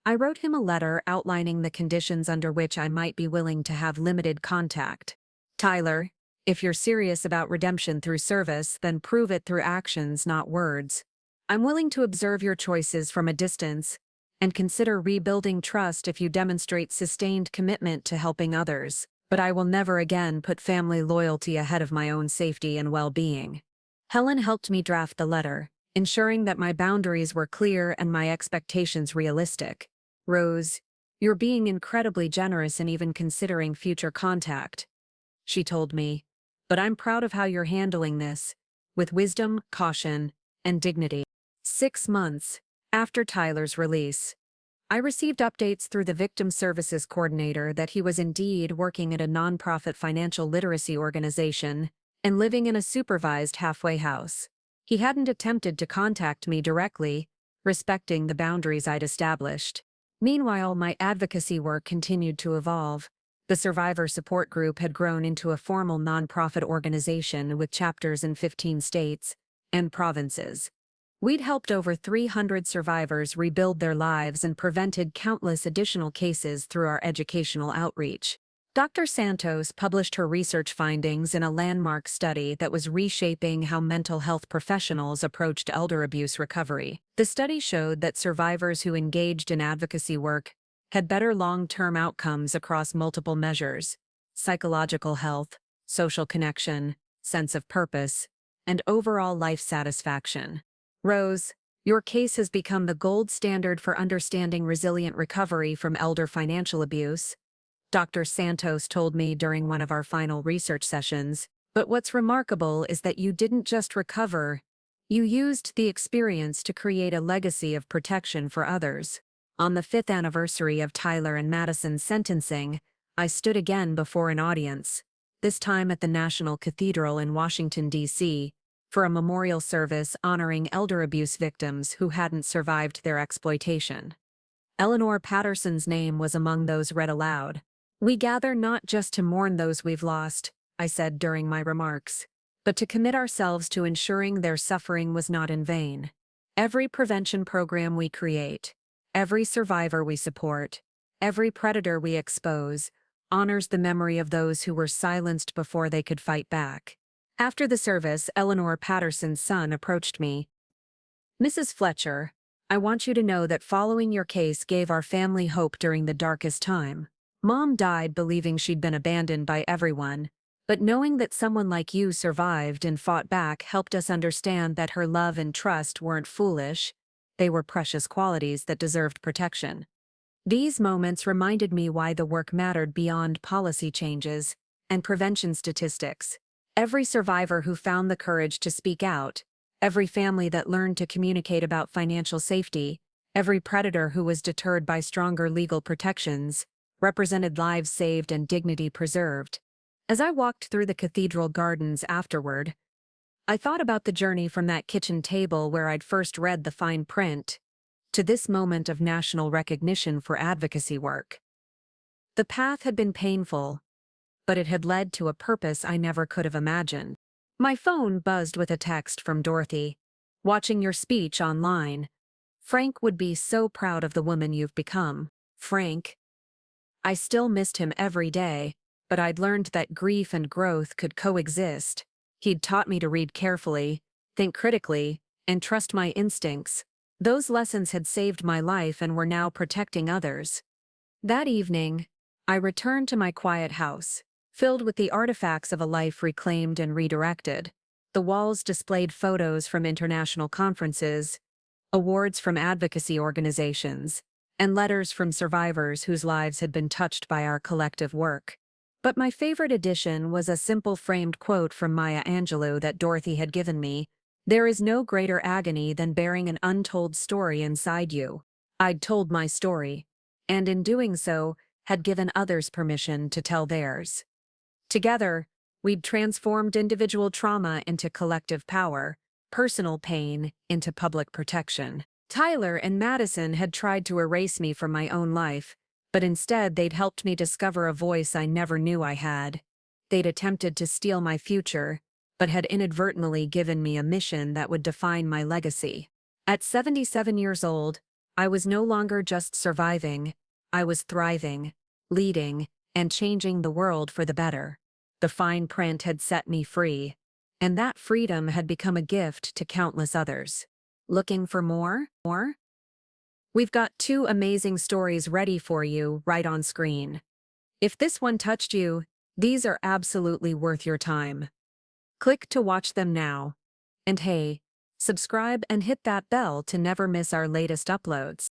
I wrote him a letter outlining the conditions under which I might be willing to have limited contact. "Tyler, if you're serious about redemption through service, then prove it through actions, not words. I'm willing to observe your choices from a distance and consider rebuilding trust if you demonstrate sustained commitment to helping others, but I will never again put family loyalty ahead of my own safety and well-being." Helen helped me draft the letter, ensuring that my boundaries were clear and my expectations realistic. "Rose, you're being incredibly generous in even considering future contact," she told me, "but I'm proud of how you're handling this, with wisdom, caution, and dignity." 6 months after Tyler's release, I received updates through the Victim Services Coordinator that he was indeed working at a nonprofit financial literacy organization and living in a supervised halfway house. He hadn't attempted to contact me directly, respecting the boundaries I'd established. Meanwhile, my advocacy work continued to evolve. The Survivor Support Group had grown into a formal nonprofit organization with chapters in 15 states and provinces. We'd helped over 300 survivors rebuild their lives and prevented countless additional cases through our educational outreach. Dr. Santos published her research findings in a landmark study that was reshaping how mental health professionals approached elder abuse recovery. The study showed that survivors who engaged in advocacy work had better long-term outcomes across multiple measures: psychological health, social connection, sense of purpose, and overall life satisfaction. Rose, your case has become the gold standard for understanding resilient recovery from elder financial abuse, Dr. Santos told me during one of our final research sessions. But what's remarkable is that you didn't just recover, you used the experience to create a legacy of protection for others. On the 5th anniversary of Tyler and Madison's sentencing, I stood again before an audience, this time at the National Cathedral in Washington, D.C., for a memorial service honoring elder abuse victims who hadn't survived their exploitation. Eleanor Patterson's name was among those read aloud. "We gather not just to mourn those we've lost," I said during my remarks, "but to commit ourselves to ensuring their suffering was not in vain. Every prevention program we create, every survivor we support, every predator we expose, honors the memory of those who were silenced before they could fight back." After the service, Eleanor Patterson's son approached me. "Mrs. Fletcher, I want you to know that following your case gave our family hope during the darkest time. Mom died believing she'd been abandoned by everyone, but knowing that someone like you survived and fought back helped us understand that her love and trust weren't foolish, they were precious qualities that deserved protection." These moments reminded me why the work mattered beyond policy changes and prevention statistics. Every survivor who found the courage to speak out, every family that learned to communicate about financial safety, every predator who was deterred by stronger legal protections, represented lives saved and dignity preserved. As I walked through the cathedral gardens afterward, I thought about the journey from that kitchen table where I'd first read the fine print to this moment of national recognition for advocacy work. The path had been painful, but it had led to a purpose I never could have imagined. My phone buzzed with a text from Dorothy. "Watching your speech online. Frank would be so proud of the woman you've become." Frank. I still missed him every day, but I'd learned that grief and growth could coexist. He'd taught me to read carefully, think critically, and trust my instincts. Those lessons had saved my life and were now protecting others. That evening, I returned to my quiet house, filled with the artifacts of a life reclaimed and redirected. The walls displayed photos from international conferences, awards from advocacy organizations, and letters from survivors whose lives had been touched by our collective work. But my favorite addition was a simple framed quote from Maya Angelou that Dorothy had given me: "There is no greater agony than bearing an untold story inside you." I'd told my story, and in doing so, had given others permission to tell theirs. Together, we'd transformed individual trauma into collective power, personal pain into public protection. Tyler and Madison had tried to erase me from my own life, but instead they'd helped me discover a voice I never knew I had. They'd attempted to steal my future, but had inadvertently given me a mission that would define my legacy. At 77 years old, I was no longer just surviving, I was thriving, leading, and changing the world for the better. The fine print had set me free, and that freedom had become a gift to countless others. Looking for more? We've got 2 amazing stories ready for you right on screen. If this one touched you, these are absolutely worth your time. Click to watch them now. And hey, subscribe and hit that bell to never miss our latest uploads.